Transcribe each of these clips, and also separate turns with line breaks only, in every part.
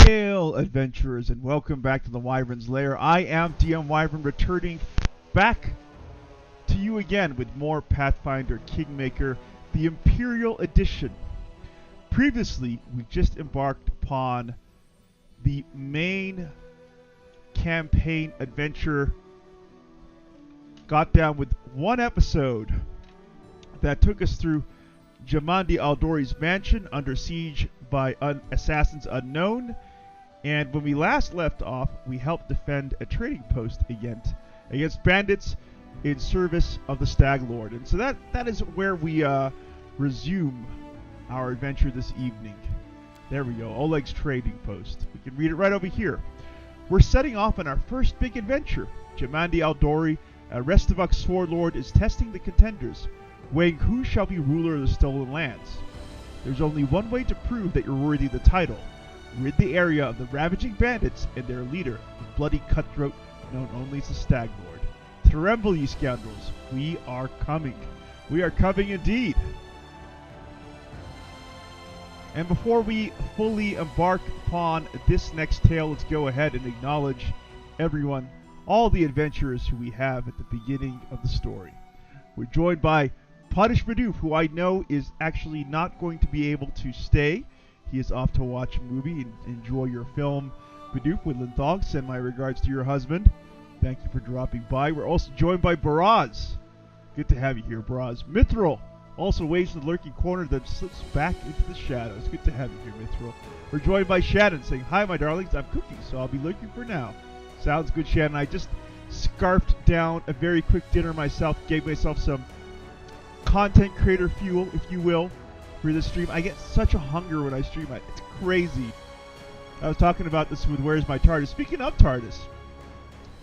Hail, adventurers, and welcome back to the Wyvern's Lair. I am DM Wyvern, returning back to you again with more Pathfinder Kingmaker, the Imperial Edition. Previously, we just embarked upon the main campaign adventure, got down with one episode that took us through Jamandi Aldori's mansion under siege by assassins unknown, and when we last left off, we helped defend a trading post against bandits in service of the Stag Lord. And so that is where we resume our adventure this evening. There we go, Oleg's trading post. We can read it right over here. We're setting off on our first big adventure. Jamandi Aldori, a Restivuk Sword Lord, is testing the contenders, weighing who shall be ruler of the stolen lands. There's only one way to prove that you're worthy of the title. Rid the area of the ravaging bandits and their leader, the bloody cutthroat known only as the Stag Lord. Tremble, ye scoundrels. We are coming. We are coming indeed. And before we fully embark upon this next tale, let's go ahead and acknowledge everyone, all the adventurers who we have at the beginning of the story. We're joined by Punish Bidoof, who I know is actually not going to be able to stay. He is off to watch a movie and enjoy your film. Bidoof, Woodland Thog, send my regards to your husband. Thank you for dropping by. We're also joined by Baraz. Good to have you here, Baraz. Mithril also waits in the lurking corner that slips back into the shadows. Good to have you here, Mithril. We're joined by Shannon saying, "Hi, my darlings. I'm cooking, so I'll be lurking for now." Sounds good, Shannon. I just scarfed down a very quick dinner myself, gave myself some content creator fuel, if you will, for this stream. I get such a hunger when I stream. It's crazy. I was talking about this with Where's My TARDIS. Speaking of TARDIS,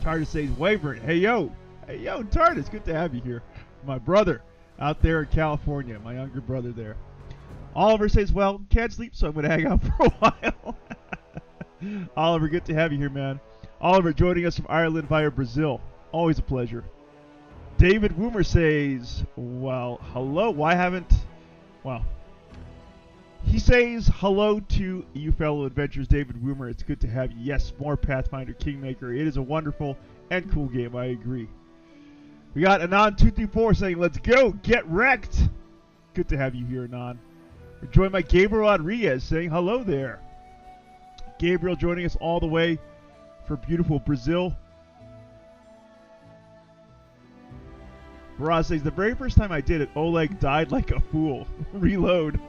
TARDIS says, Wyvern, hey yo, TARDIS, good to have you here. My brother out there in California, my younger brother there. Oliver says, well, can't sleep, so I'm going to hang out for a while. Oliver, good to have you here, man. Oliver joining us from Ireland via Brazil. Always a pleasure. David Woomer says, well, hello. Why haven't... Well, he says hello to you fellow adventurers. David Woomer, it's good to have you. Yes, more Pathfinder Kingmaker. It is a wonderful and cool game, I agree. We got Anon234 saying, let's go, get wrecked. Good to have you here, Anon. We're joined by Gabriel Rodriguez saying hello there. Gabriel joining us all the way from beautiful Brazil. Baraz says, the very first time I did it, Oleg died like a fool. Reload.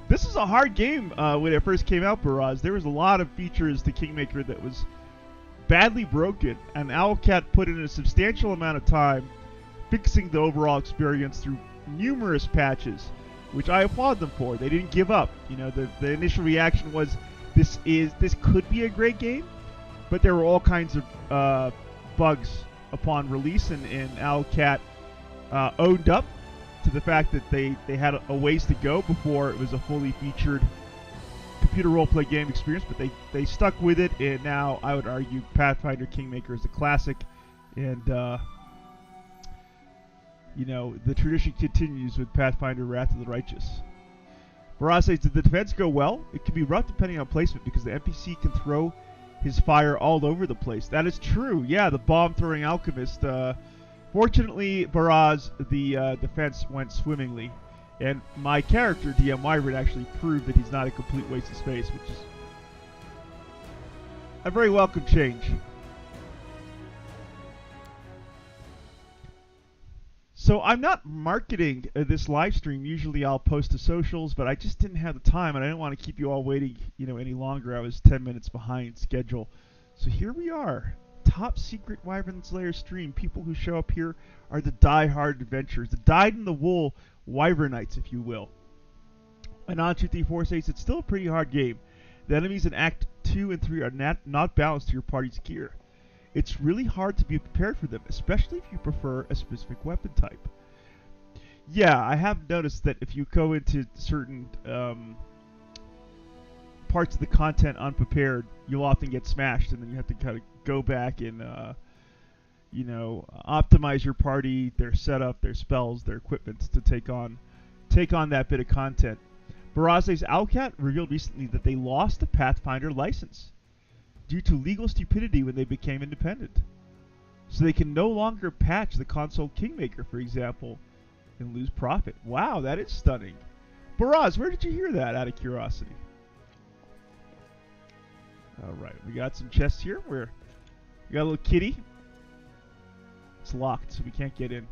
This is a hard game when it first came out, Baraz. There was a lot of features to Kingmaker that was badly broken, and Owlcat put in a substantial amount of time fixing the overall experience through numerous patches, which I applaud them for. They didn't give up. You know, the initial reaction was, this could be a great game, but there were all kinds of bugs upon release, and Owlcat owned up to the fact that they had a ways to go before it was a fully featured computer roleplay game experience, but they stuck with it, and now I would argue Pathfinder Kingmaker is a classic, and you know, the tradition continues with Pathfinder Wrath of the Righteous. Baraz says, did the defense go well? It can be rough depending on placement because the NPC can throw his fire all over the place. That is true. Yeah, the bomb-throwing alchemist. Fortunately, Baraz, the defense went swimmingly. And my character, DM Wyvern, actually proved that he's not a complete waste of space, which is a very welcome change. So I'm not marketing this live stream. Usually I'll post to socials, but I just didn't have the time, and I didn't want to keep you all waiting, you know, any longer. I was 10 minutes behind schedule. So here we are. Top secret Wyvern's Lair stream. People who show up here are the die-hard adventurers, the dyed-in-the-wool Wyvernites, if you will. And On234 says it's still a pretty hard game. The enemies in Act 2 and 3 are not balanced to your party's gear. It's really hard to be prepared for them, especially if you prefer a specific weapon type. Yeah, I have noticed that if you go into certain parts of the content unprepared, you'll often get smashed, and then you have to kind of go back and, you know, optimize your party, their setup, their spells, their equipment to take on that bit of content. Baraze's Owlcat revealed recently that they lost the Pathfinder license due to legal stupidity when they became independent. So they can no longer patch the console Kingmaker, for example, and lose profit. Wow, that is stunning. Baraz, where did you hear that, out of curiosity? Alright, we got some chests here. We got a little kitty. It's locked, so we can't get in.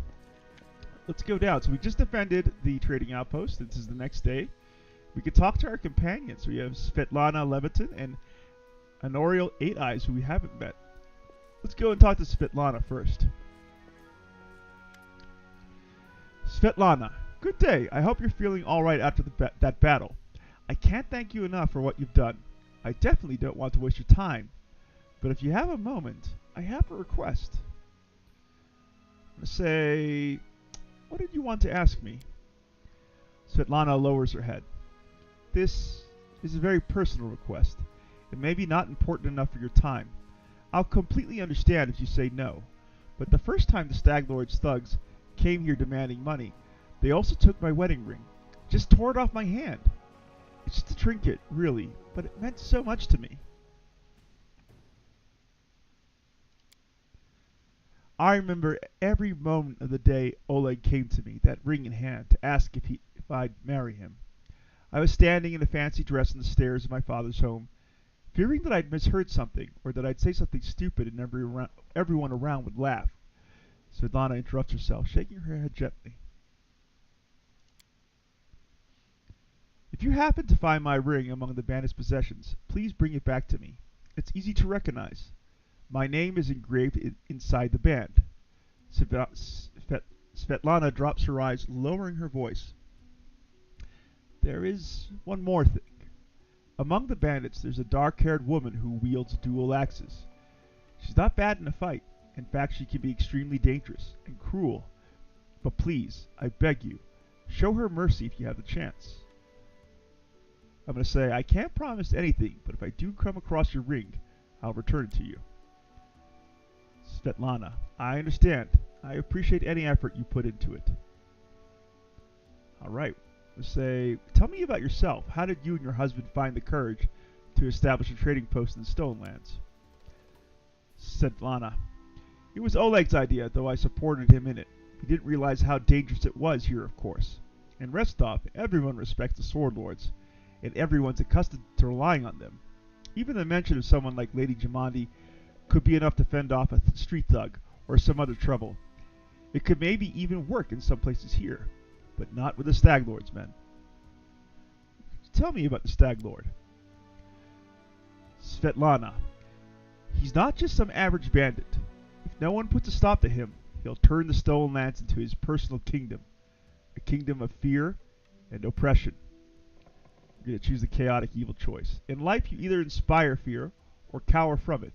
Let's go down. So we just defended the trading outpost. This is the next day. We could talk to our companions. We have Svetlana Levitin and Honorial Eight Eyes, who we haven't met. Let's go and talk to Svetlana first. Svetlana, good day. I hope you're feeling alright after that battle. I can't thank you enough for what you've done. I definitely don't want to waste your time. But if you have a moment, I have a request. I'm going to say, what did you want to ask me? Svetlana lowers her head. This is a very personal request. It may be not important enough for your time. I'll completely understand if you say no. But the first time the Stag Lord's thugs came here demanding money, they also took my wedding ring. Just tore it off my hand. It's just a trinket, really, but it meant so much to me. I remember every moment of the day Oleg came to me, that ring in hand, to ask if I'd marry him. I was standing in a fancy dress on the stairs of my father's home, fearing that I'd misheard something, or that I'd say something stupid and everyone around would laugh. Svetlana interrupts herself, shaking her head gently. If you happen to find my ring among the bandit's possessions, please bring it back to me. It's easy to recognize. My name is engraved inside the band. Svetlana drops her eyes, lowering her voice. There is one more thing. Among the bandits, there's a dark-haired woman who wields dual axes. She's not bad in a fight. In fact, she can be extremely dangerous and cruel. But please, I beg you, show her mercy if you have the chance. I'm going to say, I can't promise anything, but if I do come across your ring, I'll return it to you. Svetlana, I understand. I appreciate any effort you put into it. Alright, let's say, tell me about yourself. How did you and your husband find the courage to establish a trading post in the Stonelands? Svetlana, it was Oleg's idea, though I supported him in it. He didn't realize how dangerous it was here, of course. In Restov, everyone respects the Sword Lords, and everyone's accustomed to relying on them. Even the mention of someone like Lady Jamandi could be enough to fend off a street thug or some other trouble. It could maybe even work in some places here, but not with the Stag Lord's men. Tell me about the Stag Lord. Svetlana. He's not just some average bandit. If no one puts a stop to him, he'll turn the Stonelands into his personal kingdom. A kingdom of fear and oppression. You're going to choose the chaotic evil choice. In life, you either inspire fear or cower from it.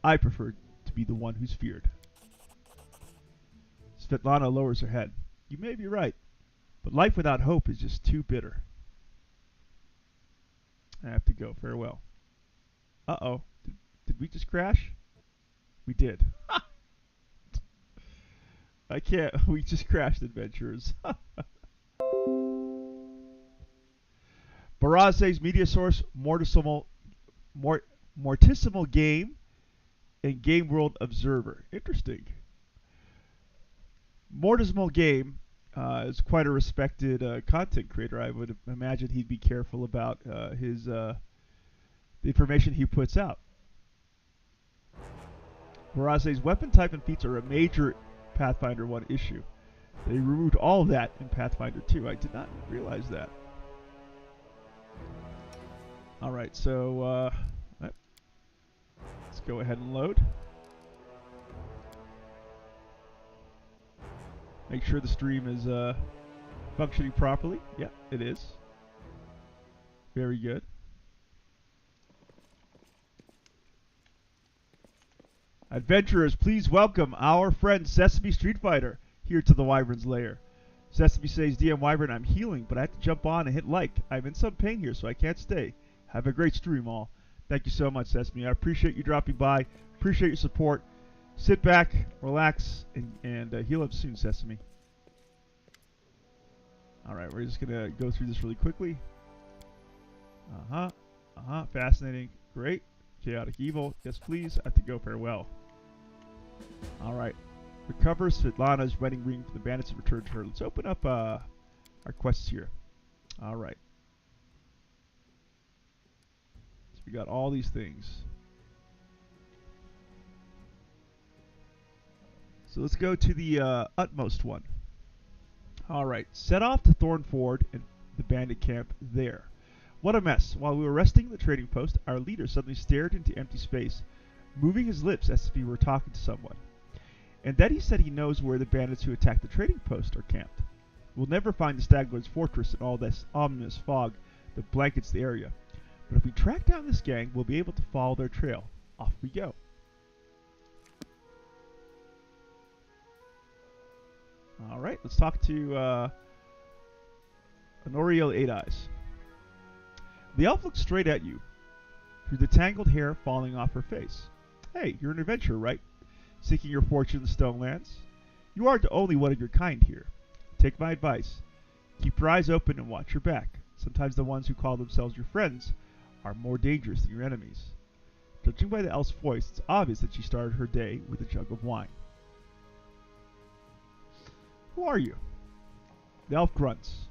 I prefer to be the one who's feared. Svetlana lowers her head. You may be right, but life without hope is just too bitter. I have to go. Farewell. Uh-oh. Did we just crash? We did. I can't. We just crashed, adventurers. Baraze's media source, Mortisimal Game and Game World Observer. Interesting. Mortisimal Game is quite a respected content creator. I would imagine he'd be careful about the information he puts out. Baraze's weapon type and feats are a major Pathfinder 1 issue. They removed all of that in Pathfinder 2. I did not realize that. Alright, so let's go ahead and load. Make sure the stream is functioning properly. Yeah, it is. Very good. Adventurers, please welcome our friend Sesame Street Fighter here to the Wyvern's lair. Sesame says, DM Wyvern, I'm healing, but I have to jump on and hit like. I'm in some pain here, so I can't stay. Have a great stream, all. Thank you so much, Sesame. I appreciate you dropping by. Appreciate your support. Sit back, relax, and heal up soon, Sesame. Alright, we're just going to go through this really quickly. Uh-huh. Uh-huh. Fascinating. Great. Chaotic evil. Yes, please. I have to go. Farewell. Alright. Recover Svetlana's wedding ring from the bandits and return to her. Let's open up our quests here. Alright. So we got all these things. So let's go to the utmost one. Alright. Set off to Thornford and the bandit camp there. What a mess. While we were resting at the trading post, our leader suddenly stared into empty space, moving his lips as if he were talking to someone. And then he said he knows where the bandits who attacked the trading post are camped. We'll never find the Staglord's fortress in all this ominous fog that blankets the area. But if we track down this gang, we'll be able to follow their trail. Off we go. Alright, let's talk to Honoriel Eight Eyes. The elf looks straight at you, through the tangled hair falling off her face. Hey, you're an adventurer, right? Seeking your fortune in the Stonelands? You aren't the only one of your kind here. Take my advice. Keep your eyes open and watch your back. Sometimes the ones who call themselves your friends are more dangerous than your enemies. Judging by the elf's voice, it's obvious that she started her day with a jug of wine. Who are you? The elf grunts.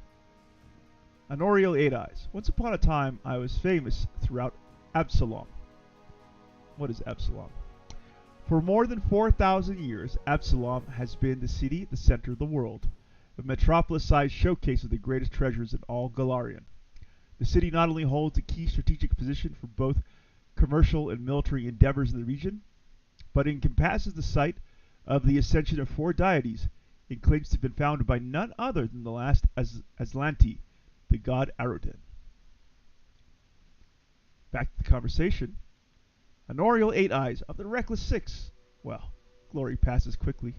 Honoriel Eight Eyes. Once upon a time, I was famous throughout Absalom. What is Absalom? For more than 4,000 years, Absalom has been the city at the center of the world, a metropolis-sized showcase of the greatest treasures in all Golarion. The city not only holds a key strategic position for both commercial and military endeavors in the region, but encompasses the site of the ascension of 4 deities and claims to have been founded by none other than the last Aslanti, the god Aroden. Back to the conversation. Honoriel Eight Eyes of the Reckless Six. Well, glory passes quickly.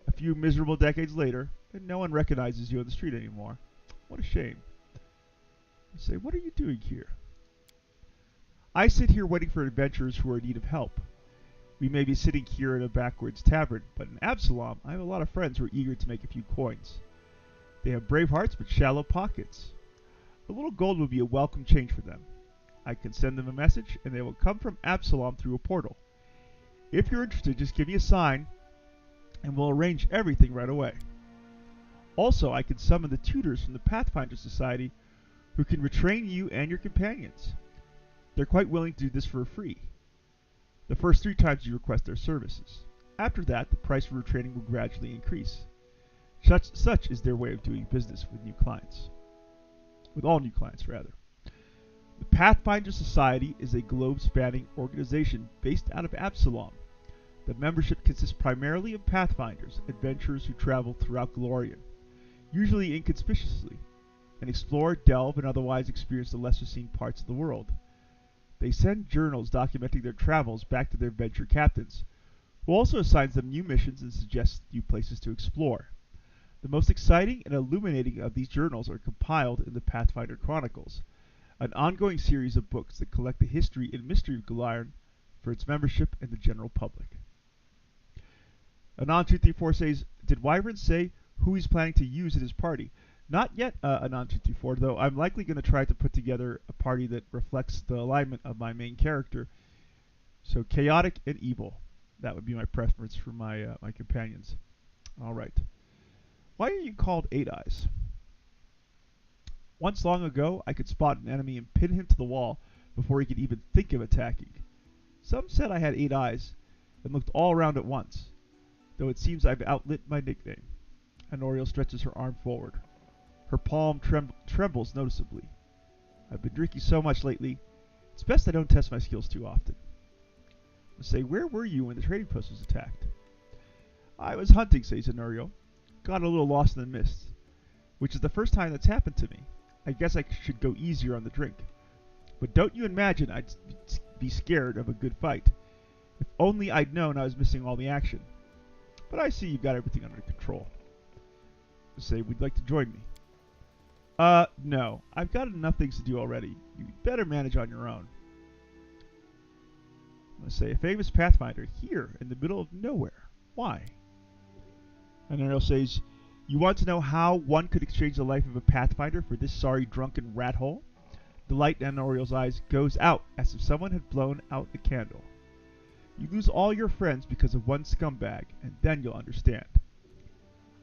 A few miserable decades later, and no one recognizes you on the street anymore. What a shame. I say, what are you doing here? I sit here waiting for adventurers who are in need of help. We may be sitting here in a backwoods tavern, but in Absalom, I have a lot of friends who are eager to make a few coins. They have brave hearts but shallow pockets. A little gold would be a welcome change for them. I can send them a message, and they will come from Absalom through a portal. If you're interested, just give me a sign, and we'll arrange everything right away. Also, I can summon the tutors from the Pathfinder Society who can retrain you and your companions. They're quite willing to do this for free. The first 3 times you request their services. After that, the price for retraining will gradually increase. Such is their way of doing business with new clients. With all new clients, rather. The Pathfinder Society is a globe-spanning organization based out of Absalom. The membership consists primarily of Pathfinders, adventurers who travel throughout Golarion, usually inconspicuously, and explore, delve, and otherwise experience the lesser-seen parts of the world. They send journals documenting their travels back to their adventure captains, who also assigns them new missions and suggests new places to explore. The most exciting and illuminating of these journals are compiled in the Pathfinder Chronicles, an ongoing series of books that collect the history and mystery of Golarion for its membership and the general public. Anon234 says, did Wyvern say who he's planning to use in his party? Not yet, Anon234, though I'm likely going to try to put together a party that reflects the alignment of my main character. So chaotic and evil. That would be my preference for my my companions. Alright. Why are you called Eight Eyes? Once long ago, I could spot an enemy and pin him to the wall before he could even think of attacking. Some said I had 8 eyes and looked all around at once, though it seems I've outlit my nickname. Honoriel stretches her arm forward. Her palm trembles noticeably. I've been drinking so much lately, it's best I don't test my skills too often. I say, where were you when the trading post was attacked? I was hunting, says Honoriel. Got a little lost in the mist, which is the first time that's happened to me. I guess I should go easier on the drink. But don't you imagine I'd be scared of a good fight. If only I'd known I was missing all the action. But I see you've got everything under control. I say, would you like to join me? No. I've got enough things to do already. You'd better manage on your own. I say, a famous Pathfinder here in the middle of nowhere. Why? And Ariel says, you want to know how one could exchange the life of a Pathfinder for this sorry drunken rat hole? The The light in Anoriel's eyes goes out as if someone had blown out a candle. You lose all your friends because of one scumbag, and then you'll understand.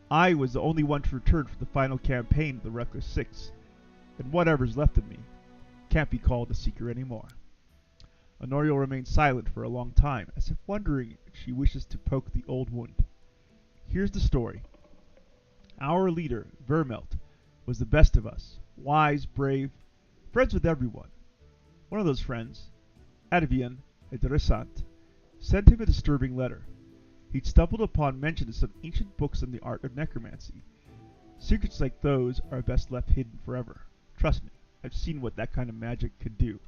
I was the only one to return for the final campaign of the Reckless Six, and whatever's left of me can't be called a seeker anymore. Anoriel remains silent for a long time, as if wondering if she wishes to poke the old wound. Here's the story. Our leader, Vermelt, was the best of us, wise, brave, friends with everyone. One of those friends, Advian Edresant, sent him a disturbing letter. He'd stumbled upon mention of some ancient books on the art of necromancy. Secrets like those are best left hidden forever. Trust me, I've seen what that kind of magic could do.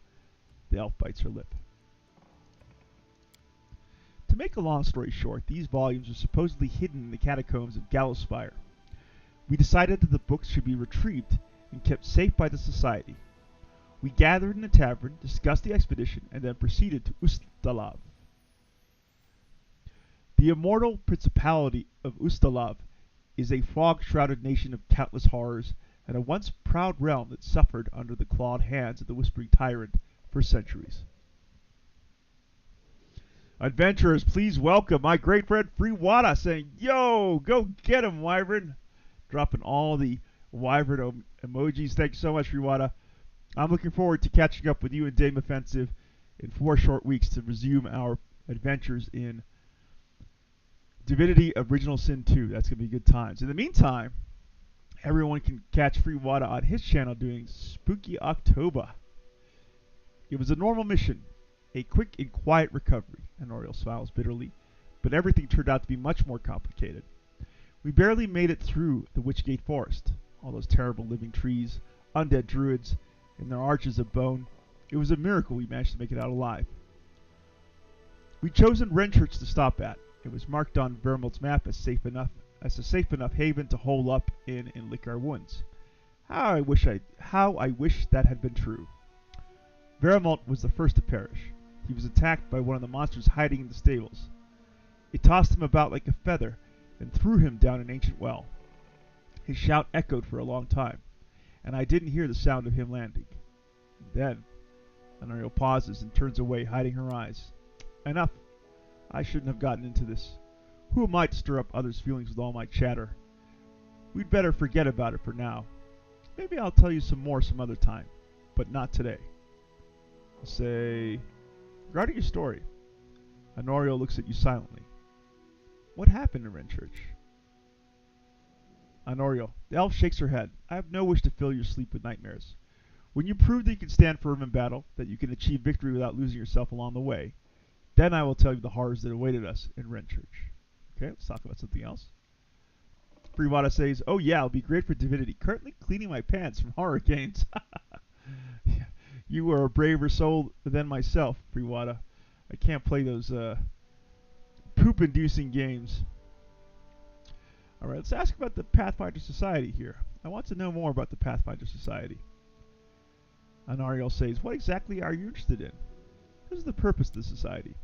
The elf bites her lip. To make a long story short, these volumes are supposedly hidden in the catacombs of Gallowspire. We decided that the books should be retrieved and kept safe by the Society. We gathered in a tavern, discussed the expedition, and then proceeded to Ustalav. The immortal principality of Ustalav is a fog-shrouded nation of countless horrors and a once proud realm that suffered under the clawed hands of the Whispering Tyrant for centuries. Adventurers, please welcome my great friend Freewada saying, "Yo, go get him, Wyvern!" Dropping all the Wyvern emojis. Thank you so much, Freewada. I'm looking forward to catching up with you and Dame Offensive in 4 short weeks to resume our adventures in Divinity Original Sin 2. That's going to be good times. In the meantime, everyone can catch Freewada on his channel doing Spooky October. It was a normal mission, a quick and quiet recovery. Anoriel smiles bitterly, but everything turned out to be much more complicated. We barely made it through the Witchgate Forest. All those terrible living trees, undead druids, and their arches of bone. It was a miracle we managed to make it out alive. We'd chosen Renchurch to stop at. It was marked on Vermelt's map as a safe enough haven to hole up in and lick our wounds. How I wish that had been true. Vermelt was the first to perish. He was attacked by one of the monsters hiding in the stables. It tossed him about like a feather and threw him down an ancient well. His shout echoed for a long time, and I didn't hear the sound of him landing. Then, Anoriel pauses and turns away, hiding her eyes. Enough. I shouldn't have gotten into this. Who am I to stir up others' feelings with all my chatter? We'd better forget about it for now. Maybe I'll tell you some more some other time, but not today. I'll say, regarding your story, Anoriel looks at you silently. What happened in Renchurch? Anoriel, the elf shakes her head. I have no wish to fill your sleep with nightmares. When you prove that you can stand firm in battle, that you can achieve victory without losing yourself along the way, then I will tell you the horrors that awaited us in Renchurch. Okay, let's talk about something else. Freewada says, oh yeah, it'll be great for Divinity. Currently cleaning my pants from horror games. You are a braver soul than myself, Freewada. I can't play those poop-inducing games. Alright, let's ask about the Pathfinder Society here. I want to know more about the Pathfinder Society. Anariel says, what exactly are you interested in? What is the purpose of the society?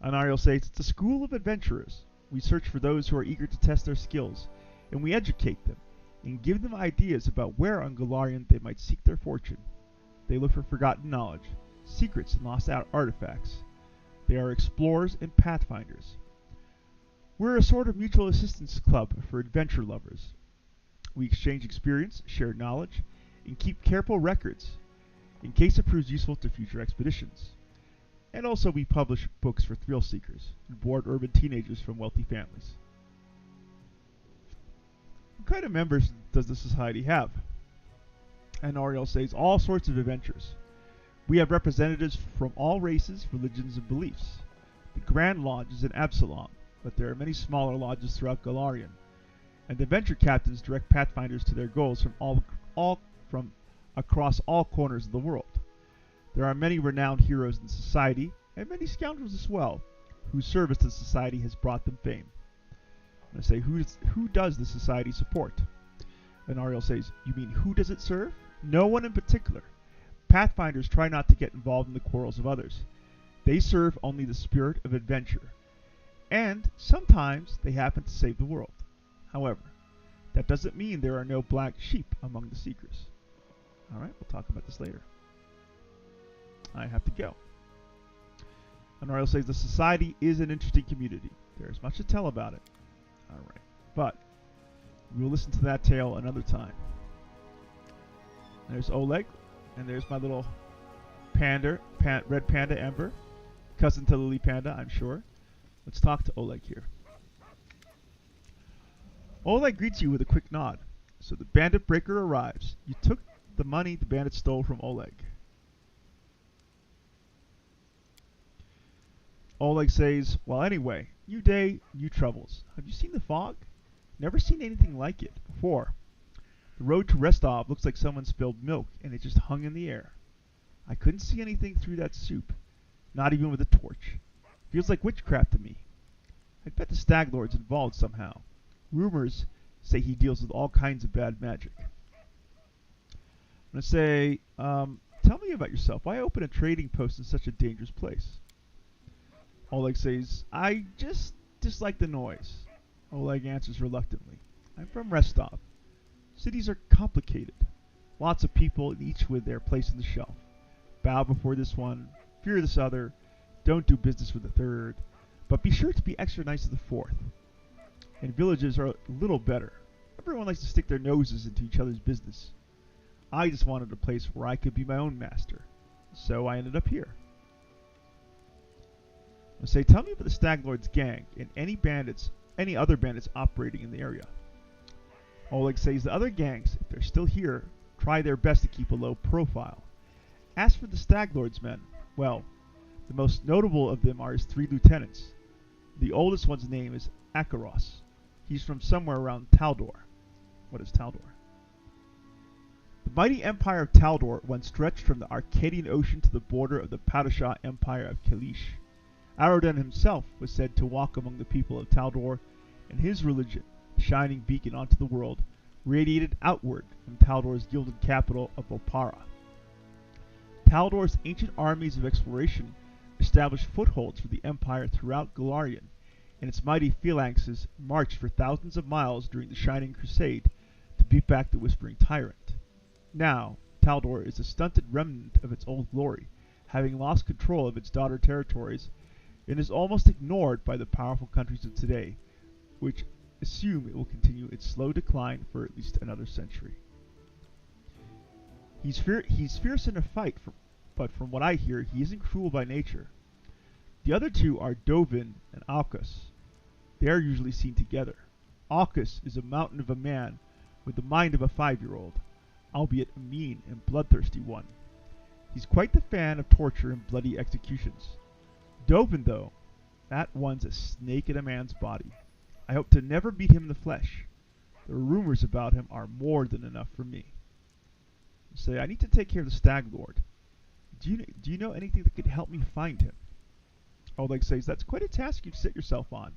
Anariel says, it's a school of adventurers. We search for those who are eager to test their skills, and we educate them, and give them ideas about where on Golarion they might seek their fortune. They look for forgotten knowledge, secrets and lost artifacts. They are explorers and pathfinders. We're a sort of mutual assistance club for adventure lovers. We exchange experience, share knowledge, and keep careful records, in case it proves useful to future expeditions. And also we publish books for thrill seekers and bored urban teenagers from wealthy families. What kind of members does the society have? And Ariel says, all sorts of adventures. We have representatives from all races, religions, and beliefs. The Grand Lodge is in Absalom, but there are many smaller lodges throughout Golarion, and the adventure captains direct pathfinders to their goals from across all corners of the world. There are many renowned heroes in society, and many scoundrels as well, whose service to society has brought them fame. And I say, who does the society support? And Ariel says, you mean who does it serve? No one in particular. Pathfinders try not to get involved in the quarrels of others. They serve only the spirit of adventure. And sometimes they happen to save the world. However, that doesn't mean there are no black sheep among the seekers. Alright, we'll talk about this later. I have to go. Honorio says the society is an interesting community. There is much to tell about it. Alright, but we will listen to that tale another time. There's Oleg, and there's my little red panda Ember, cousin to Lily Panda, I'm sure. Let's talk to Oleg here. Oleg greets you with a quick nod. So the bandit breaker arrives. You took the money the bandit stole from Oleg. Oleg says, well, anyway, new day, new troubles. Have you seen the fog? Never seen anything like it before. The road to Rostov looks like someone spilled milk and it just hung in the air. I couldn't see anything through that soup, not even with a torch. Feels like witchcraft to me. I bet the Stag Lord's involved somehow. Rumors say he deals with all kinds of bad magic. I'm going to say, tell me about yourself. Why open a trading post in such a dangerous place? Oleg says, I just dislike the noise. Oleg answers reluctantly. I'm from Rostov. Cities are complicated. Lots of people, each with their place in the shelf. Bow before this one, fear this other, don't do business with the third, but be sure to be extra nice to the fourth. And villages are a little better. Everyone likes to stick their noses into each other's business. I just wanted a place where I could be my own master. So I ended up here. I say, tell me about the Stag Lord's gang and any other bandits operating in the area. Oleg says the other gangs, if they're still here, try their best to keep a low profile. As for the Stag Lord's men, well, the most notable of them are his 3 lieutenants. The oldest one's name is Akaros. He's from somewhere around Taldor. What is Taldor? The mighty empire of Taldor once stretched from the Arcadian Ocean to the border of the Padishah Empire of Kalish. Arodan himself was said to walk among the people of Taldor, and his religion, a shining beacon onto the world, radiated outward from Taldor's gilded capital of Opara. Taldor's ancient armies of exploration established footholds for the empire throughout Galarian, and its mighty phalanxes marched for thousands of miles during the Shining Crusade to beat back the Whispering Tyrant. Now, Taldor is a stunted remnant of its old glory, having lost control of its daughter territories, and is almost ignored by the powerful countries of today, which assume it will continue its slow decline for at least another century. He's fierce in a fight, but from what I hear, he isn't cruel by nature. The other two are Dovin and Alkus. They are usually seen together. Alkus is a mountain of a man with the mind of a 5-year-old, albeit a mean and bloodthirsty one. He's quite the fan of torture and bloody executions. Dovin, though, that one's a snake in a man's body. I hope to never meet him in the flesh. The rumors about him are more than enough for me. Say, I need to take care of the Stag Lord. Do you know anything that could help me find him? Oleg says, that's quite a task you've set yourself on.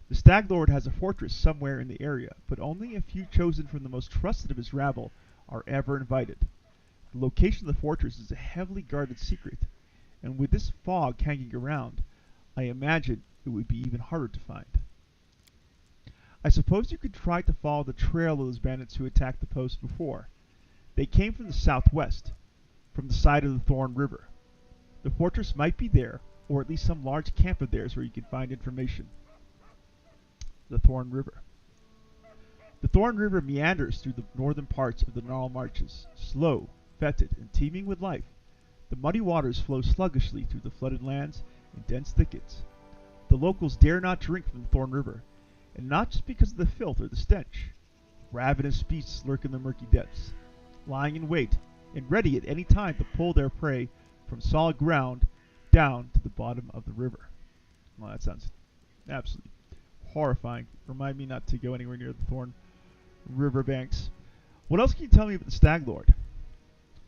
The Stag Lord has a fortress somewhere in the area, but only a few chosen from the most trusted of his rabble are ever invited. The location of the fortress is a heavily guarded secret, and with this fog hanging around, I imagine it would be even harder to find. I suppose you could try to follow the trail of those bandits who attacked the post before. They came from the southwest, from the side of the Thorn River. The fortress might be there, or at least some large camp of theirs where you can find information. The Thorn River. The Thorn River meanders through the northern parts of the Gnarl Marches, slow, fetid, and teeming with life. The muddy waters flow sluggishly through the flooded lands and dense thickets. The locals dare not drink from the Thorn River, and not just because of the filth or the stench. Ravenous beasts lurk in the murky depths, lying in wait and ready at any time to pull their prey from solid ground down to the bottom of the river. Well, that sounds absolutely horrifying. Remind me not to go anywhere near the Thorn River banks. What else can you tell me about the Stag Lord?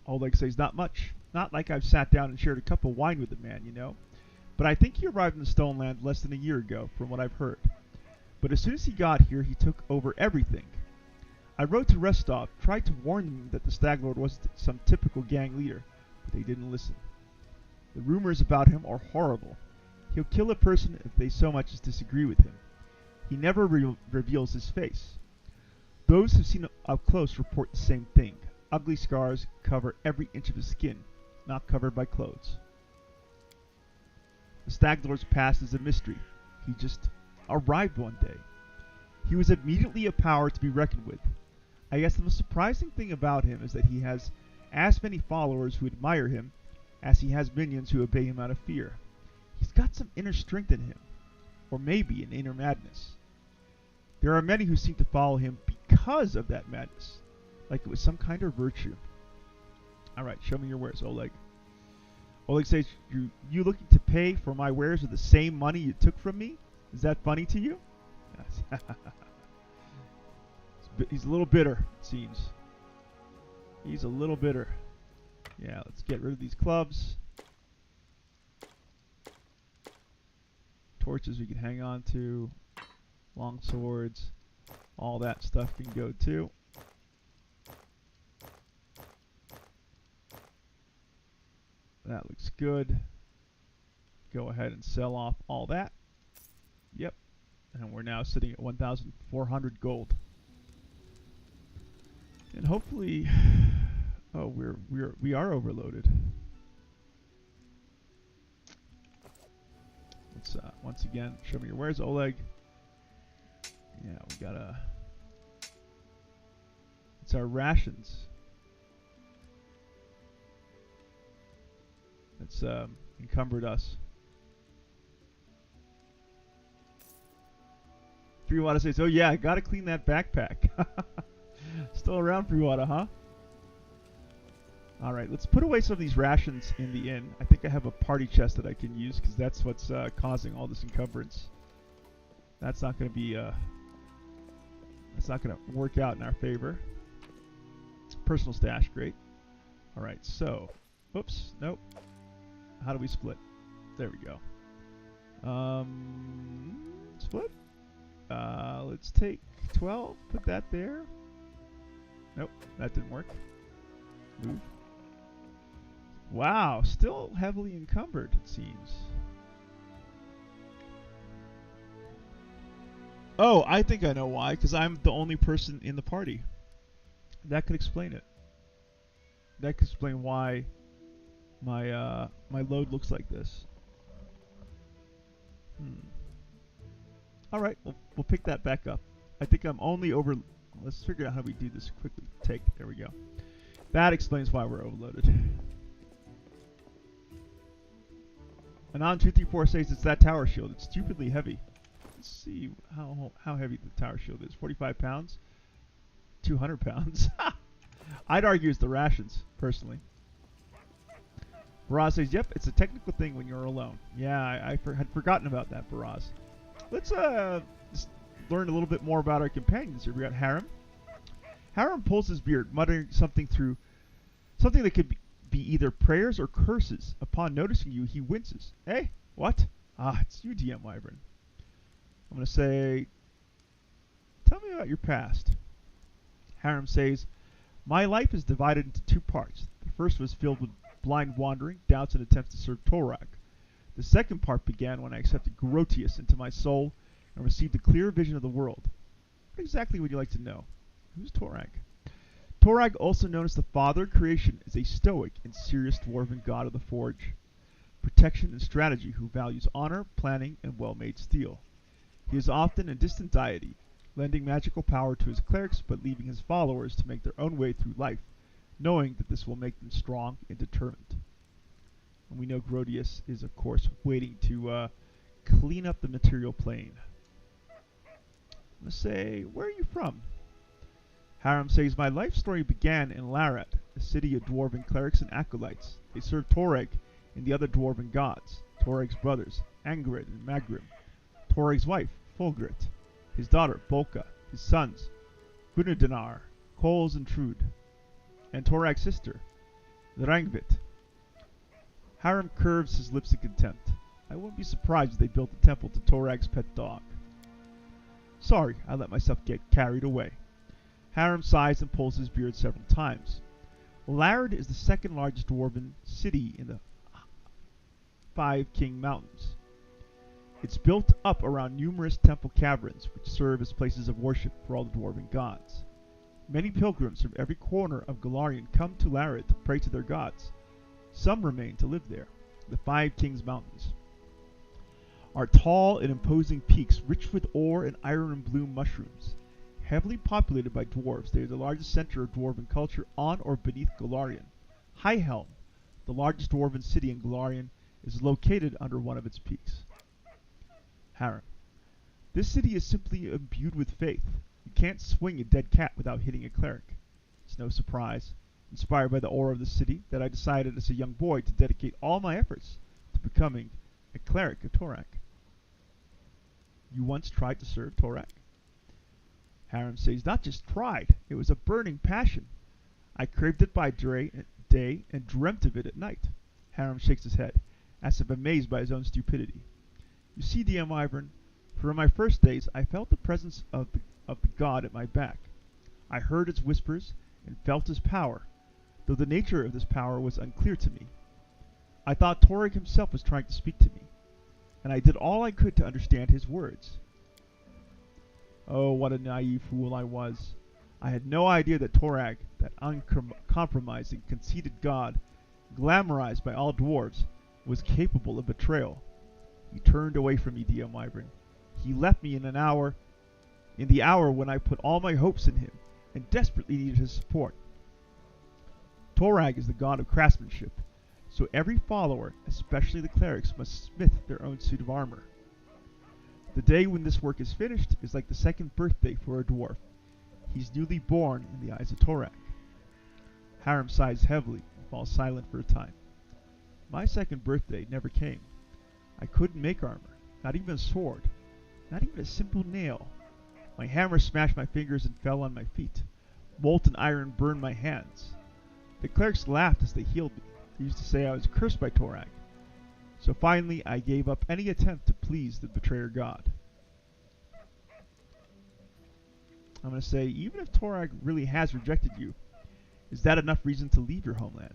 Oleg says, not much. Not like I've sat down and shared a cup of wine with the man, you know. But I think he arrived in the Stone Land less than a year ago, from what I've heard. But as soon as he got here, he took over everything. I wrote to Rostov, tried to warn them that the Stag Lord wasn't some typical gang leader, but they didn't listen. The rumors about him are horrible. He'll kill a person if they so much as disagree with him. He never reveals his face. Those who've seen him up close report the same thing. Ugly scars cover every inch of his skin, not covered by clothes. The Stag Lord's past is a mystery. He just arrived one day. He was immediately a power to be reckoned with. I guess the most surprising thing about him is that he has as many followers who admire him as he has minions who obey him out of fear. He's got some inner strength in him, or maybe an inner madness. There are many who seem to follow him because of that madness, like it was some kind of virtue. Alright, show me your wares, Oleg. Oleg says, you looking to pay for my wares with the same money you took from me? Is that funny to you? Yes. He's a little bitter, it seems. He's a little bitter. Yeah, let's get rid of these clubs. Torches we can hang on to. Long swords. All that stuff can go too. That looks good. Go ahead and sell off all that. Yep. And we're now sitting at 1,400 gold. And hopefully, oh, we are overloaded. Let's once again show me your wares, Oleg. Yeah, we gotta. It's our rations. That's encumbered us. Freewater says, "Oh yeah, I gotta clean that backpack." Still around, Freewater, huh? Alright, let's put away some of these rations in the inn. I think I have a party chest that I can use, because that's what's causing all this encumbrance. That's not going to be, that's not going to work out in our favor. Personal stash, great. Alright, so, oops, nope. How do we split? There we go. Split? Let's take 12, put that there. Nope, that didn't work. Move. Wow, still heavily encumbered, it seems. Oh, I think I know why, because I'm the only person in the party. That could explain it. That could explain why my my load looks like this. Alright, we'll pick that back up. I think I'm only over... Let's figure out how we do this quickly. There we go. That explains why we're overloaded. Anon234 says it's that tower shield. It's stupidly heavy. Let's see how heavy the tower shield is. 45 pounds? 200 pounds? I'd argue it's the rations, personally. Baraz says, yep, it's a technical thing when you're alone. Yeah, I had forgotten about that, Baraz. Let's just learn a little bit more about our companions here. We got Harem. Harem pulls his beard, muttering something that could be either prayers or curses. Upon noticing you, he winces. Hey, what? Ah, it's you, DM Wyvern. I'm going to say, tell me about your past. Harem says, my life is divided into two parts. The first was filled with blind wandering, doubts, and attempts to serve Torag. The second part began when I accepted Grotius into my soul and received a clear vision of the world. What exactly would you like to know? Who's Torag? Torag, also known as the Father of Creation, is a stoic and serious dwarven god of the forge, protection, and strategy who values honor, planning, and well-made steel. He is often a distant deity, lending magical power to his clerics but leaving his followers to make their own way through life, knowing that this will make them strong and determined. And we know Grotius is, of course, waiting to clean up the material plane. I'm going to say, where are you from? Harem says, my life story began in Larat, a city of dwarven clerics and acolytes. They served Torag and the other dwarven gods, Torag's brothers, Angrid and Magrim, Torag's wife, Fulgrit, his daughter, Bolka, his sons, Gunudanar, Coles and Trude, and Torag's sister, Rangvit. Harem curves his lips in contempt. I wouldn't be surprised if they built a temple to Torag's pet dog. Sorry, I let myself get carried away. Harem sighs and pulls his beard several times. Larad is the second largest dwarven city in the 5 King Mountains. It's built up around numerous temple caverns, which serve as places of worship for all the dwarven gods. Many pilgrims from every corner of Golarion come to Larid to pray to their gods. Some remain to live there. The 5 Kings Mountains are tall and imposing peaks rich with ore and iron and bloom mushrooms. Heavily populated by dwarves, they are the largest center of dwarven culture on or beneath Golarion. Highhelm, the largest dwarven city in Golarion, is located under one of its peaks. Harem. This city is simply imbued with faith. You can't swing a dead cat without hitting a cleric. It's no surprise, inspired by the aura of the city, that I decided as a young boy to dedicate all my efforts to becoming a cleric of Torak. You once tried to serve Torak? Harem says, not just tried, it was a burning passion. I craved it by day and dreamt of it at night. Harem shakes his head, as if amazed by his own stupidity. You see, DM Wyvern, for in my first days I felt the presence of the god at my back. I heard his whispers and felt his power, though the nature of this power was unclear to me. I thought Torak himself was trying to speak to me, and I did all I could to understand his words. Oh, what a naive fool I was. I had no idea that Torak, that uncompromising, conceited god, glamorized by all dwarves, was capable of betrayal. He turned away from me, DM Wyvern. He left me in the hour when I put all my hopes in him and desperately needed his support. Torak is the god of craftsmanship, so every follower, especially the clerics, must smith their own suit of armor. The day when this work is finished is like the second birthday for a dwarf. He's newly born in the eyes of Torak. Harem sighs heavily and falls silent for a time. My second birthday never came. I couldn't make armor, not even a sword, not even a simple nail. My hammer smashed my fingers and fell on my feet. Molten iron burned my hands. The clerics laughed as they healed me. They used to say I was cursed by Torak. So finally I gave up any attempt to please the betrayer god. I'm going to say, even if Torak really has rejected you, is that enough reason to leave your homeland?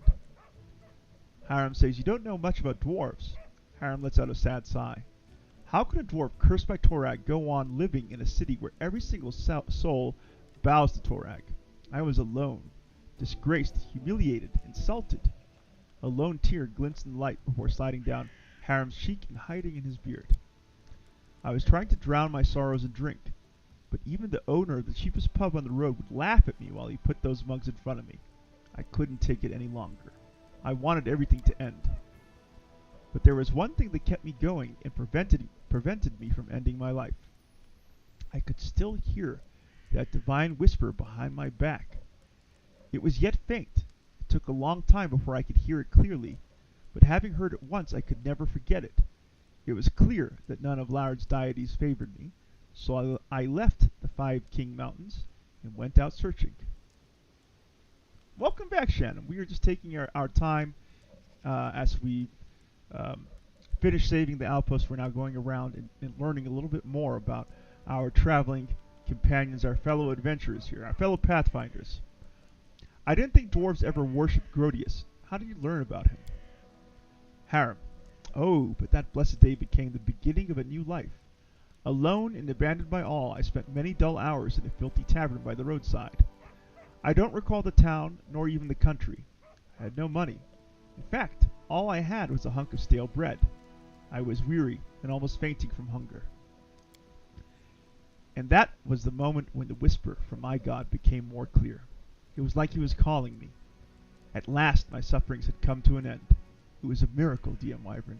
Harem says, you don't know much about dwarves. Harem lets out a sad sigh. How could a dwarf cursed by Torak go on living in a city where every single soul bows to Torak? I was alone, disgraced, humiliated, insulted. A lone tear glints in the light before sliding down Harem's cheek and hiding in his beard. I was trying to drown my sorrows in drink, but even the owner of the cheapest pub on the road would laugh at me while he put those mugs in front of me. I couldn't take it any longer. I wanted everything to end. But there was one thing that kept me going and prevented me from ending my life. I could still hear that divine whisper behind my back. It was yet faint. It took a long time before I could hear it clearly, but having heard it once, I could never forget it. It was clear that none of Larid's deities favored me, so I left the 5 King Mountains and went out searching. Welcome back, Shannon. We are just taking our time as we finish saving the outpost. We're now going around and learning a little bit more about our traveling companions, our fellow adventurers here, our fellow Pathfinders. I didn't think dwarves ever worshipped Grodius. How did you learn about him? Harem. Oh, but that blessed day became the beginning of a new life. Alone and abandoned by all, I spent many dull hours in a filthy tavern by the roadside. I don't recall the town, nor even the country. I had no money. In fact, all I had was a hunk of stale bread. I was weary and almost fainting from hunger. And that was the moment when the whisper from my god became more clear. It was like he was calling me. At last my sufferings had come to an end. It was a miracle, DM Wyvern.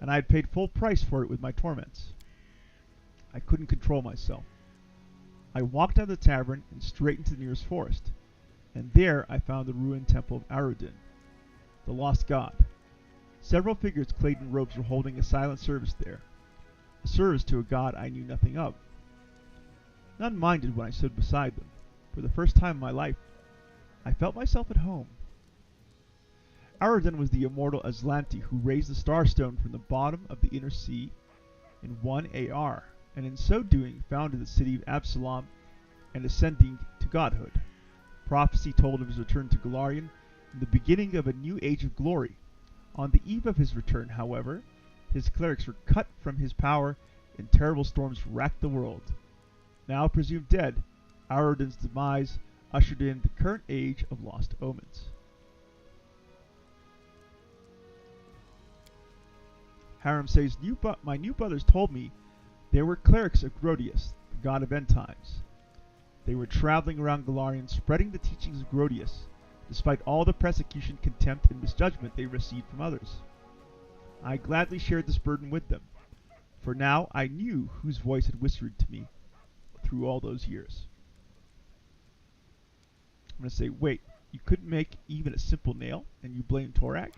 And I had paid full price for it with my torments. I couldn't control myself. I walked out of the tavern and straight into the nearest forest. And there I found the ruined temple of Arudin, the lost god. Several figures clad in robes were holding a silent service there. A service to a god I knew nothing of. None minded when I stood beside them. For the first time in my life, I felt myself at home. Arudin was the immortal Aslanti who raised the Starstone from the bottom of the inner sea in 1 AR, and in so doing founded the city of Absalom and ascending to godhood. Prophecy told of his return to Golarion and the beginning of a new age of glory. On the eve of his return, however, his clerics were cut from his power and terrible storms racked the world. Now presumed dead, Arudin's demise ushered in the current age of lost omens. Harum says, my new brothers told me they were clerics of Grodius, the god of end times. They were traveling around Golarion spreading the teachings of Grodius, despite all the persecution, contempt, and misjudgment they received from others. I gladly shared this burden with them, for now I knew whose voice had whispered to me through all those years. I'm going to say, wait, you couldn't make even a simple nail, and you blame Torag?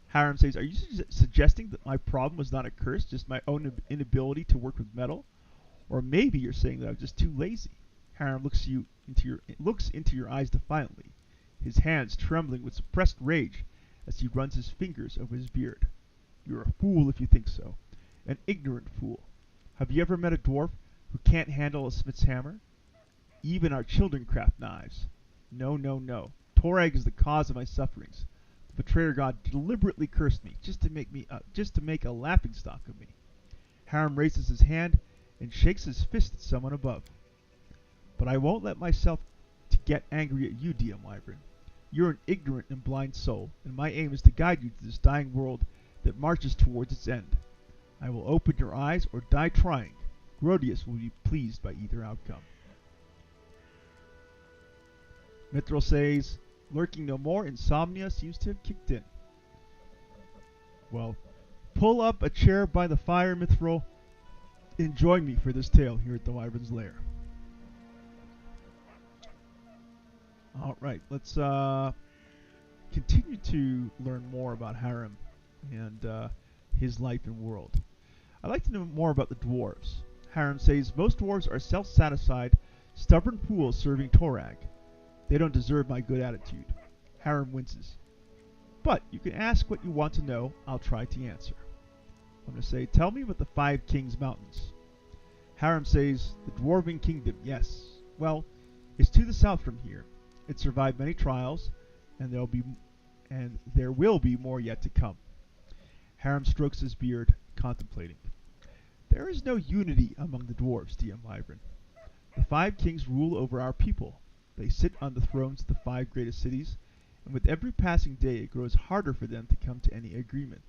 Harum says, are you suggesting that my problem was not a curse, just my own inability to work with metal? Or maybe you're saying that I was just too lazy. Harum looks into your eyes defiantly, his hands trembling with suppressed rage as he runs his fingers over his beard. You're a fool if you think so. An ignorant fool. Have you ever met a dwarf who can't handle a smith's hammer? Even our children craft knives. No, no, no. Torag is the cause of my sufferings. The betrayer god deliberately cursed me just to make a laughingstock of me. Harum raises his hand and shakes his fist at someone above. But I won't let myself to get angry at you, DM Wyvern. You're an ignorant and blind soul, and my aim is to guide you to this dying world that marches towards its end. I will open your eyes or die trying. Grodius will be pleased by either outcome. Mithril says, lurking no more, insomnia seems to have kicked in. Well, pull up a chair by the fire, Mithril, and join me for this tale here at the Wyvern's Lair. Alright, let's continue to learn more about Harum and his life and world. I'd like to know more about the dwarves. Harum says, most dwarves are self-satisfied, stubborn fools serving Torag. They don't deserve my good attitude. Harum winces. But you can ask what you want to know. I'll try to answer. I'm going to say, tell me about the 5 Kings Mountains. Harum says, the Dwarven Kingdom, yes. Well, it's to the south from here. It survived many trials, and there will be more yet to come. Harum strokes his beard, contemplating. There is no unity among the dwarves, DM Wyvern. The 5 kings rule over our people. They sit on the thrones of the 5 greatest cities, and with every passing day it grows harder for them to come to any agreement.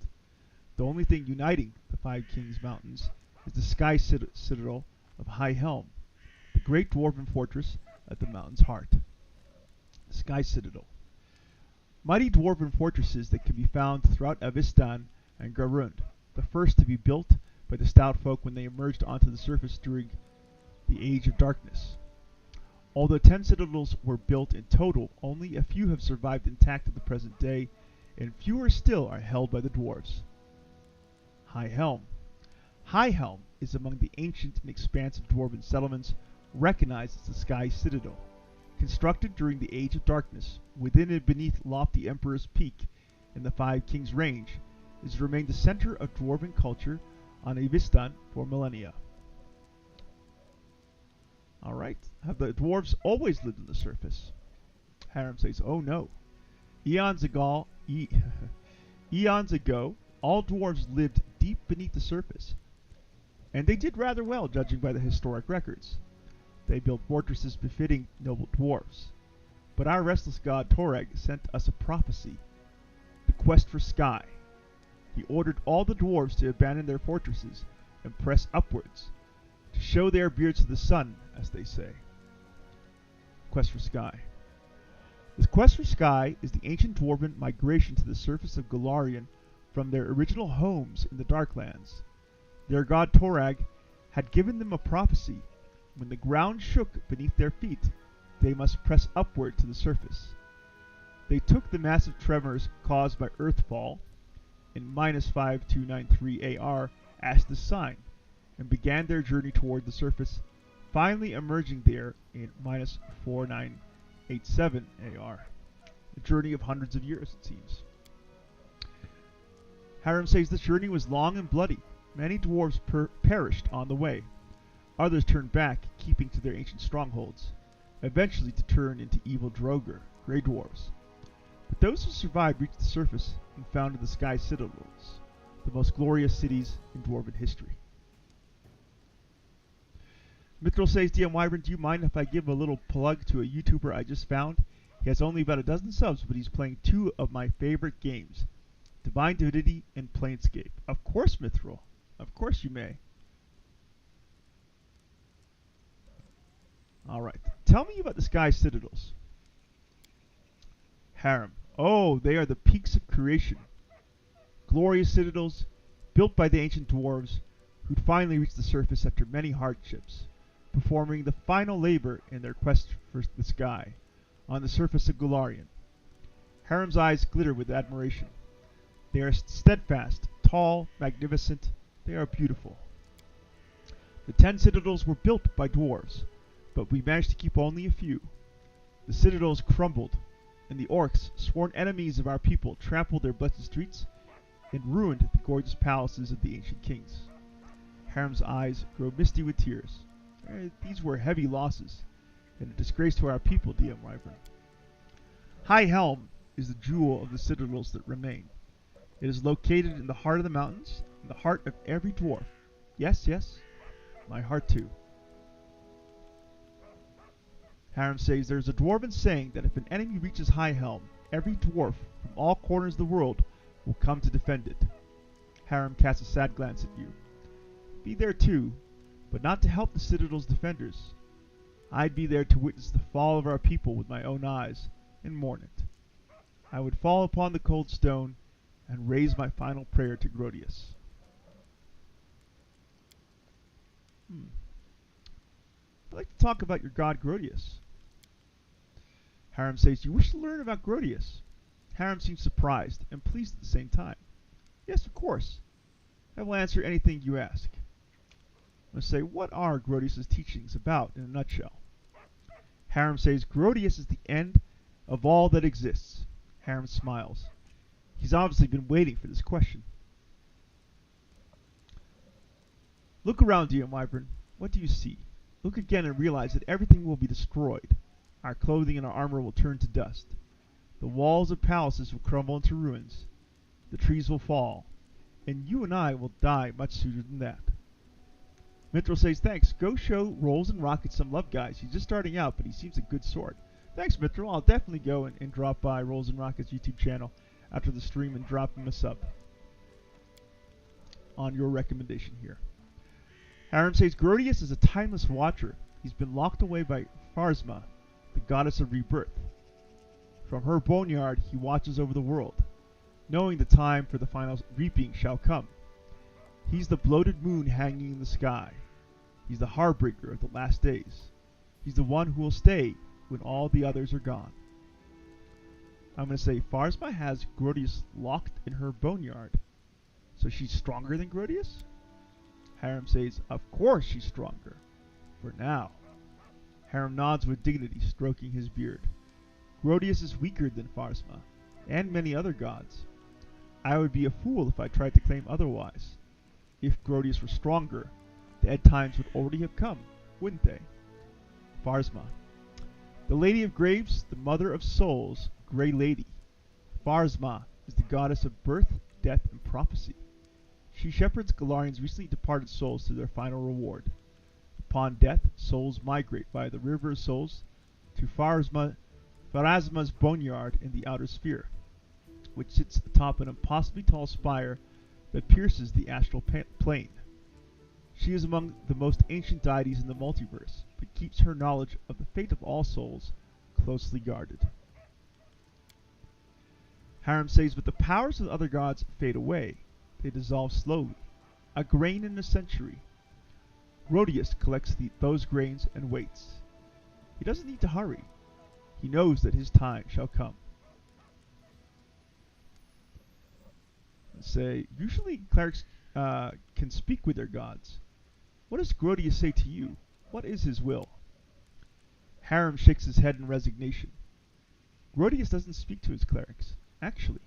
The only thing uniting the 5 Kings Mountains is the sky citadel of High Helm, the great dwarven fortress at the mountain's heart. The Sky Citadel. Mighty dwarven fortresses that can be found throughout Avistan and Garund, the first to be built by the stout folk when they emerged onto the surface during the Age of Darkness. Although 10 citadels were built in total, only a few have survived intact to the present day, and fewer still are held by the dwarves. High Helm. High Helm is among the ancient and expansive dwarven settlements recognized as the Sky Citadel. Constructed during the Age of Darkness, within and beneath lofty Emperor's Peak in the 5 Kings Range, is remained the center of dwarven culture on Avistan for millennia. Alright, have the dwarves always lived on the surface? Harum says, oh no. Eons ago, all dwarves lived deep beneath the surface. And they did rather well, judging by the historic records. They built fortresses befitting noble dwarves. But our restless god Torag sent us a prophecy, the quest for sky. He ordered all the dwarves to abandon their fortresses and press upwards, to show their beards to the sun, as they say. Quest for sky. The quest for sky is the ancient dwarven migration to the surface of Golarion from their original homes in the Darklands. Their god Torag had given them a prophecy. When the ground shook beneath their feet, they must press upward to the surface. They took the massive tremors caused by Earthfall in -5293 AR as the sign, and began their journey toward the surface, finally emerging there in -4987 AR. A journey of hundreds of years, it seems. Harum says this journey was long and bloody. Many dwarves perished on the way. Others turned back, keeping to their ancient strongholds, eventually to turn into evil Droger, Grey Dwarves. But those who survived reached the surface and founded the Sky Citadels, the most glorious cities in dwarven history. Mithril says, DM Wyvern, do you mind if I give a little plug to a YouTuber I just found? He has only about a dozen subs, but he's playing two of my favorite games, Divine Divinity and Planescape. Of course, Mithril. Of course you may. Alright. Tell me about the Sky Citadels. Harem. Oh, they are the peaks of creation. Glorious citadels, built by the ancient dwarves, who'd finally reached the surface after many hardships, performing the final labor in their quest for the sky, on the surface of Golarion. Harem's eyes glitter with admiration. They are steadfast, tall, magnificent. They are beautiful. The 10 citadels were built by dwarves, but we managed to keep only a few. The citadels crumbled, and the orcs, sworn enemies of our people, trampled their blessed streets and ruined the gorgeous palaces of the ancient kings. Harem's eyes grow misty with tears. These were heavy losses, and a disgrace to our people, DM Wyvern. High Helm is the jewel of the citadels that remain. It is located in the heart of the mountains, in the heart of every dwarf. Yes, yes, my heart too. Harem says, there's a dwarven saying that if an enemy reaches High Helm, every dwarf from all corners of the world will come to defend it. Harem casts a sad glance at you. Be there too, but not to help the Citadel's defenders. I'd be there to witness the fall of our people with my own eyes, and mourn it. I would fall upon the cold stone, and raise my final prayer to Grodius. I'd like to talk about your god Grodius. Harem says, you wish to learn about Grodius? Harem seems surprised and pleased at the same time. Yes, of course. I will answer anything you ask. I'm going to say, what are Grodius' teachings about in a nutshell? Harem says, Grodius is the end of all that exists. Harem smiles. He's obviously been waiting for this question. Look around you, Wyvern. What do you see? Look again and realize that everything will be destroyed. Our clothing and our armor will turn to dust. The walls of palaces will crumble into ruins. The trees will fall. And you and I will die much sooner than that. Mithril says, thanks. Go show Rolls and Rockets some love, guys. He's just starting out, but he seems a good sort. Thanks, Mithril. I'll definitely go and drop by Rolls and Rockets' YouTube channel after the stream and drop him a sub on your recommendation here. Harem says, Grodius is a timeless watcher. He's been locked away by Pharsma, the goddess of rebirth. From her boneyard he watches over the world, knowing the time for the final reaping shall come. He's the bloated moon hanging in the sky. He's the harbinger of the last days. He's the one who will stay when all the others are gone. I'm going to say Pharsma has Grodius locked in her boneyard. So she's stronger than Grodius? Harem says, of course she's stronger. For now. Harem nods with dignity, stroking his beard. Grodius is weaker than Pharsma, and many other gods. I would be a fool if I tried to claim otherwise. If Grodius were stronger, the end times would already have come, wouldn't they? Pharsma. The Lady of Graves, the Mother of Souls, Grey Lady. Pharsma is the goddess of birth, death, and prophecy. She shepherds Golarian's recently departed souls to their final reward. Upon death, souls migrate via the River of Souls to Pharasma's boneyard in the outer sphere, which sits atop an impossibly tall spire that pierces the astral plane. She is among the most ancient deities in the multiverse, but keeps her knowledge of the fate of all souls closely guarded. Harem says, but the powers of the other gods fade away. They dissolve slowly, a grain in a century. Grodius collects those grains and waits. He doesn't need to hurry. He knows that his time shall come. Say, usually clerics can speak with their gods. What does Grodius say to you? What is his will? Harem shakes his head in resignation. Grodius doesn't speak to his clerics. Actually,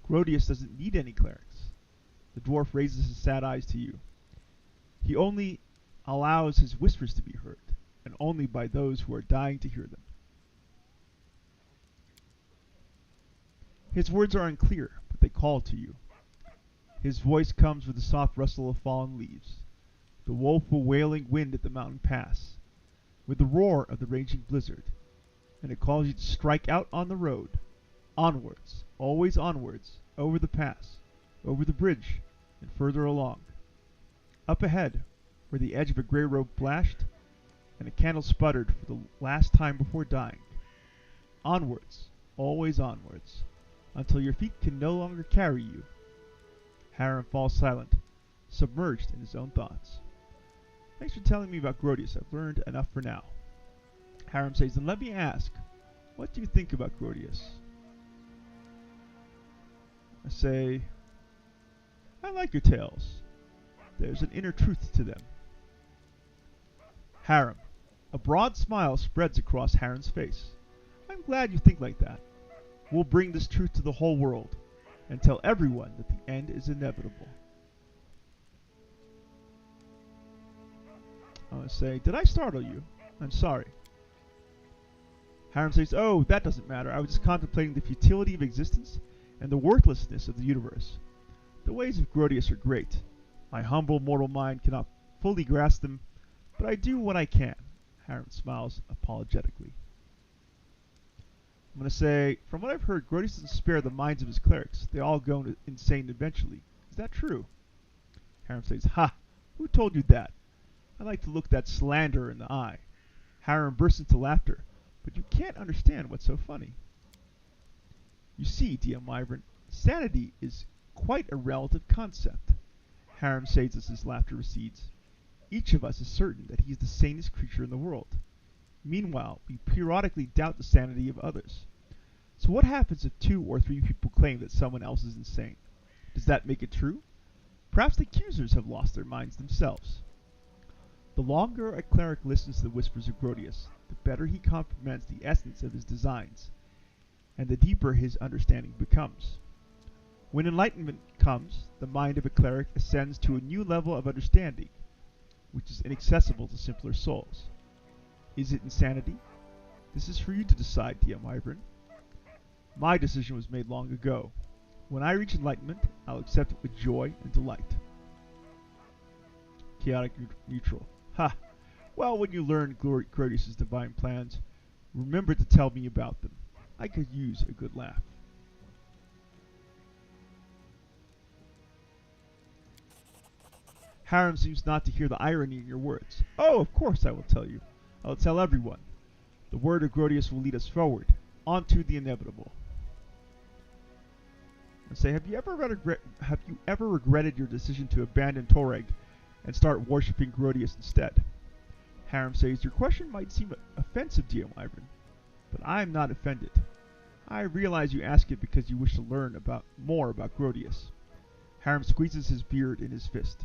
Grodius doesn't need any clerics. The dwarf raises his sad eyes to you. He only allows his whispers to be heard, and only by those who are dying to hear them. His words are unclear, but they call to you. His voice comes with the soft rustle of fallen leaves. the woeful wailing wind at the mountain pass, with the roar of the raging blizzard, and it calls you to strike out on the road, onwards, always onwards, over the pass, over the bridge, and further along. Up ahead, where the edge of a grey robe flashed, and a candle sputtered for the last time before dying. Onwards, always onwards, until your feet can no longer carry you. Harum falls silent, submerged in his own thoughts. Thanks for telling me about Grodius. I've learned enough for now. Harum says, then let me ask, what do you think about Grodius? I say, I like your tales. There's an inner truth to them. Harum. A broad smile spreads across Harum's face. I'm glad you think like that. We'll bring this truth to the whole world, and tell everyone that the end is inevitable. I want to say, did I startle you? I'm sorry. Harum says, oh, that doesn't matter. I was just contemplating the futility of existence and the worthlessness of the universe. The ways of Grodius are great. My humble mortal mind cannot fully grasp them, but I do what I can. Harum smiles apologetically. I'm going to say, from what I've heard, Grodius doesn't spare the minds of his clerics. They all go insane eventually. Is that true? Harum says, ha! Who told you that? I like to look that slander in the eye. Harum bursts into laughter, but you can't understand what's so funny. You see, DM Wyvern, sanity is quite a relative concept. Harum says as his laughter recedes. Each of us is certain that he is the sanest creature in the world. Meanwhile, we periodically doubt the sanity of others. So what happens if 2 or 3 people claim that someone else is insane? Does that make it true? Perhaps the accusers have lost their minds themselves. The longer a cleric listens to the whispers of Grodius, the better he comprehends the essence of his designs, and the deeper his understanding becomes. When enlightenment comes, the mind of a cleric ascends to a new level of understanding, which is inaccessible to simpler souls. Is it insanity? This is for you to decide, DM Wyvern. My decision was made long ago. When I reach enlightenment, I'll accept it with joy and delight. Chaotic neutral. Ha! Well, when you learn Grodius' divine plans, remember to tell me about them. I could use a good laugh. Harum seems not to hear the irony in your words. Oh, of course I will tell you. I will tell everyone. The word of Grodius will lead us forward, onto the inevitable. And say, have you ever regretted your decision to abandon Toreg and start worshipping Grodius instead? Harum says, your question might seem offensive, DM Wyvern, but I am not offended. I realize you ask it because you wish to learn more about Grodius. Harum squeezes his beard in his fist,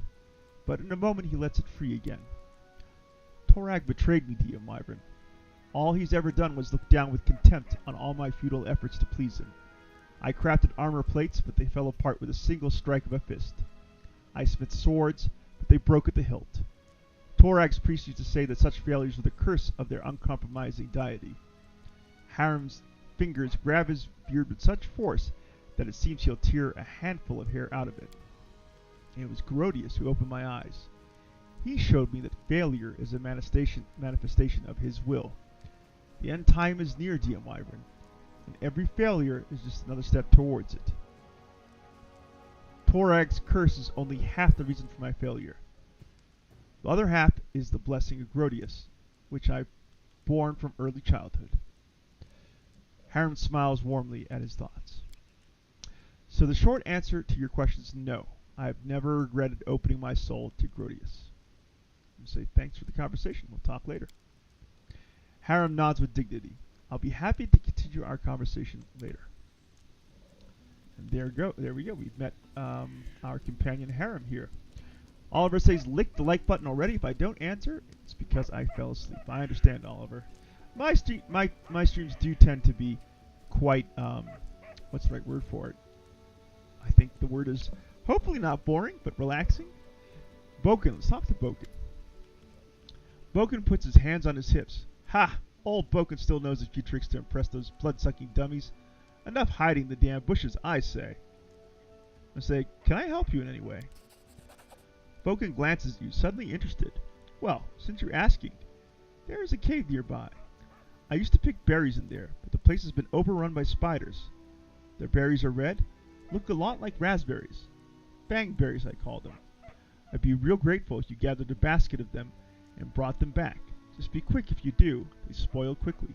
but in a moment he lets it free again. Torag betrayed me, DM Wyvern. All he's ever done was look down with contempt on all my futile efforts to please him. I crafted armor plates, but they fell apart with a single strike of a fist. I smit swords, but they broke at the hilt. Torag's priests used to say that such failures were the curse of their uncompromising deity. Harum's fingers grab his beard with such force that it seems he'll tear a handful of hair out of it. It was Grodius who opened my eyes. He showed me that failure is a manifestation of his will. The end time is near, DM Wyvern, and every failure is just another step towards it. Torag's curse is only half the reason for my failure. The other half is the blessing of Grodius, which I've borne from early childhood. Harum smiles warmly at his thoughts. So the short answer to your question is no. I have never regretted opening my soul to Grodius. I say thanks for the conversation. We'll talk later. Harum nods with dignity. I'll be happy to continue our conversation later. And there we go. We've met our companion Harum here. Oliver says, lick the like button already. If I don't answer, it's because I fell asleep. I understand, Oliver. My streams do tend to be quite, what's the right word for it? I think the word is hopefully not boring, but relaxing. Boken, let's talk to Boken. Boken puts his hands on his hips. Ha! Old Boken still knows a few tricks to impress those blood-sucking dummies. Enough hiding the damn bushes, I say. I say, can I help you in any way? Boken glances at you, suddenly interested. Well, since you're asking, there is a cave nearby. I used to pick berries in there, but the place has been overrun by spiders. Their berries are red, look a lot like raspberries. Bangberries, I call them. I'd be real grateful if you gathered a basket of them and brought them back. Just be quick if you do, they spoil quickly.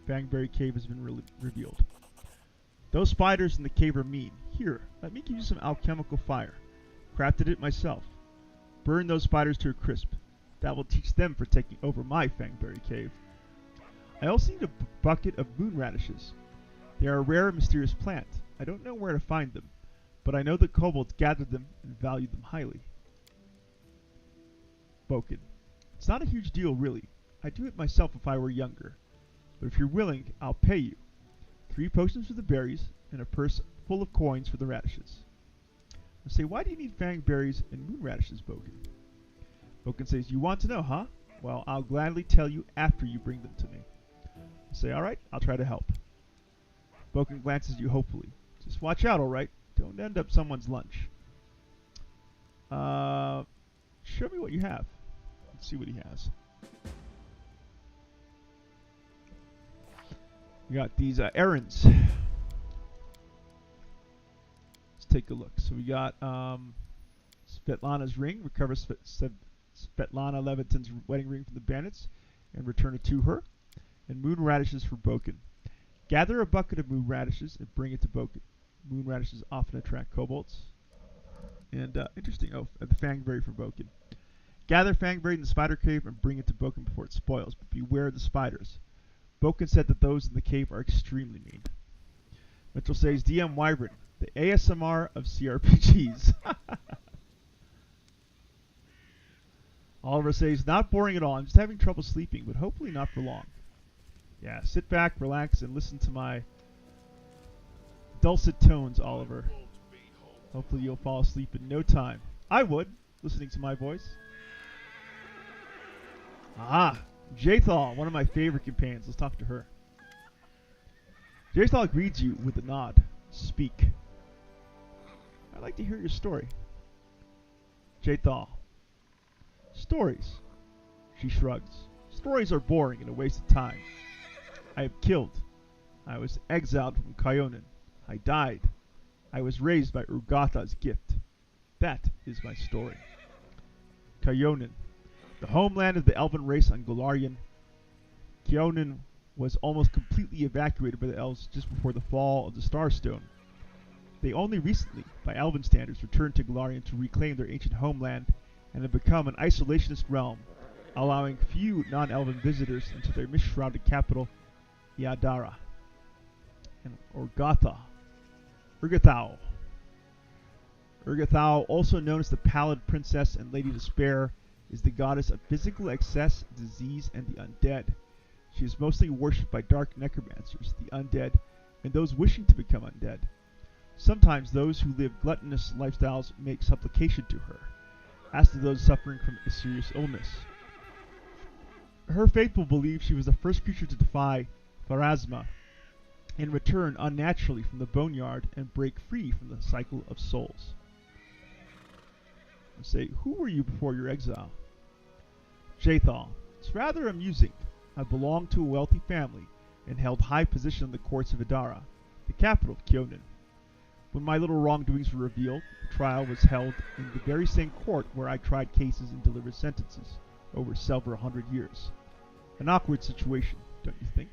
Bangberry Cave has been revealed. Those spiders in the cave are mean. Here, let me give you some alchemical fire. Crafted it myself. Burn those spiders to a crisp. That will teach them for taking over my Bangberry Cave. I also need a bucket of moon radishes. They are a rare and mysterious plant. I don't know where to find them, but I know that kobolds gathered them and valued them highly. Boken. It's not a huge deal, really. I'd do it myself if I were younger. But if you're willing, I'll pay you. 3 potions for the berries, and a purse full of coins for the radishes. I say, why do you need fang berries and moon radishes, Boken? Boken says, you want to know, huh? Well, I'll gladly tell you after you bring them to me. I say, alright, I'll try to help. Boken glances at you hopefully. Just watch out, alright? Don't end up someone's lunch. Show me what you have. Let's see what he has. We got these errands. Let's take a look. So we got Svetlana's ring. Recover Svetlana Levitin's wedding ring from the bandits and return it to her. And moon radishes for Boken. Gather a bucket of moon radishes and bring it to Boken. Moon radishes often attract kobolds. And interesting. Oh, the Fangberry for Boken. Gather Fangberry in the spider cave and bring it to Boken before it spoils, but beware of the spiders. Boken said that those in the cave are extremely mean. Mitchell says, DM Wyvern, the ASMR of CRPGs. Oliver says, not boring at all. I'm just having trouble sleeping, but hopefully not for long. Yeah, sit back, relax, and listen to my dulcet tones, Oliver. Hopefully you'll fall asleep in no time. I would, listening to my voice. Ah, Jathal, one of my favorite companions. Let's talk to her. Jathal greets you with a nod. Speak. I'd like to hear your story. Jathal. Stories. She shrugs. Stories are boring and a waste of time. I have killed. I was exiled from Kyonin. I died. I was raised by Urgatha's gift. That is my story. Kyonin. The homeland of the elven race on Golarion. Kyonin was almost completely evacuated by the elves just before the fall of the Starstone. They only recently, by elven standards, returned to Golarion to reclaim their ancient homeland and have become an isolationist realm, allowing few non-elven visitors into their mist-shrouded capital, Yadara. And Urgathau. Urgathau, also known as the Pallid Princess and Lady Despair, is the goddess of physical excess, disease, and the undead. She is mostly worshipped by dark necromancers, the undead, and those wishing to become undead. Sometimes those who live gluttonous lifestyles make supplication to her, as to those suffering from a serious illness. Her faithful believe she was the first creature to defy Pharasma and return unnaturally from the boneyard and break free from the cycle of souls. I say, who were you before your exile? Jathal. It's rather amusing. I belonged to a wealthy family and held high position in the courts of Idara, the capital of Kyonin. When my little wrongdoings were revealed, the trial was held in the very same court where I tried cases and delivered sentences over several 100 years. An awkward situation, don't you think?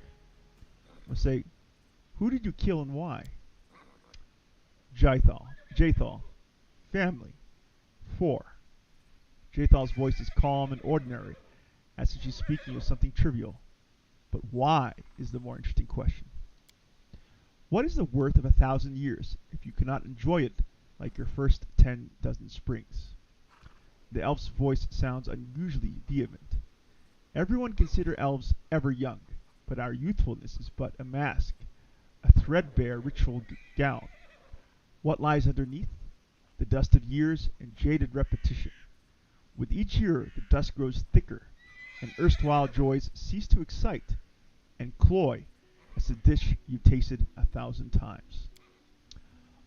I say, who did you kill and why? Jathal. Family. 4. Jathal's voice is calm and ordinary, as if she's speaking of something trivial. But why is the more interesting question. What is the worth of 1,000 years if you cannot enjoy it like your first 10 dozen springs? The elf's voice sounds unusually vehement. Everyone consider elves ever young, but our youthfulness is but a mask, a threadbare ritual gown. What lies underneath? The dust of years and jaded repetition. With each year, the dust grows thicker, and erstwhile joys cease to excite and cloy as a dish you tasted 1,000 times.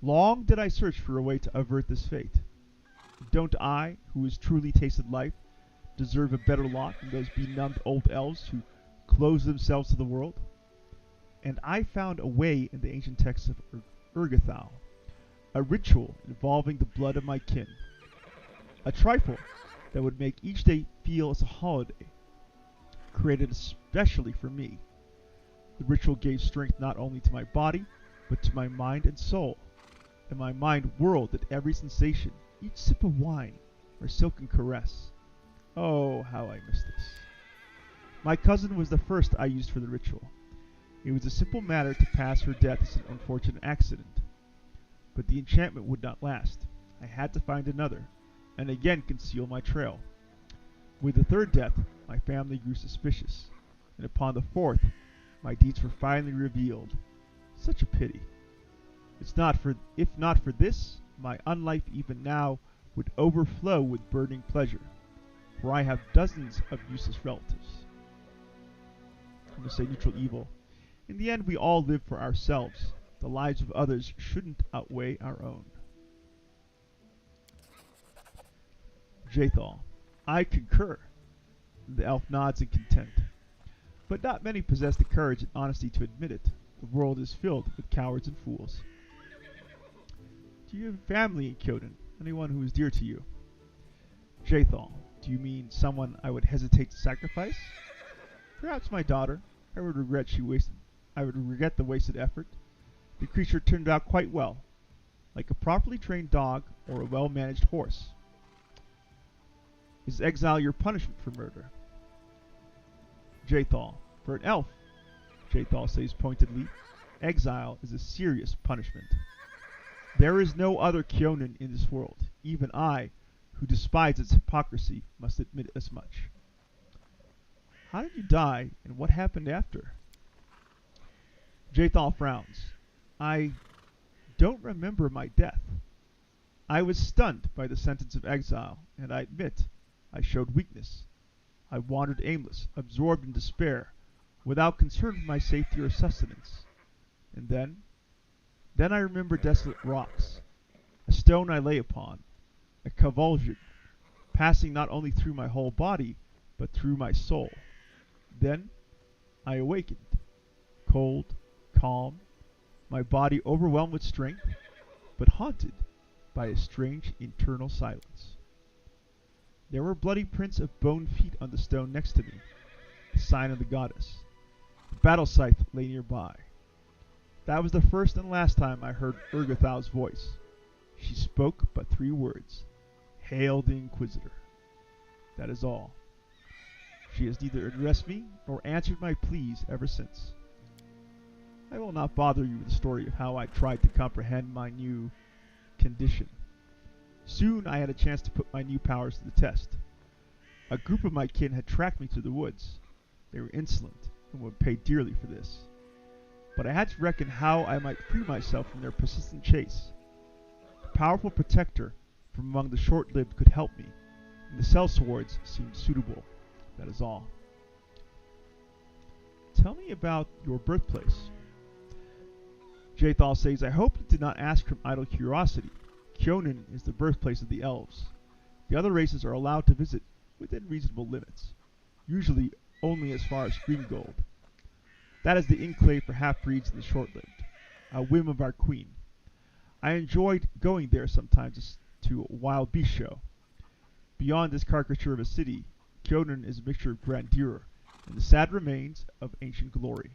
Long did I search for a way to avert this fate. Don't I, who has truly tasted life, deserve a better lot than those benumbed old elves who close themselves to the world? And I found a way in the ancient texts of Urgathal, a ritual involving the blood of my kin, a trifle that would make each day feel as a holiday, created especially for me. The ritual gave strength not only to my body, but to my mind and soul, and my mind whirled at every sensation, each sip of wine, or silken caress. Oh, how I miss this. My cousin was the first I used for the ritual. It was a simple matter to pass her death as an unfortunate accident. But the enchantment would not last. I had to find another, and again conceal my trail. With the third death, my family grew suspicious, and upon the fourth, my deeds were finally revealed. Such a pity. If not for this, my unlife even now would overflow with burning pleasure, for I have dozens of useless relatives. I'm going to say neutral evil. In the end, we all live for ourselves. The lives of others shouldn't outweigh our own. Jathal. I concur. The elf nods in content. But not many possess the courage and honesty to admit it. The world is filled with cowards and fools. Do you have family in Kyoden? Anyone who is dear to you? Jathal. Do you mean someone I would hesitate to sacrifice? Perhaps my daughter. I would regret the wasted effort. The creature turned out quite well, like a properly trained dog or a well-managed horse. Is exile your punishment for murder? Jathal. For an elf, Jathal says pointedly, exile is a serious punishment. There is no other Kyonin in this world. Even I, who despise its hypocrisy, must admit as much. How did you die, and what happened after? Jathal frowns. I don't remember my death. I was stunned by the sentence of exile, and I admit I showed weakness. I wandered aimless, absorbed in despair, without concern for my safety or sustenance. And then I remember desolate rocks, a stone I lay upon, a convulsion, passing not only through my whole body, but through my soul. Then I awakened, cold, calm, my body overwhelmed with strength, but haunted by a strange internal silence. There were bloody prints of bone feet on the stone next to me, the sign of the goddess. The battle scythe lay nearby. That was the first and last time I heard Urgathal's voice. She spoke but 3 words. Hail the Inquisitor. That is all. She has neither addressed me nor answered my pleas ever since. I will not bother you with the story of how I tried to comprehend my new condition. Soon I had a chance to put my new powers to the test. A group of my kin had tracked me through the woods. They were insolent and would pay dearly for this. But I had to reckon how I might free myself from their persistent chase. A powerful protector from among the short-lived could help me, and the sellswords seemed suitable. That is all. Tell me about your birthplace. Jathal says, I hope you did not ask from idle curiosity. Kyonin is the birthplace of the elves. The other races are allowed to visit within reasonable limits, usually only as far as Greengold. That is the enclave for half-breeds and the short-lived, a whim of our queen. I enjoyed going there sometimes to a wild beast show. Beyond this caricature of a city, Kyonin is a mixture of grandeur and the sad remains of ancient glory.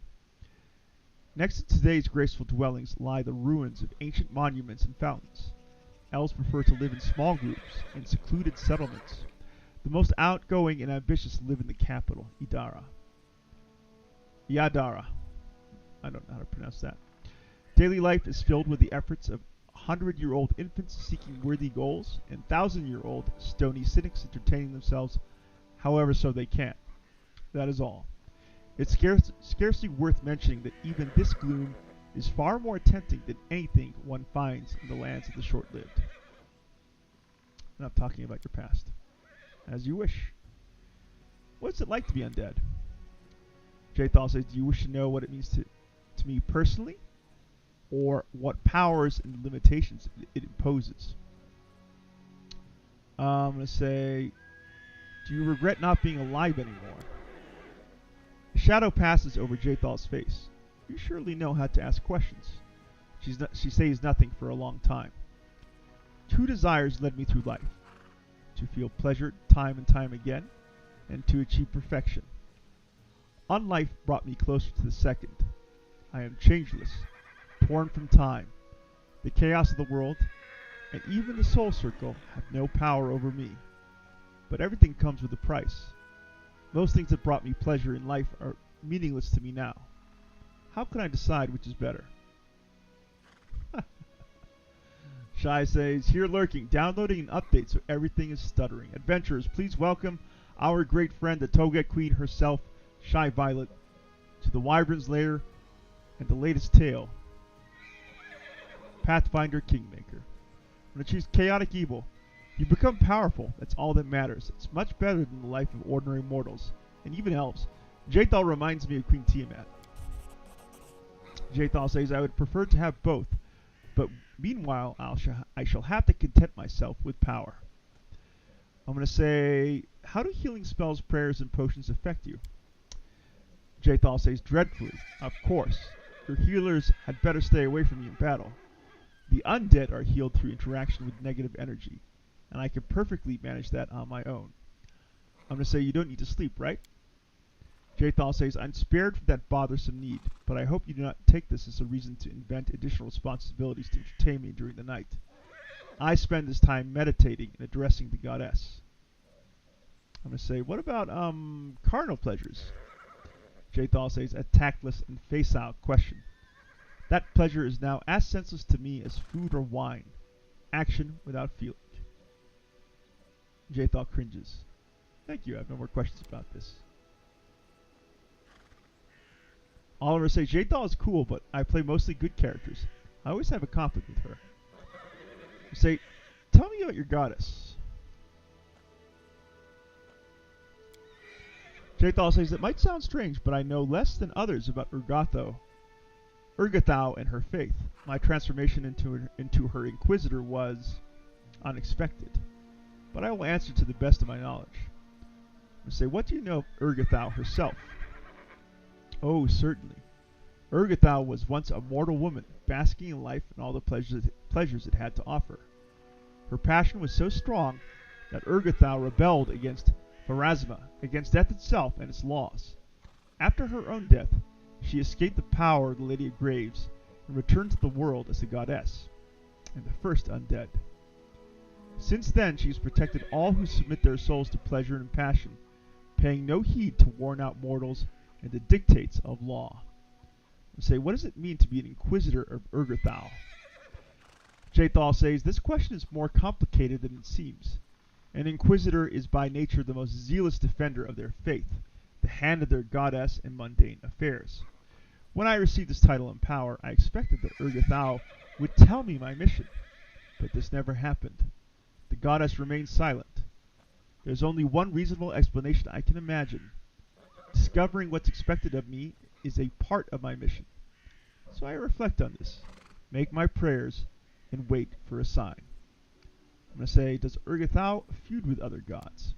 Next to today's graceful dwellings lie the ruins of ancient monuments and fountains. Elves prefer to live in small groups, in secluded settlements. The most outgoing and ambitious live in the capital, Yadara. I don't know how to pronounce that. Daily life is filled with the efforts of 100-year-old infants seeking worthy goals, and 1,000-year-old stony cynics entertaining themselves however so they can. That is all. It's scarcely worth mentioning that even this gloom is far more tempting than anything one finds in the lands of the short-lived. I'm not talking about your past. As you wish. What's it like to be undead? Jathal says, do you wish to know what it means to me personally? Or what powers and limitations it imposes? I'm going to say, do you regret not being alive anymore? A shadow passes over Jathal's face. You surely know how to ask questions. She says nothing for a long time. Two desires led me through life. To feel pleasure time and time again, and to achieve perfection. Unlife brought me closer to the second. I am changeless, torn from time. The chaos of the world, and even the soul circle have no power over me. But everything comes with a price. Most things that brought me pleasure in life are meaningless to me now. How can I decide which is better? Shy says, here lurking, downloading an update so everything is stuttering. Adventurers, please welcome our great friend, the Toga Queen herself, Shy Violet, to the Wyvern's lair and the latest tale, Pathfinder Kingmaker. When you choose chaotic evil, you become powerful. That's all that matters. It's much better than the life of ordinary mortals, and even elves. Jathal reminds me of Queen Tiamat. Jathal says, I would prefer to have both, but meanwhile, I shall have to content myself with power. I'm going to say, how do healing spells, prayers, and potions affect you? Jathal says, dreadfully. Of course. Your healers had better stay away from you in battle. The undead are healed through interaction with negative energy, and I can perfectly manage that on my own. I'm going to say you don't need to sleep, right? Jathal says, I'm spared from that bothersome need, but I hope you do not take this as a reason to invent additional responsibilities to entertain me during the night. I spend this time meditating and addressing the goddess. I'm going to say, what about carnal pleasures? Jathal says, a tactless and facile question. That pleasure is now as senseless to me as food or wine. Action without feeling. Jathal cringes. Thank you, I have no more questions about this. Oliver says, Jathal is cool, but I play mostly good characters. I always have a conflict with her. I say, tell me about your goddess. Jathal says, it might sound strange, but I know less than others about Urgathau and her faith. My transformation into her Inquisitor was unexpected, but I will answer to the best of my knowledge. I say, what do you know of Urgathau herself? Oh, certainly. Urgathau was once a mortal woman, basking in life and all the pleasures it had to offer. Her passion was so strong that Urgathau rebelled against Pharasma, against death itself and its laws. After her own death, she escaped the power of the Lady of Graves and returned to the world as a goddess, and the first undead. Since then, she has protected all who submit their souls to pleasure and passion, paying no heed to worn-out mortals and the dictates of law. And say, what does it mean to be an Inquisitor of Urgathau? Jathal says, this question is more complicated than it seems. An Inquisitor is by nature the most zealous defender of their faith, the hand of their goddess in mundane affairs. When I received this title and power, I expected that Urgathau would tell me my mission, but this never happened. The goddess remained silent. There's only one reasonable explanation I can imagine. Discovering what's expected of me is a part of my mission. So I reflect on this, make my prayers, and wait for a sign. I'm going to say, does Urgathau feud with other gods?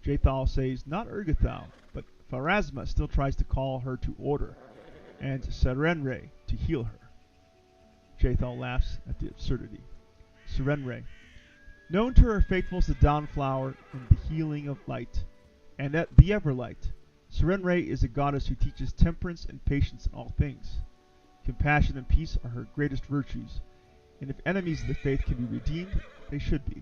Jathal says, not Urgathau, but Pharasma still tries to call her to order, and Serenre to heal her. Jathal laughs at the absurdity. Serenre, known to her faithfuls the Dawnflower and the healing of light, and at the Everlight, Serenre is a goddess who teaches temperance and patience in all things. Compassion and peace are her greatest virtues, and if enemies of the faith can be redeemed, they should be.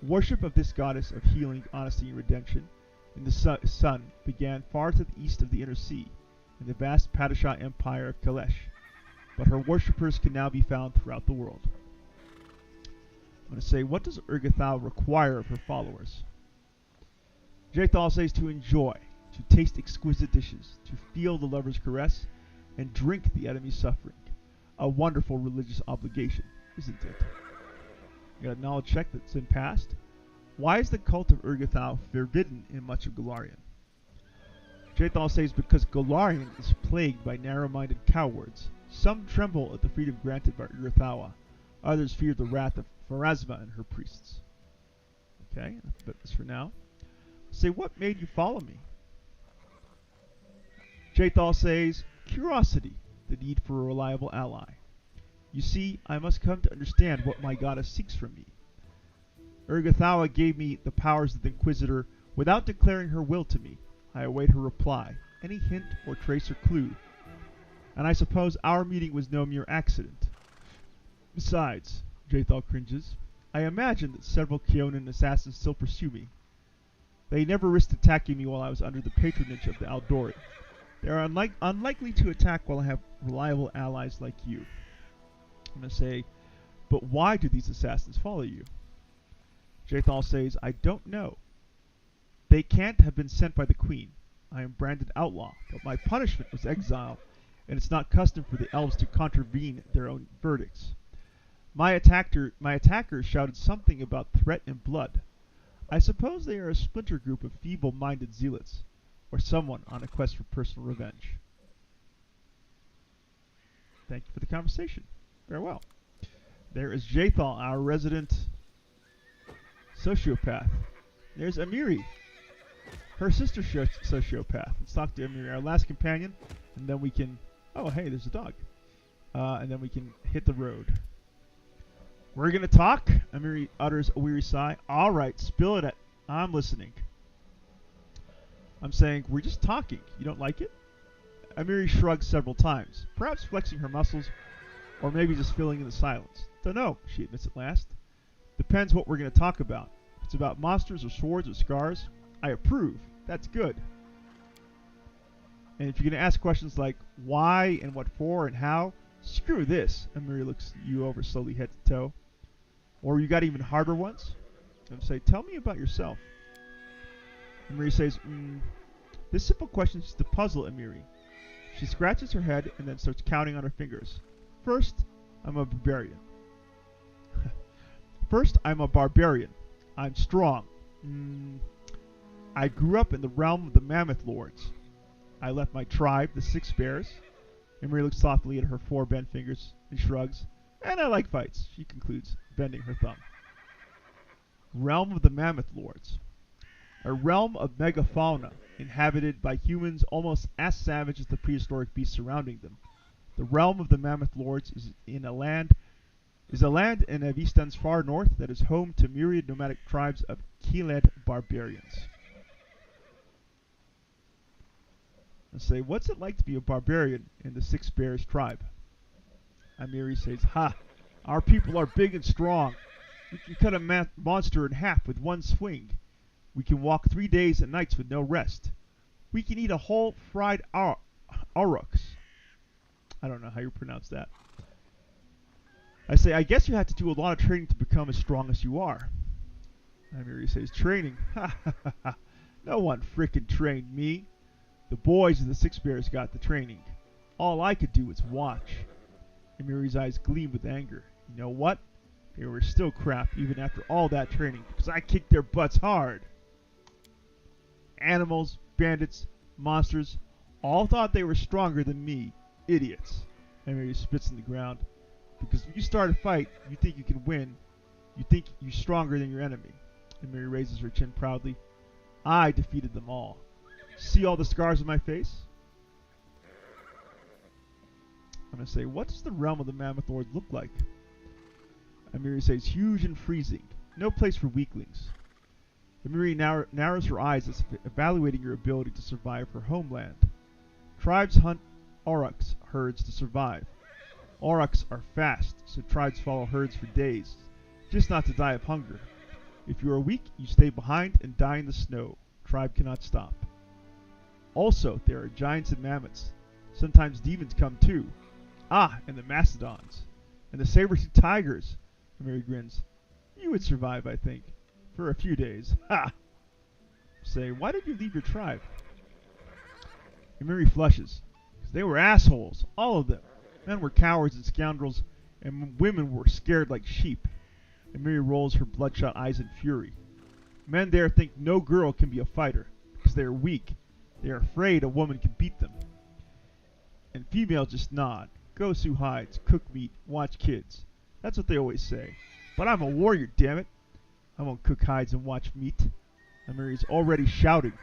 Worship of this goddess of healing, honesty, and redemption in the sun began far to the east of the Inner Sea, in the vast Padishah Empire of Kalesh, but her worshippers can now be found throughout the world. I'm going to say, what does Urgathau require of her followers? Jathal says to enjoy, to taste exquisite dishes, to feel the lover's caress, and drink the enemy's suffering. A wonderful religious obligation, isn't it? You got a knowledge check that's been passed. Why is the cult of Urgathau forbidden in much of Golarion? Jathal says because Golarion is plagued by narrow-minded cowards. Some tremble at the freedom granted by Urgathawa. Others fear the wrath of Pharasma and her priests. Okay, but this for now. Say, what made you follow me? Jathal says, curiosity, the need for a reliable ally. You see, I must come to understand what my goddess seeks from me. Urgathawa gave me the powers of the Inquisitor without declaring her will to me. I await her reply, any hint or trace or clue. And I suppose our meeting was no mere accident. Besides, Jathal cringes, I imagine that several Keonan assassins still pursue me. They never risked attacking me while I was under the patronage of the Aldori. They are unlikely to attack while I have reliable allies like you. I'm going to say, but why do these assassins follow you? Jathal says, I don't know. They can't have been sent by the Queen. I am branded outlaw, but my punishment was exile, and it's not custom for the elves to contravene their own verdicts. My attackers shouted something about threat and blood. I suppose they are a splinter group of feeble-minded zealots, or someone on a quest for personal revenge. Thank you for the conversation. Farewell. There is Jathal, our resident sociopath. There's Amiri, her sister sociopath. Let's talk to Amiri, our last companion, and then we can... Oh, hey, there's a dog. And then we can hit the road. We're going to talk? Amiri utters a weary sigh. All right, spill it. I'm listening. I'm saying, we're just talking. You don't like it? Amiri shrugs several times, perhaps flexing her muscles, or maybe just filling in the silence. Don't know, she admits at last. Depends what we're going to talk about. If it's about monsters or swords or scars, I approve. That's good. And if you're going to ask questions like why and what for and how, screw this. Amiri looks you over slowly head to toe. Or you got even harder ones? And say, tell me about yourself. Amiri says, this simple question is to puzzle Amiri. She scratches her head and then starts counting on her fingers. First, I'm a barbarian. I'm strong. I grew up in the realm of the Mammoth Lords. I left my tribe, the Six Bears. Amiri looks thoughtfully at her four bent fingers and shrugs. And I like fights, she concludes, bending her thumb. Realm of the Mammoth Lords. A realm of megafauna, inhabited by humans almost as savage as the prehistoric beasts surrounding them. The realm of the Mammoth Lords is a land in Avistan's far north that is home to myriad nomadic tribes of Keeled barbarians. I say, what's it like to be a barbarian in the Six Bears tribe? Amiri says, our people are big and strong. We can cut a monster in half with one swing. We can walk 3 days and nights with no rest. We can eat a whole fried aurochs. I don't know how you pronounce that. I say, I guess you have to do a lot of training to become as strong as you are. Amiri says, training? No one frickin' trained me. The boys of the Six Bears got the training. All I could do was watch. Amiri's eyes gleamed with anger. You know what? They were still crap even after all that training, because I kicked their butts hard. Animals, bandits, monsters, all thought they were stronger than me. Idiots. Amiri spits in the ground. Because when you start a fight, you think you can win. You think you're stronger than your enemy. Amiri raises her chin proudly. I defeated them all. See all the scars on my face? I'm going to say, what does the realm of the Mammoth Lord look like? Amiri says, huge and freezing. No place for weaklings. Amiri narrows her eyes as if evaluating your ability to survive her homeland. Tribes hunt aurochs herds to survive. Aurochs are fast, so tribes follow herds for days, just not to die of hunger. If you are weak, you stay behind and die in the snow. Tribe cannot stop. Also, there are giants and mammoths. Sometimes demons come too. And the mastodons. And the saber-tooth tigers. Amiri grins. You would survive, I think. For a few days. Ha! Say, why did you leave your tribe? Amiri flushes. Because they were assholes. All of them. Men were cowards and scoundrels, and women were scared like sheep. Amiri rolls her bloodshot eyes in fury. Men there think no girl can be a fighter, because they are weak. They are afraid a woman can beat them. And females just nod. Go sue hides, cook meat, watch kids. That's what they always say. But I'm a warrior, damn it. I won't cook hides and watch meat. Amiri's already shouting,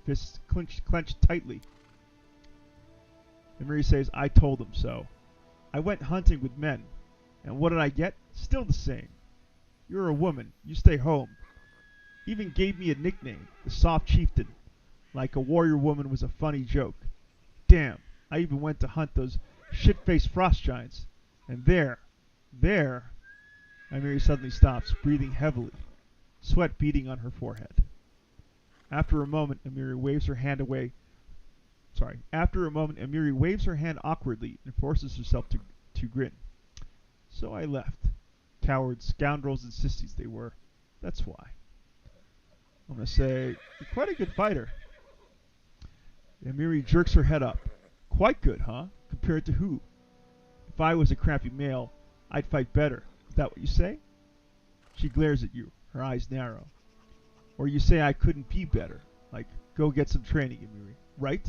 fists clenched tightly. Amiri says, I told them so. I went hunting with men, and what did I get? Still the same. You're a woman, you stay home. Even gave me a nickname, the Soft Chieftain, like a warrior woman was a funny joke. Damn, I even went to hunt those shit-faced frost giants, and there, Amiri suddenly stops, breathing heavily, sweat beading on her forehead. After a moment, Amiri waves her hand awkwardly and forces herself to grin. So I left. Cowards, scoundrels, and sissies they were. That's why. I'm going to say, you're quite a good fighter. Amiri jerks her head up. Quite good, huh? Compared to who? If I was a crappy male, I'd fight better. Is that what you say? She glares at you, her eyes narrow. Or you say I couldn't be better. Like, go get some training, Amiri. Right?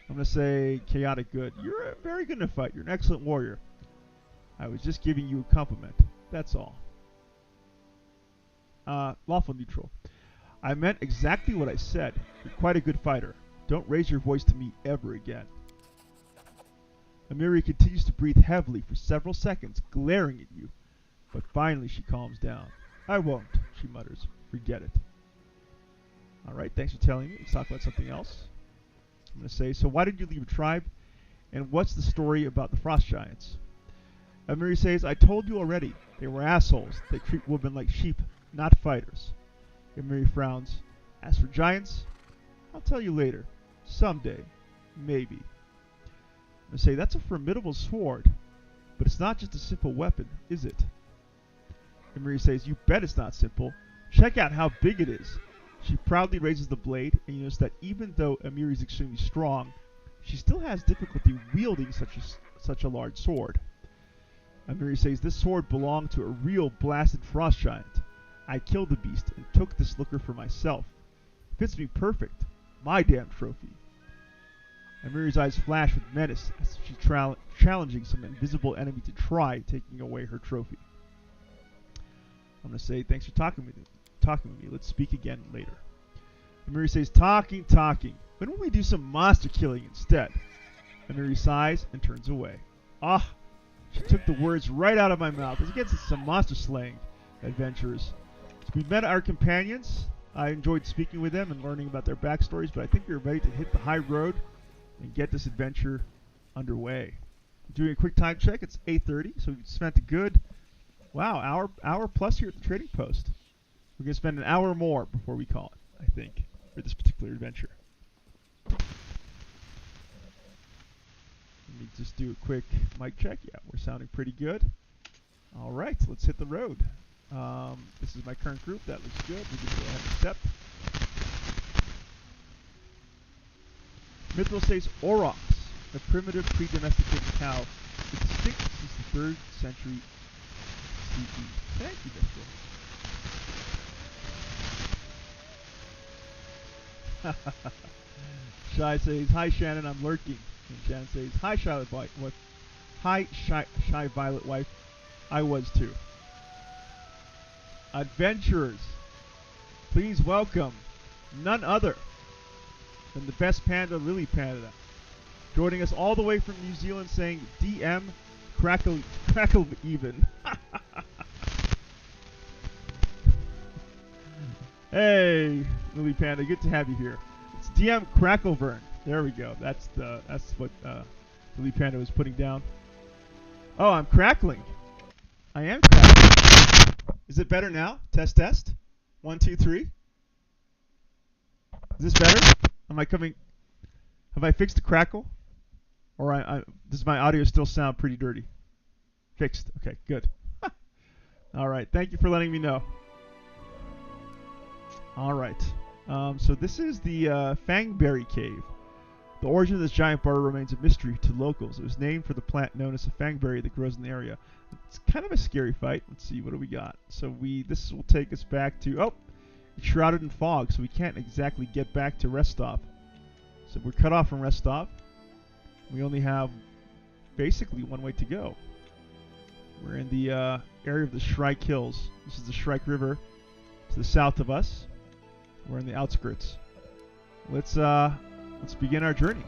I'm going to say chaotic good. You're very good in a fight. You're an excellent warrior. I was just giving you a compliment. That's all. Lawful neutral. I meant exactly what I said. You're quite a good fighter. Don't raise your voice to me ever again. Amiri continues to breathe heavily for several seconds, glaring at you. But finally she calms down. I won't, she mutters. Forget it. Alright, thanks for telling me. Let's talk about something else. I'm going to say, so why did you leave a tribe? And what's the story about the frost giants? Amiri says, I told you already. They were assholes. They treat women like sheep, not fighters. Amiri frowns. As for giants, I'll tell you later. Someday. Maybe. I'm going to say, that's a formidable sword. But it's not just a simple weapon, is it? Amiri says, you bet it's not simple. Check out how big it is. She proudly raises the blade, and you notice that even though Amiri is extremely strong, she still has difficulty wielding such a large sword. Amiri says, this sword belonged to a real blasted frost giant. I killed the beast and took this looker for myself. Fits me perfect. My damn trophy. Amiri's eyes flash with menace as she's challenging some invisible enemy to try taking away her trophy. I'm going to say, thanks for talking with me. Let's speak again later. Amiri says, talking. When will we do some monster killing instead? Amiri sighs and turns away. Ah, she took the words right out of my mouth. Let's get to some monster slaying, adventurers. So we met our companions. I enjoyed speaking with them and learning about their backstories, but I think we're ready to hit the high road and get this adventure underway. Doing a quick time check. It's 8:30, so we've spent a good, hour plus here at the trading post. We're going to spend an hour more before we call it, I think, for this particular adventure. Let me just do a quick mic check. Yeah, we're sounding pretty good. All right, let's hit the road. This is my current group. That looks good. We can go ahead and accept. Mythos says Aurochs, a primitive pre-domesticated cow, is extinct since the 3rd century CE. Thank you, Mythos. Shy says, hi Shannon, I'm lurking. And Shannon says, hi Shy Violet Wife. I was too. Adventurers, please welcome none other than the best panda, Lily Panda. Joining us all the way from New Zealand saying, DM Crackle even. Hey, Lily Panda, good to have you here. It's DM Crackleburn. There we go. That's what Lily Panda was putting down. Oh, I'm crackling. I am crackling. Is it better now? Test. 1, 2, 3. Is this better? Am I coming? Have I fixed the crackle? Or does my audio still sound pretty dirty? Fixed. Okay, good. All right. Thank you for letting me know. Alright, so this is the Bangberry Cave. The origin of this giant burrow remains a mystery to locals. It was named for the plant known as a fangberry that grows in the area. It's kind of a scary fight. Let's see, what do we got? So this will take us back to, it's shrouded in fog, so we can't exactly get back to Restov. So we're cut off from Restov. We only have basically one way to go. We're in the area of the Shrike Hills. This is the Shrike River. to the south of us. We're in the outskirts. Let's begin our journey.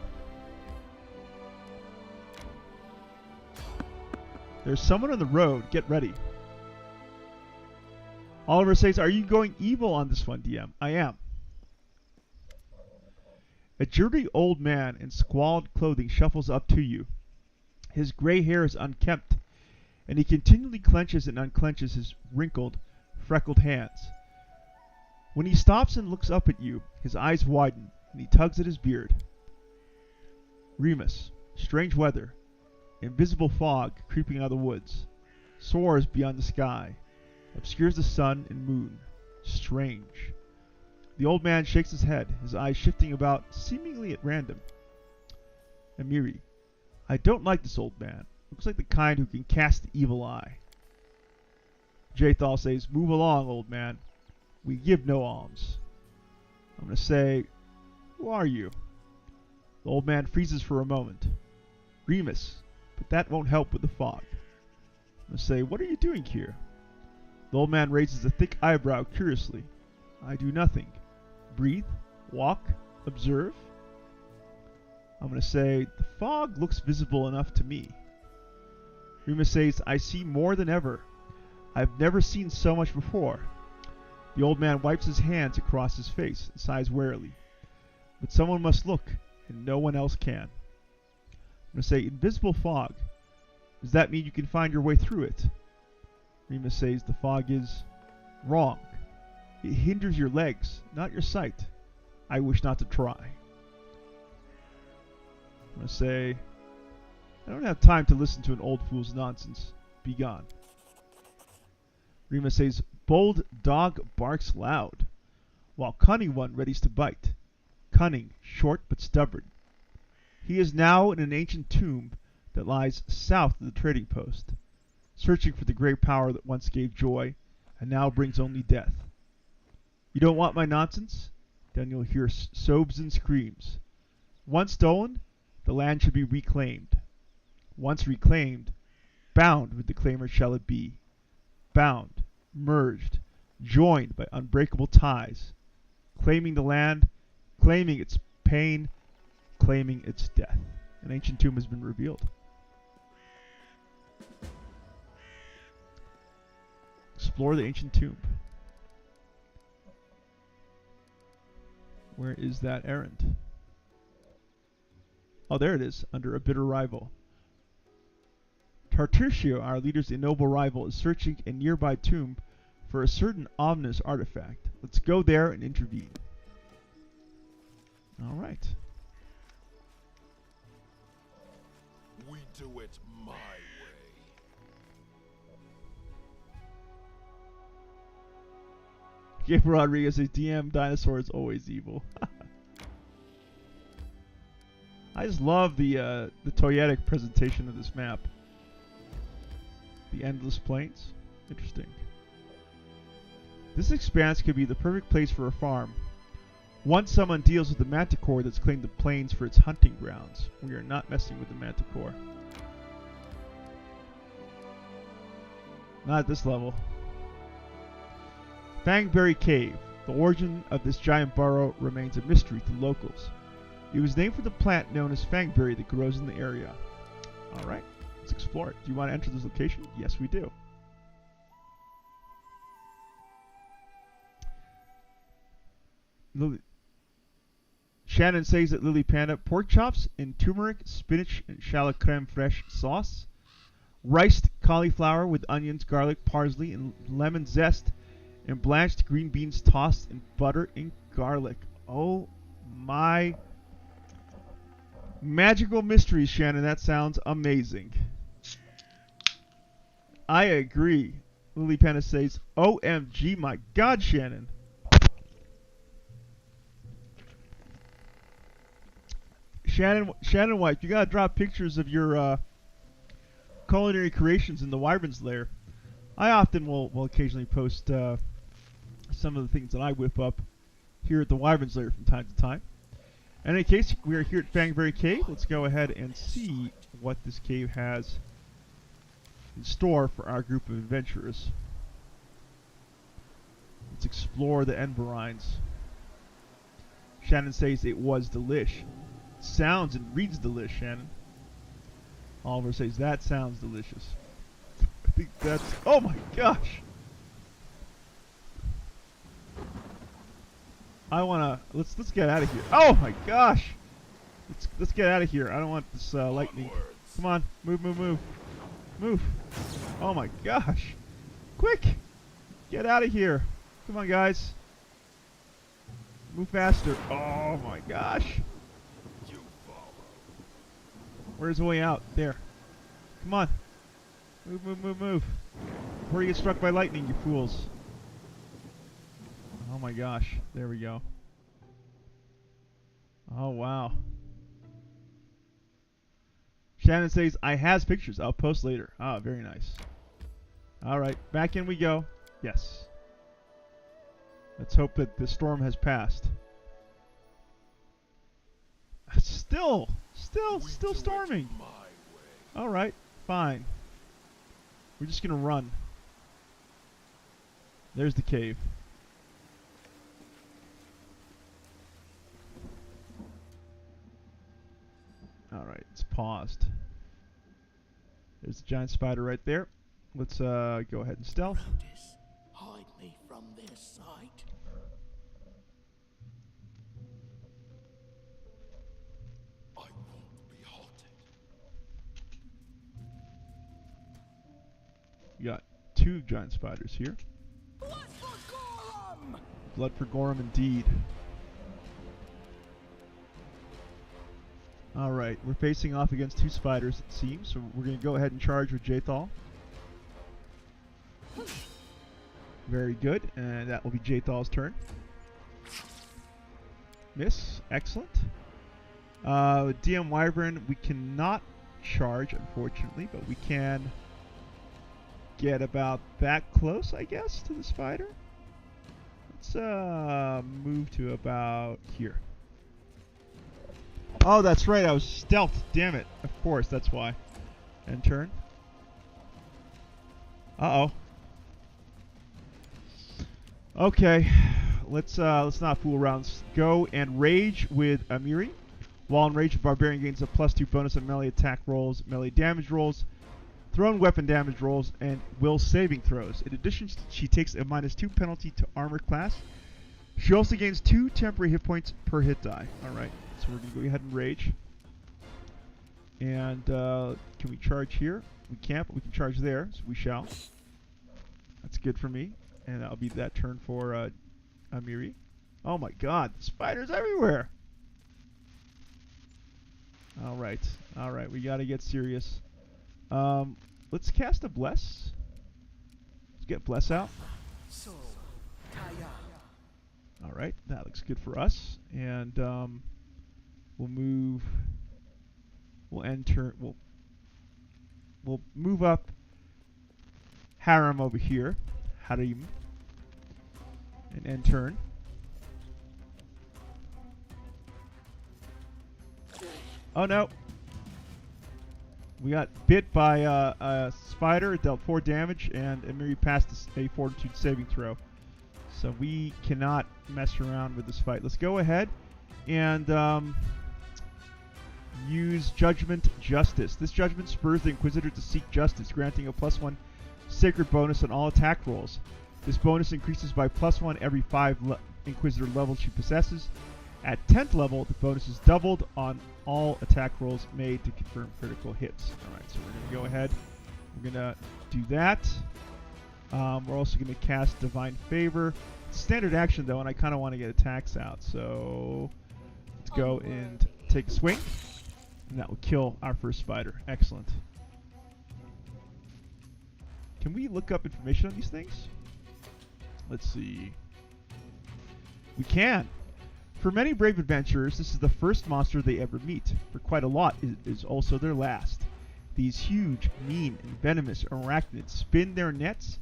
There's someone on the road. Get ready. Oliver says, "Are you going evil on this one, DM?" I am. A dirty old man in squalid clothing shuffles up to you. His gray hair is unkempt, and he continually clenches and unclenches his wrinkled, freckled hands. When he stops and looks up at you, his eyes widen, and he tugs at his beard. Remus, strange weather, invisible fog creeping out of the woods, soars beyond the sky, obscures the sun and moon. Strange. The old man shakes his head, his eyes shifting about, seemingly at random. Amiri, I don't like this old man. Looks like the kind who can cast the evil eye. Jathal says, "Move along, old man. We give no alms." I'm going to say, "Who are you?" The old man freezes for a moment. "Remus, but that won't help with the fog." I'm going to say, "What are you doing here?" The old man raises a thick eyebrow curiously. "I do nothing. Breathe, walk, observe." I'm going to say, "The fog looks visible enough to me." Remus says, "I see more than ever. I've never seen so much before." The old man wipes his hands across his face and sighs wearily. "But someone must look, and no one else can." I'm going to say, "Invisible fog. Does that mean you can find your way through it?" Remus says, "The fog is wrong. It hinders your legs, not your sight. I wish not to try." I'm going to say, "I don't have time to listen to an old fool's nonsense. Be gone." Remus says, "Bold dog barks loud, while cunning one readies to bite. Cunning, short but stubborn. He is now in an ancient tomb that lies south of the trading post, searching for the great power that once gave joy, and now brings only death. You don't want my nonsense? Then you'll hear sobs and screams. Once stolen, the land should be reclaimed. Once reclaimed, bound with the claimer shall it be. Bound, merged, joined by unbreakable ties, claiming the land, claiming its pain, claiming its death." An ancient tomb has been revealed. Explore the ancient tomb. Where is that errand? Oh, there it is, under a bitter rival. Tartusio, our leader's ignoble rival, is searching a nearby tomb for a certain ominous artifact. Let's go there and intervene. All right.
We do it my way.
Gabriel Rodriguez says, "DM dinosaur is always evil." I just love the toyetic presentation of this map. The endless plains. Interesting. This expanse could be the perfect place for a farm. Once someone deals with the manticore that's claimed the plains for its hunting grounds. We are not messing with the manticore. Not at this level. Bangberry Cave. The origin of this giant burrow remains a mystery to locals. It was named for the plant known as fangberry that grows in the area. Alright, let's explore it. Do you want to enter this location? Yes, we do. Shannon says that Lily Panda, pork chops in turmeric, spinach, and shallot creme fraiche sauce. Riced cauliflower with onions, garlic, parsley, and lemon zest. And blanched green beans tossed in butter and garlic. Oh my magical mysteries, Shannon. That sounds amazing. I agree. Lily Panda says, "OMG, my God, Shannon." Shannon White, you gotta drop pictures of your culinary creations in the Wyvern's lair. I often will occasionally post some of the things that I whip up here at the Wyvern's lair from time to time. In any case, we are here at Bangberry Cave. Let's go ahead and see what this cave has in store for our group of adventurers. Let's explore the environs. Shannon says it was delish. Sounds and reads delish, Shannon. Oliver says that sounds delicious. I think that's... Oh my gosh! I wanna... Let's get out of here. Oh my gosh! Let's get out of here. I don't want this lightning. Come on, move, move, move. Move. Oh my gosh. Quick! Get out of here. Come on, guys. Move faster. Oh my gosh. Where's the way out? There. Come on. Move, move, move, move. Before you get struck by lightning, you fools. Oh my gosh. There we go. Oh wow. Shannon says, I has pictures. I'll post later. Ah, very nice. Alright, back in we go. Yes. Let's hope that the storm has passed. Still storming. Alright, fine. We're just gonna run. There's the cave. Alright, it's paused. There's the giant spider right there. Let's go ahead and stealth.
Proteus, hide me from their sight.
I won't be halted.
We got 2 giant spiders here.
Blood for Gorham!
Blood for Gorham indeed. Alright, we're facing off against 2 spiders, it seems, so we're going to go ahead and charge with Jathal. Very good, and that will be Jathal's turn. Miss, excellent. DM Wyvern, we cannot charge, unfortunately, but we can get about that close, I guess, to the spider. Let's move to about here. Oh, that's right, I was stealthed. Damn it. Of course, that's why. End turn. Uh-oh. Okay. Let's not fool around. Let's go and rage with Amiri. While in rage, the barbarian gains a +2 bonus on melee attack rolls, melee damage rolls, thrown weapon damage rolls, and will saving throws. In addition, she takes a -2 penalty to armor class. She also gains 2 temporary hit points per hit die. Alright. So we're going to go ahead and rage. And can we charge here? We can't, but we can charge there, so we shall. That's good for me. And that'll be that turn for Amiri. Oh my god, spiders everywhere! Alright, alright, we gotta get serious. Let's cast a Bless. Let's get Bless out. Alright, that looks good for us. And we'll move. We'll end turn. We'll move up Harem over here. Harim. And end turn. Oh no! We got bit by a spider. It dealt 4 damage, and Amiri passed a Fortitude saving throw. So we cannot mess around with this fight. Let's go ahead and use Judgment Justice. This judgment spurs the Inquisitor to seek justice, granting a +1 sacred bonus on all attack rolls. This bonus increases by +1 every 5 Inquisitor levels she possesses. At 10th level, the bonus is doubled on all attack rolls made to confirm critical hits. Alright, so we're going to go ahead. We're going to do that. We're also going to cast Divine Favor. It's standard action, though, and I kind of want to get attacks out. So let's go and take a swing. And that will kill our first spider. Excellent. Can we look up information on these things? Let's see. We can. For many brave adventurers, this is the first monster they ever meet. For quite a lot, it is also their last. These huge, mean, and venomous arachnids spin their nets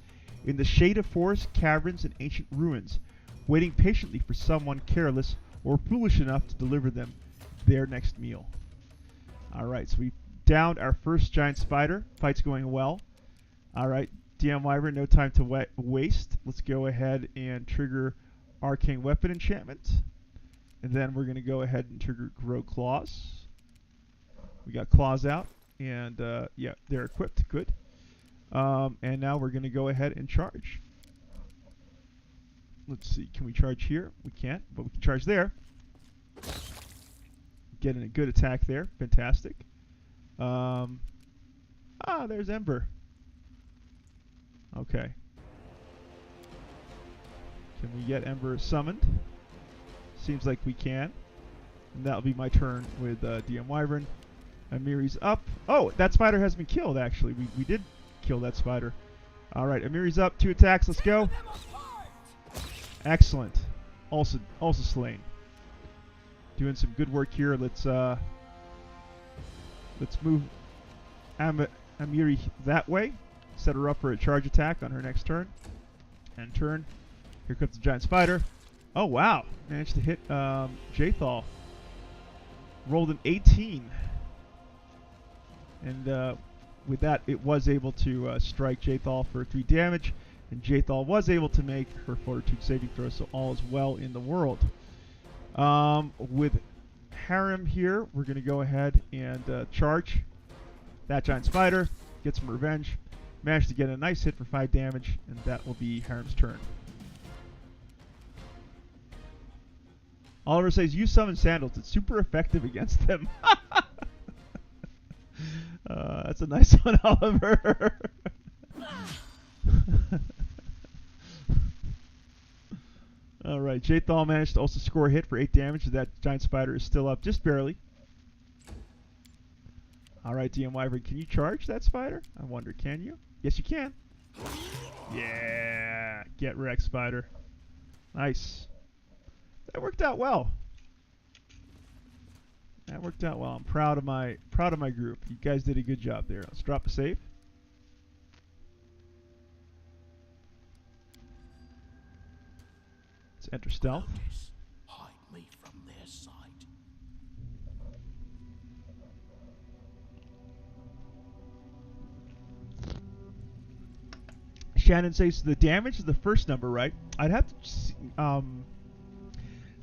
in the shade of forests, caverns, and ancient ruins, waiting patiently for someone careless or foolish enough to deliver them their next meal. Alright, so we downed our first giant spider. Fight's going well. Alright, DM Wyvern, no time to waste. Let's go ahead and trigger Arcane Weapon Enchantment. And then we're going to go ahead and trigger Grow Claws. We got claws out. And yeah, they're equipped. Good. And now we're going to go ahead and charge. Let's see. Can we charge here? We can't, but we can charge there. Getting a good attack there. Fantastic. There's Ember. Okay. Can we get Ember summoned? Seems like we can. And that'll be my turn with DM Wyvern. Amiri's up. Oh, that spider has been killed, actually. We did kill that spider. Alright, Amiri's up. 2 attacks. Let's go. Excellent. Also slain. Doing some good work here. Let's move Amiri that way. Set her up for a charge attack on her next turn. And turn. Here comes the giant spider. Oh wow! Managed to hit Jathal. Rolled an 18. And with that, it was able to strike Jathal for 3 damage. And Jathal was able to make her fortitude saving throw, so all is well in the world. With Harem here, we're going to go ahead and charge that giant spider, get some revenge, manage to get a nice hit for 5 damage, and that will be Harem's turn. Oliver says, you summon Sandals. It's super effective against them. That's a nice one, Oliver. Alright, Jathal managed to also score a hit for 8 damage. That giant spider is still up just barely. Alright, DM Wyvern, can you charge that spider? I wonder, can you? Yes, you can. Yeah! Get wrecked, spider. Nice. That worked out well. That worked out well. I'm proud of my group. You guys did a good job there. Let's drop a save. Let's enter stealth.
Hide me from their sight.
Shannon says the damage is the first number, right? I'd have to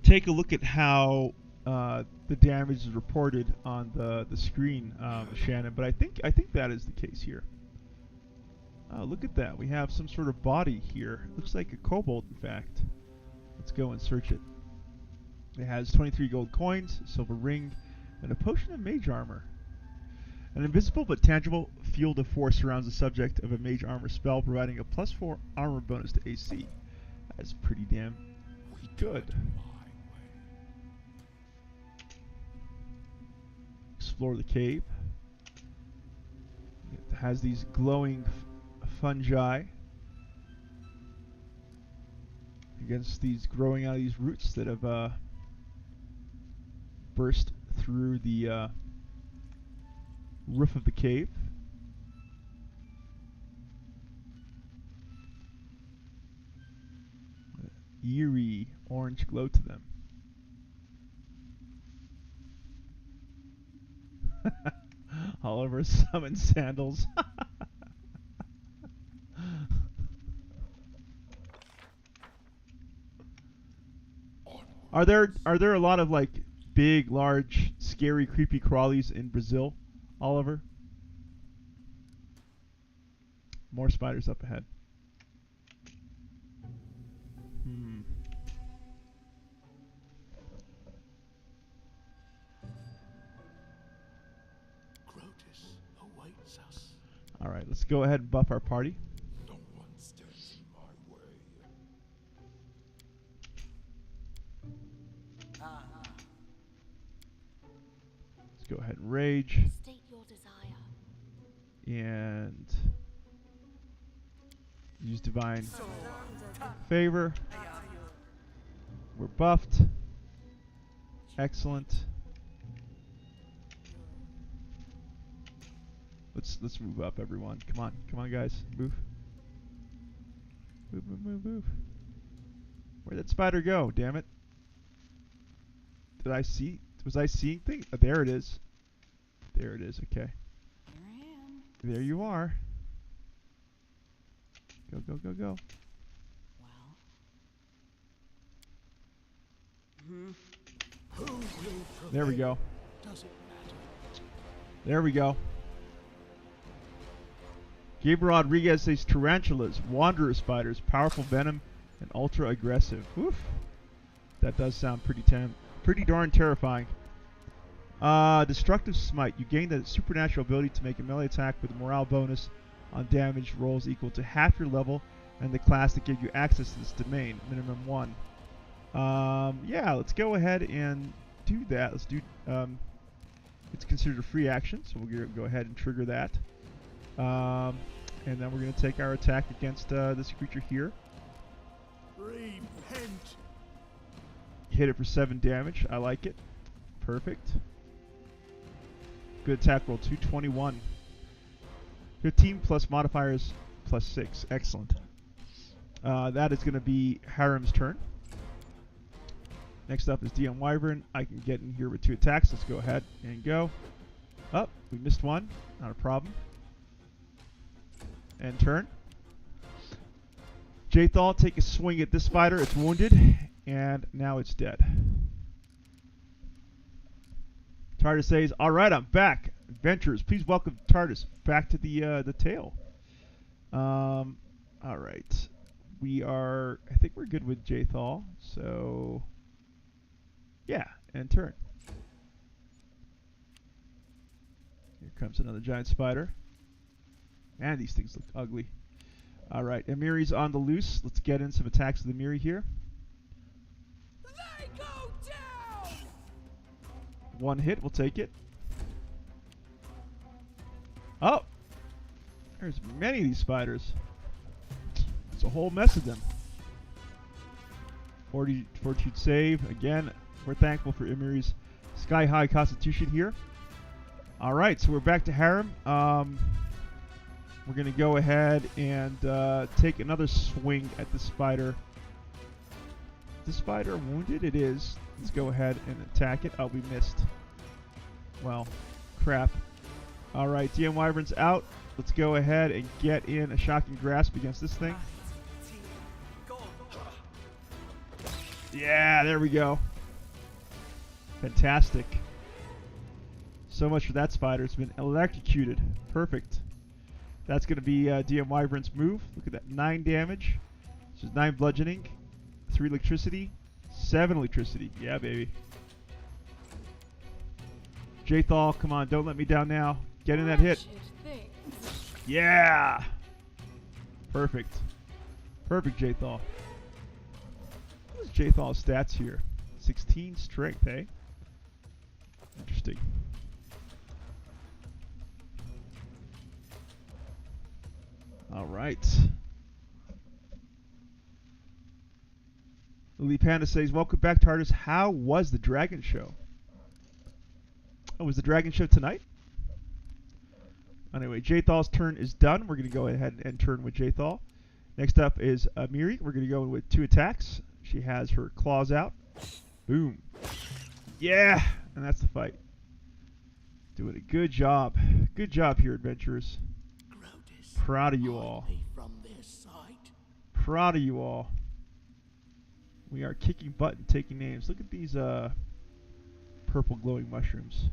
take a look at how the damage is reported on the screen, Shannon. But I think that is the case here. Look at that. We have some sort of body here. Looks like a kobold, in fact. Let's go and search it. It has 23 gold coins, a silver ring, and a potion of mage armor. An invisible but tangible field of force surrounds the subject of a mage armor spell, providing a +4 armor bonus to AC. That's pretty damn good. Explore the cave. It has these glowing fungi against these growing out of these roots that have burst through the roof of the cave. Eerie orange glow to them. Oliver summons Sandals. Are there a lot of like big, large, scary, creepy crawlies in Brazil, Oliver? More spiders up ahead.
Grotus awaits us.
All right, let's go ahead and buff our party.
No one stands in my way.
Let's go ahead and rage.
State your desire.
And use divine favor. We're buffed. Excellent. Let's move up, everyone. Come on, guys, move. Move. Where'd that spider go? Damn it! Was I seeing things? Oh, there it is. There it is. Okay.
Here I am.
There you are. Go, go, go, go.
Well.
Who will prevail?
There we go.
Does it matter?
There we go. Gabriel Rodriguez says tarantulas, wanderer spiders, powerful venom, and ultra aggressive. Oof. That does sound pretty darn terrifying. Destructive Smite. You gain the supernatural ability to make a melee attack with a morale bonus on damage rolls equal to half your level and the class that gives you access to this domain, minimum 1. Yeah, let's go ahead and do that. Let's do. It's considered a free action, so we'll go ahead and trigger that. And then we're going to take our attack against this creature here.
Repent.
Hit it for 7 damage. I like it. Perfect. Good attack roll, 221. 15 plus modifiers plus 6. Excellent. That is going to be Harem's turn. Next up is DM Wyvern. I can get in here with 2 attacks. Let's go ahead and go. Oh, we missed one. Not a problem. And turn. Jathal, take a swing at this spider. It's wounded, and now it's dead. TARDIS says, "All right, I'm back. Adventurers, please welcome TARDIS back to the tale." All right, I think we're good with Jathal. So, yeah, and turn. Here comes another giant spider. Man, these things look ugly. All right, Emiri's on the loose. Let's get in some attacks with Emiri here.
They go down!
1 hit, we'll take it. Oh! There's many of these spiders. It's a whole mess of them. Fortitude save. Again, we're thankful for Emiri's sky-high constitution here. Alright, so we're back to Harem. We're going to go ahead and take another swing at the spider. Is the spider wounded? It is. Let's go ahead and attack it. Oh, we missed. Well, crap. Alright, DM Wyvern's out. Let's go ahead and get in a shocking grasp against this thing. Yeah, there we go. Fantastic. So much for that spider. It's been electrocuted. Perfect. That's going to be DM Wyvern's move. Look at that. 9 damage. This is 9 bludgeoning. 3 electricity. 7 electricity. Yeah, baby. Jathal, come on. Don't let me down now. Get in that hit. Yeah! Perfect. Perfect, Jathal. What is Jathal's stats here? 16 strength, eh? Interesting. All right. Lily Panda says, "Welcome back, TARDIS. How was the Dragon Show?" Oh, was the Dragon Show tonight? Anyway, Jathal's turn is done. We're going to go ahead and turn with Jathal. Next up is Amiri. We're going to go in with 2 attacks. She has her claws out. Boom. Yeah! And that's the fight. Doing a good job. Good job here, adventurers. Proud of you all. Proud of you all. We are kicking butt and taking names. Look at these purple glowing mushrooms.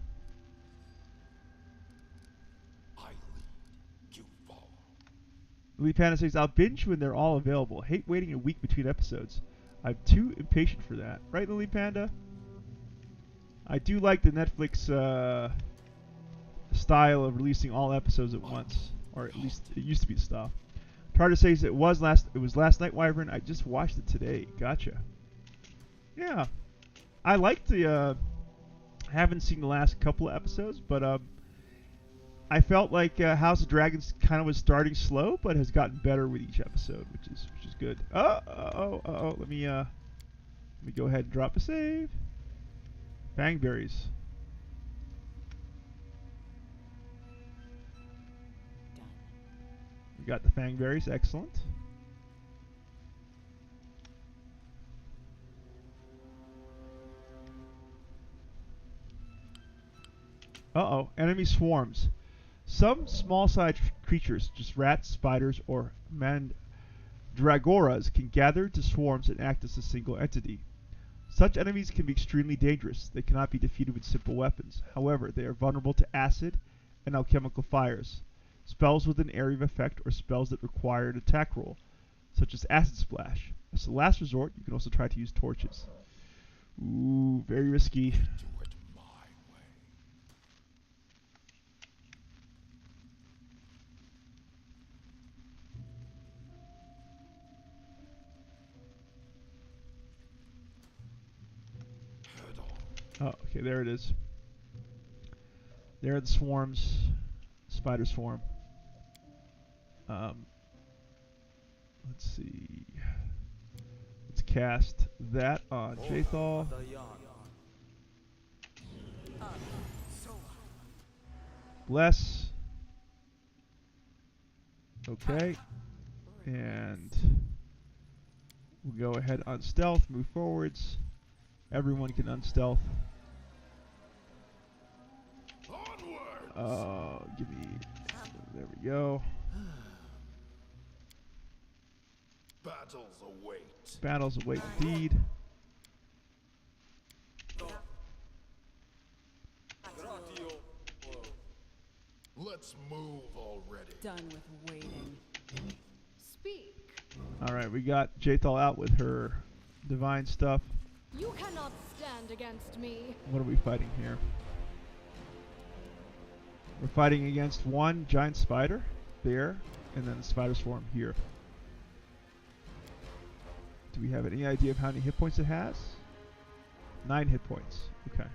Lee Panda says, "I'll binge when they're all available. Hate waiting a week between episodes. I'm too impatient for that." Right, Lily Panda? I do like the Netflix style of releasing all episodes at once. Or at least it used to be the style. TARDIS says it was last night, Wyvern. I just watched it today. Gotcha. Yeah. I liked the haven't seen the last couple of episodes, but I felt like House of Dragons kind of was starting slow, but has gotten better with each episode, which is good. Oh. Let me go ahead and drop a save. Bangberries. We got the Fangberries, excellent. Uh-oh, enemy swarms. Some small-sized creatures, just rats, spiders, or Dragoras can gather into swarms and act as a single entity. Such enemies can be extremely dangerous. They cannot be defeated with simple weapons. However, they are vulnerable to acid and alchemical fires, spells with an area of effect, or spells that require an attack roll, such as Acid Splash. As a last resort, you can also try to use torches. Ooh, very risky.
Do it my way. Head on.
Oh, okay, there it is. There are the swarms. Spider swarm. Let's see. Let's cast that on Jathal. Bless. Okay. And we'll go ahead on stealth, move forwards. Everyone can unstealth. Give me. There we go.
Battles await.
Battles await indeed.
Let's move already.
Done with waiting. Speak.
Alright, we got Jathal out with her divine stuff.
You cannot stand against me.
What are we fighting here? We're fighting against one giant spider there, and then the spider swarm here. Do we have any idea of how many hit points it has? 9 hit points. Okay.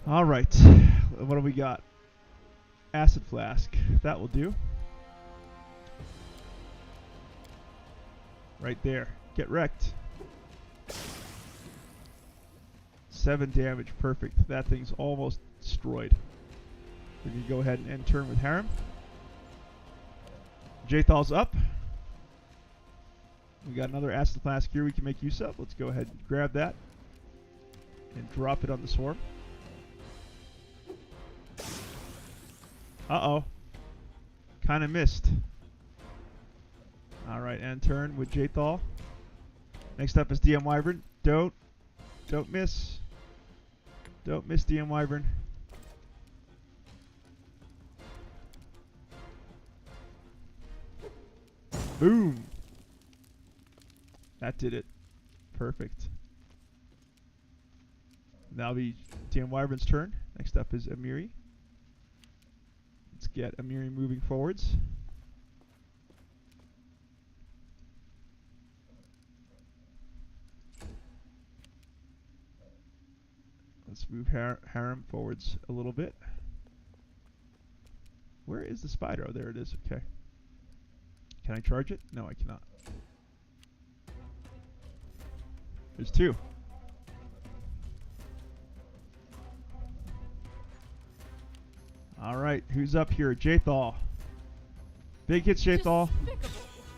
Alright. What do we got? Acid Flask. That will do. Right there. Get wrecked. 7 damage. Perfect. That thing's almost destroyed. We're going to go ahead and end turn with Harem. Jathal's up. We got another Acid Flask here we can make use of. Let's go ahead and grab that and drop it on the swarm. Uh-oh. Kind of missed. Alright, end turn with Jathal. Next up is DM Wyvern. Don't miss. Don't miss DM Wyvern. Boom. That did it. Perfect. Now be DM Wyvern's turn. Next up is Amiri. Let's get Amiri moving forwards. Let's move Harem forwards a little bit. Where is the spider? Oh, there it is. Okay. Can I charge it? No, I cannot. There's 2. Alright, who's up here? Jathal. Big hits, Jathal.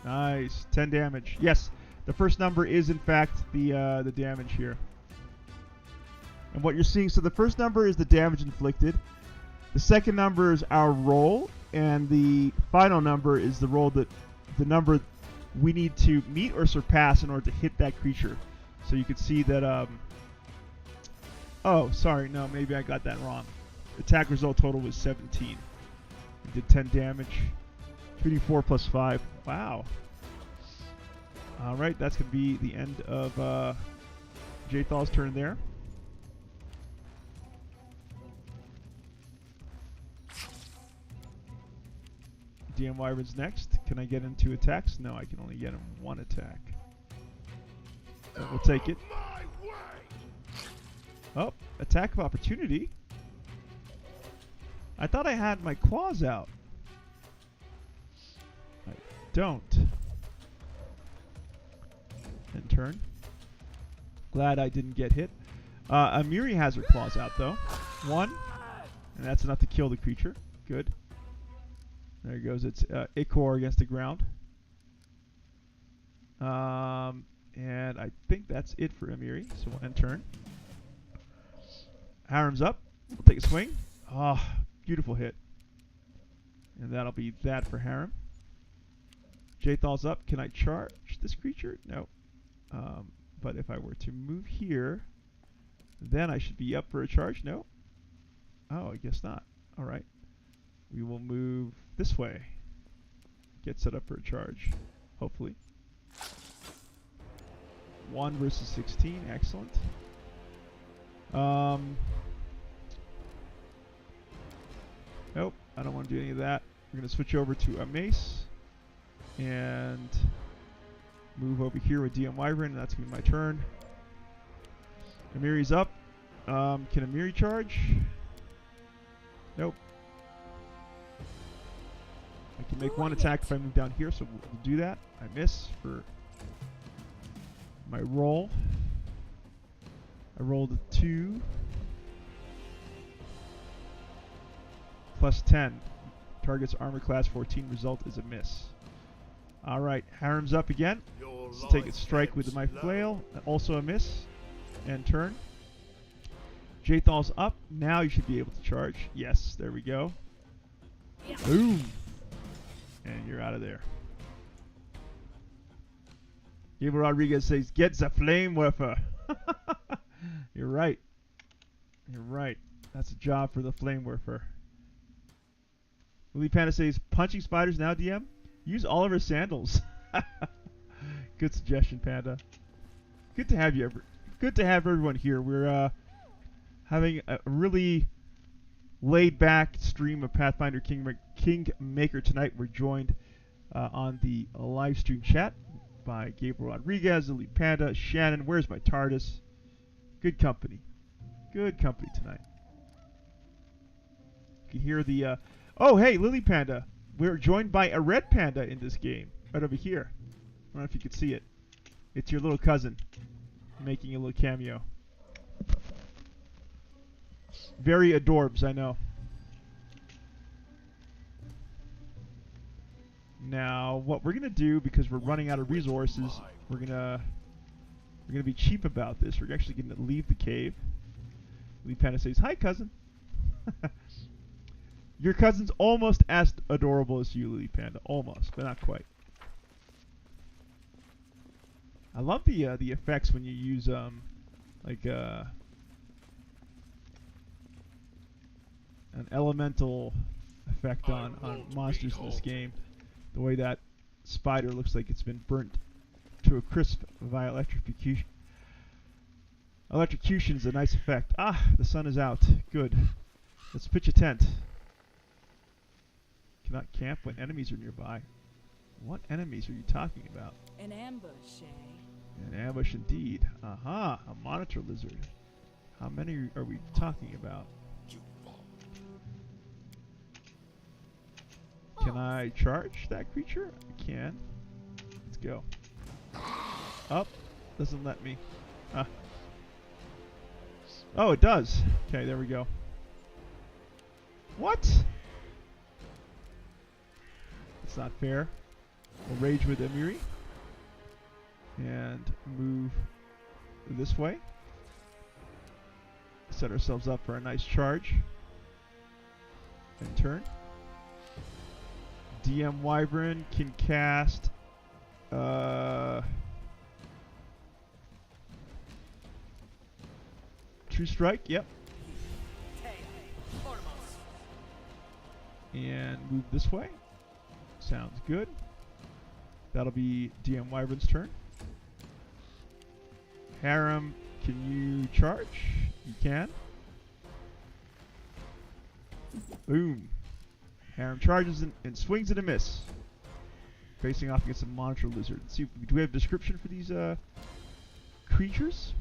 Nice. 10 damage. Yes, the first number is in fact the damage here. And what you're seeing, so the first number is the damage inflicted. The second number is our roll, and the final number is the number we need to meet or surpass in order to hit that creature. So you can see that, oh, sorry, no, maybe I got that wrong. Attack result total was 17. We did 10 damage. 2d4 plus 5. Wow. Alright, that's going to be the end of Jathal's turn there. DM Wyvern's next. Can I get him 2 attacks? No, I can only get him 1 attack. But we'll take it. Oh, attack of opportunity. I thought I had my claws out. I don't. End turn. Glad I didn't get hit. Amiri has her claws out though. 1. And that's enough to kill the creature. Good. There goes its ichor against the ground. And I think that's it for Amiri. So we'll end turn. Harem's up. We'll take a swing. Ah, beautiful hit. And that'll be that for Harem. Jathal's up. Can I charge this creature? No. But if I were to move here, then I should be up for a charge. No. Oh, I guess not. All right. We will move this way. Get set up for a charge, hopefully. 1 versus 16. Excellent. Nope. I don't want to do any of that. We're going to switch over to a mace and move over here with DM Wyvern, and that's going to be my turn. Amiri's up. Can Amiri charge? Nope. I can make one attack if I move down here, so we'll do that. I miss for my roll. I rolled a 2. Plus 10. Target's armor class 14. Result is a miss. Alright, Harem's up again. Let's take a strike with the my flail. Also a miss. And turn. Jathal's up. Now you should be able to charge. Yes, there we go. Boom. And you're out of there. Gabriel Rodriguez says, get the flame werfer. You're right. You're right. That's a job for the flame werfer. Lily Panda says, punching spiders now, DM? Use Oliver's sandals. Good suggestion, Panda. Good to have you. Good to have everyone here. We're having a really laid-back stream of Pathfinder Kingmaker tonight. We're joined on the live stream chat by Gabriel Rodriguez, Lily Panda, Shannon. Where's my TARDIS? Good company. Good company tonight. You can hear the... oh, hey, Lily Panda. We're joined by a red panda in this game. Right over here. I don't know if you can see it. It's your little cousin making a little cameo. Very adorbs, I know. Now, what we're gonna do, because we're running out of resources, we're gonna be cheap about this. We're actually gonna leave the cave. Lee Panda says, "Hi, cousin." Your cousin's almost as adorable as you, Lily Panda. Almost, but not quite. I love the effects when you use like an elemental effect on monsters in this game. The way that spider looks like it's been burnt to a crisp via electrocution. Electrocution is a nice effect. Ah, the sun is out. Good. Let's pitch a tent. Cannot camp when enemies are nearby. What enemies are you talking about?
An ambush, eh?
An ambush indeed. Aha, a monitor lizard. How many are we talking about? Can I charge that creature? I can. Let's go. Up. Doesn't let me. Oh, it does. Okay, there we go. What? It's not fair. We'll rage with Amiri. And move this way. Set ourselves up for a nice charge. And turn. DM Wyvern can cast True Strike, yep. And move this way. Sounds good. That'll be DM Wyvern's turn. Harem, can you charge? You can. Boom. Harem charges and swings and a miss. Facing off against a monitor lizard. Let's see, do we have a description for these creatures?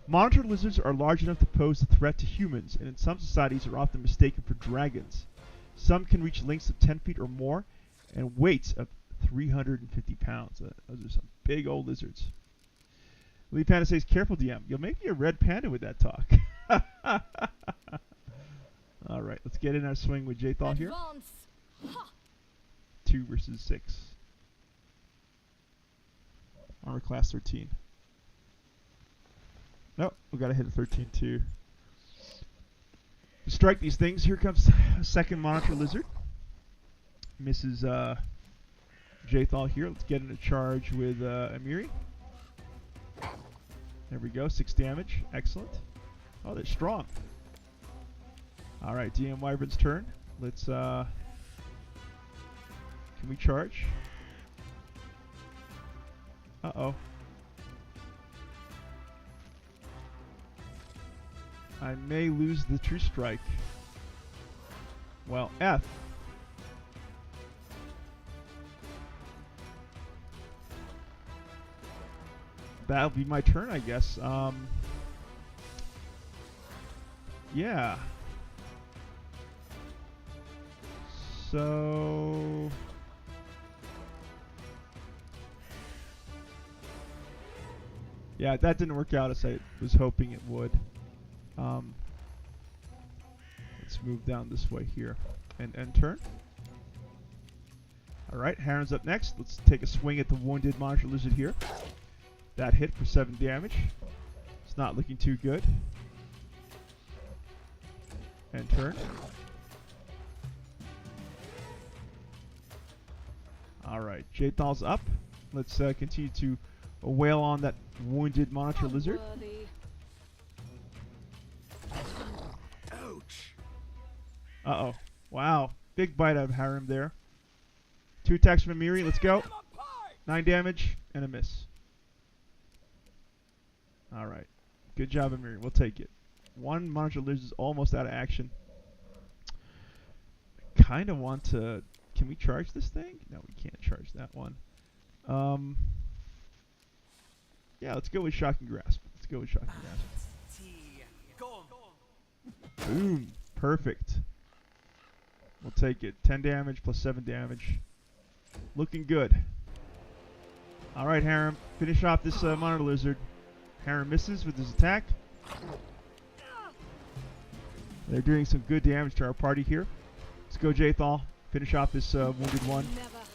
Monitor lizards are large enough to pose a threat to humans, and in some societies are often mistaken for dragons. Some can reach lengths of 10 feet or more, and weights of 350 pounds. Those are some big old lizards. Lee Panda says, careful DM, you'll make me a red panda with that talk. Alright, let's get in our swing with Jathal here. 2 versus 6. Armor class 13. Nope, we gotta hit a 13 too. To strike these things, here comes a second monitor lizard. Misses Jathal here. Let's get in a charge with Amiri. There we go. 6 damage. Excellent. Oh, they're strong. All right, DM Wyvern's turn. Let's. Can we charge? Uh-oh. I may lose the True Strike. Well, F. That'll be my turn, I guess. Yeah. So... yeah, that didn't work out as I was hoping it would. Let's move down this way here. And end turn. Alright, Harren's up next. Let's take a swing at the wounded Monitor Lizard here. That hit for 7 damage. It's not looking too good. End turn. Alright, Jathal's up. Let's continue to wail on that wounded Monitor Lizard.
Ouch.
Uh-oh. Wow. Big bite out of Harem there. 2 attacks from Amiri. Let's go. 9 damage and a miss. Alright. Good job, Amiri. We'll take it. 1 Monitor Lizard is almost out of action. I kind of want to... Can we charge this thing? No, we can't charge that one. Yeah, let's go with Shocking Grasp. Let's go with Shocking Grasp. Boom. Perfect. We'll take it. 10 damage plus 7 damage. Looking good. Alright, Harem. Finish off this Monitor Lizard. Harem misses with his attack. They're doing some good damage to our party here. Let's go, Jathal. Finish off this wounded one.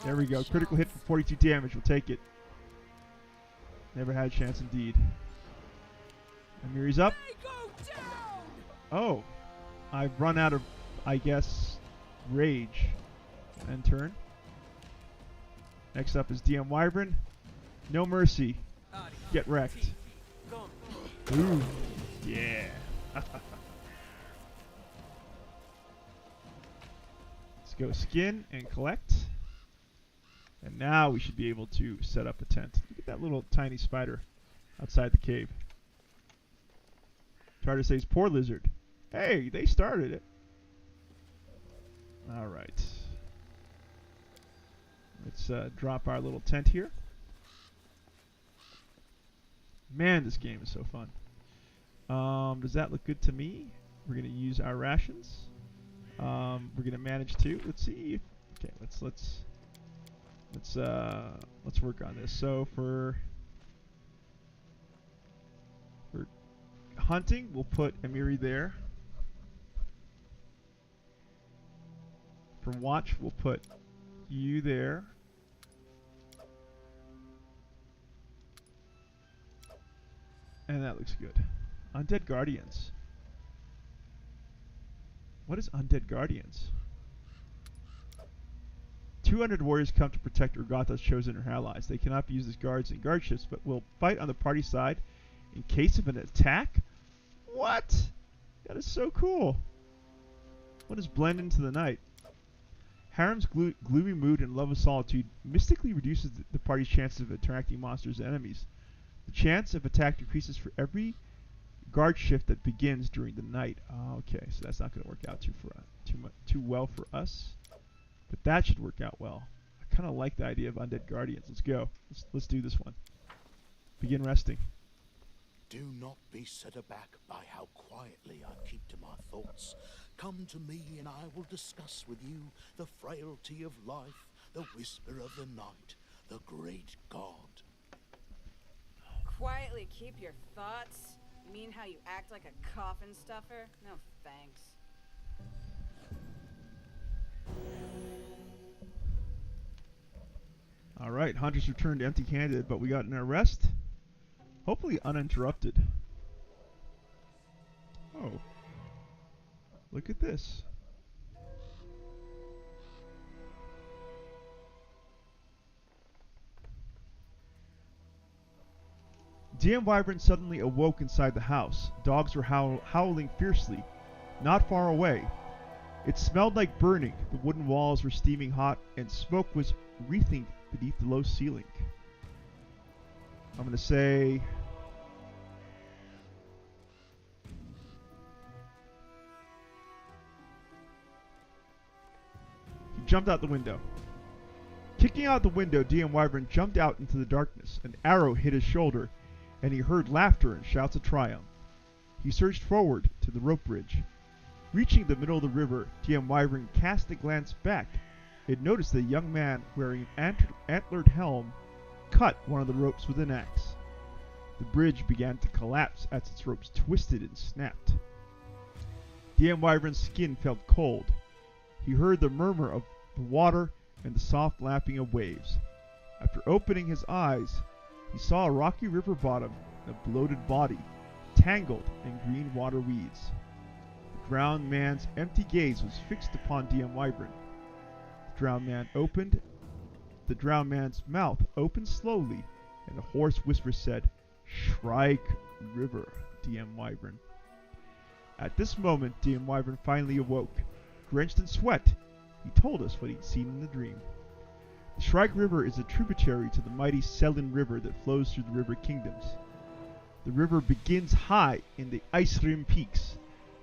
There we go. Critical hit for 42 damage. We'll take it. Never had a chance indeed. Amiri's up. Oh. I've run out of, I guess, rage. End turn. Next up is DM Wyvern. No mercy. Get wrecked. Ooh. Yeah. Let's go skin and collect. And now we should be able to set up a tent. Look at that little tiny spider outside the cave. Try to say, poor lizard. Hey, they started it. Alright. Let's drop our little tent here. Man, this game is so fun. Does that look good to me? We're going to use our rations. We're going to manage to. Let's see. Okay, let's work on this. So for hunting, we'll put Amiri there. For watch, we'll put you there. And that looks good. Undead Guardians. What is Undead Guardians? 200 warriors come to protect Urgatha's chosen or allies. They cannot be used as guards and guardships, but will fight on the party side in case of an attack? What? That is so cool. What is blend into the night? Harem's gloomy mood and love of solitude mystically reduces the party's chances of attracting monsters and enemies. The chance of attack decreases for every guard shift that begins during the night. Okay, so that's not going to work out too well for us. But that should work out well. I kind of like the idea of Undead Guardians. Let's go. Let's do this one. Begin resting.
Do not be set aback by how quietly I keep to my thoughts. Come to me and I will discuss with you the frailty of life, the whisper of the night, the great God.
Quietly keep your thoughts? You mean how you act like a coffin stuffer? No thanks.
Alright, hunters returned empty-handed, but we got an arrest. Hopefully uninterrupted. Oh. Look at this. DM Wyvern suddenly awoke inside the house. Dogs were howling fiercely, not far away. It smelled like burning, the wooden walls were steaming hot, and smoke was wreathing beneath the low ceiling. I'm going to say... He jumped out the window. Kicking out the window, DM Wyvern jumped out into the darkness. An arrow hit his shoulder, and he heard laughter and shouts of triumph. He surged forward to the rope bridge. Reaching the middle of the river, DM Wyvern cast a glance back and noticed that a young man wearing an antlered helm cut one of the ropes with an axe. The bridge began to collapse as its ropes twisted and snapped. DM Wyvern's skin felt cold. He heard the murmur of the water and the soft lapping of waves. After opening his eyes, he saw a rocky river bottom and a bloated body, tangled in green water weeds. The drowned man's empty gaze was fixed upon DM Wyvern. The drowned man's mouth opened slowly, and a hoarse whisper said, "Shrike River, DM Wyvern." At this moment, DM Wyvern finally awoke. Drenched in sweat, he told us what he'd seen in the dream. The Shrike River is a tributary to the mighty Selin River that flows through the River Kingdoms. The river begins high in the Ice Rim Peaks,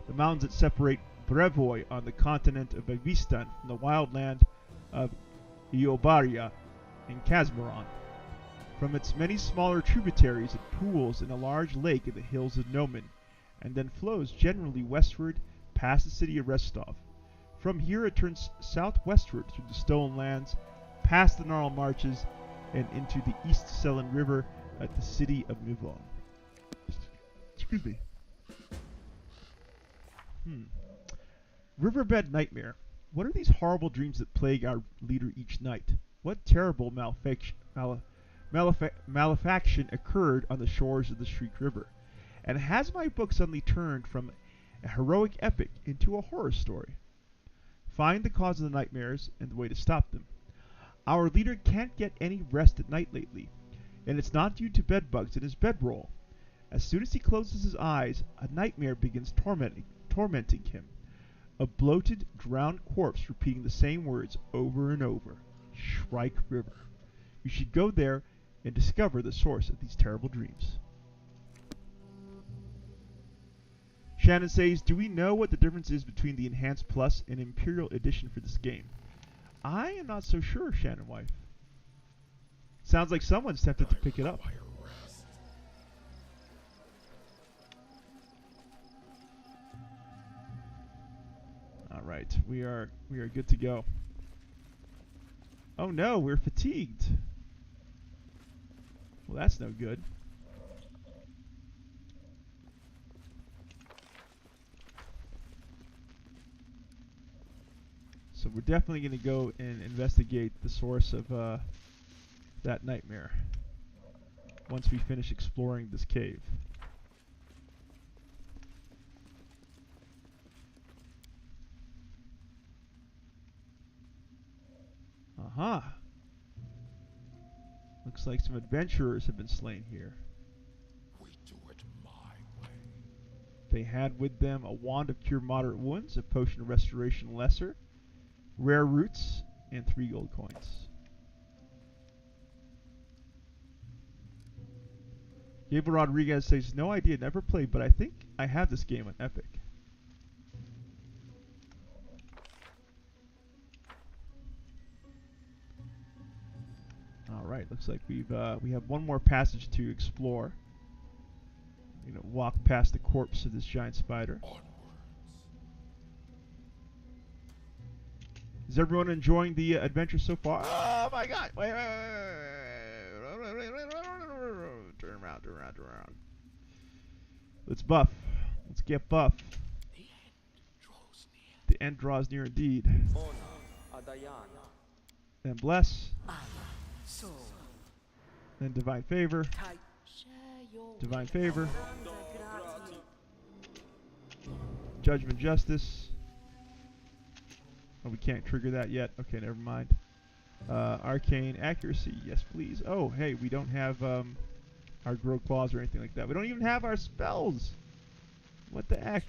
the mountains that separate Brevoy on the continent of Avistan from the wild land of Iobaria and Kazmaron. From its many smaller tributaries, it pools in a large lake in the hills of Nomen, and then flows generally westward past the city of Restov. From here it turns southwestward through the Stolen Lands, past the Gnarl Marches, and into the East Selin River at the city of Mivon. Excuse me. Riverbed Nightmare. What are these horrible dreams that plague our leader each night? What terrible malefaction occurred on the shores of the Shriek River? And has my book suddenly turned from a heroic epic into a horror story? Find the cause of the nightmares and the way to stop them. Our leader can't get any rest at night lately, and it's not due to bedbugs in his bedroll. As soon as he closes his eyes, a nightmare begins tormenting him. A bloated, drowned corpse repeating the same words over and over. Shrike River. You should go there and discover the source of these terrible dreams. Shannon says, do we know what the difference is between the Enhanced Plus and Imperial Edition for this game? I am not so sure, Shannon Wife. Sounds like someone's tempted to pick it up. Alright, we are good to go. Oh no, we're fatigued. Well, that's no good. So we're definitely going to go and investigate the source of that nightmare once we finish exploring this cave. Aha! Looks like some adventurers have been slain here.
We do it my way.
They had with them a wand of cure moderate wounds, a potion of restoration lesser, rare roots, and 3 gold coins. Gabriel Rodriguez says, no idea, never played, but I think I have this game on Epic. Alright, looks like we have one more passage to explore. We're going to walk past the corpse of this giant spider.
Onwards.
Is everyone enjoying the adventure so far? Oh my god! Wait. Turn around. Let's buff. Let's get buff. The end draws near indeed. Then bless. Then divine favor. Divine favor. Judgment justice. Oh, we can't trigger that yet. Okay, never mind. Arcane accuracy. Yes, please. Oh, hey, we don't have our grow claws or anything like that. We don't even have our spells. What the heck?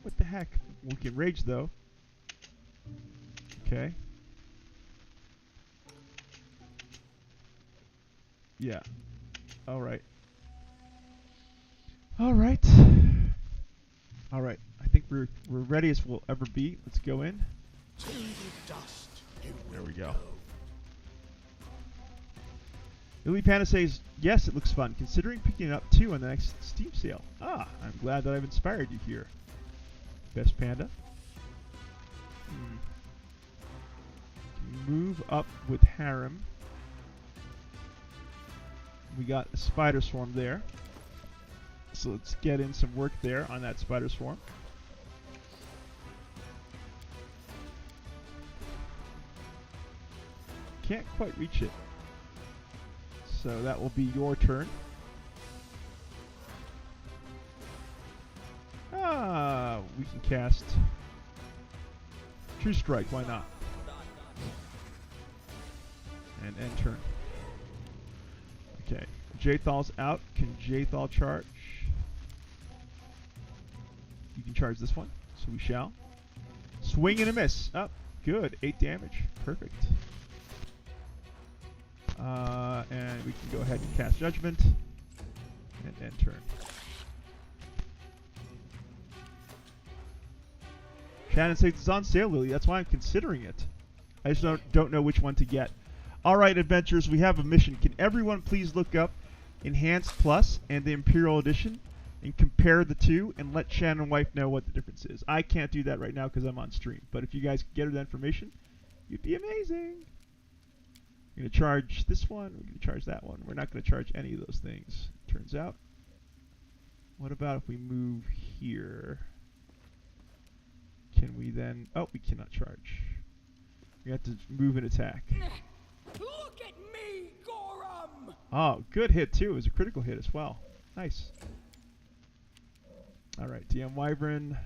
What the heck? We can rage though. Okay. Yeah. All right. All right. All right. I think we're ready as we'll ever be. Let's go in.
To the dust you
There
will
we go.
go.
Lily Panda says, yes, it looks fun, considering picking it up too on the next Steam sale. Ah, I'm glad that I've inspired you here. Best Panda. Move up with Harem. We got a spider swarm there. So let's get in some work there on that spider swarm. Can't quite reach it. So that will be your turn. Ah, we can cast True Strike, why not? And end turn. Okay, Jathal's out. Can Jathal charge? You can charge this one, so we shall. Swing and a miss. Up, good. 8 damage. Perfect. And we can go ahead and cast Judgment and end turn. Shannon says it's on sale, Lily. That's why I'm considering it. I just don't know which one to get. Alright, adventurers, we have a mission. Can everyone please look up Enhanced Plus and the Imperial Edition and compare the two and let Shannon and wife know what the difference is? I can't do that right now because I'm on stream. But if you guys could get her that information, you'd be amazing. We're going to charge this one. We're going to charge that one. We're not going to charge any of those things, turns out. What about if we move here? Can we then... Oh, we cannot charge. We have to move and attack.
Look at me, Gorum!
Oh, good hit too. It was a critical hit as well. Nice. Alright, DM Wyvern.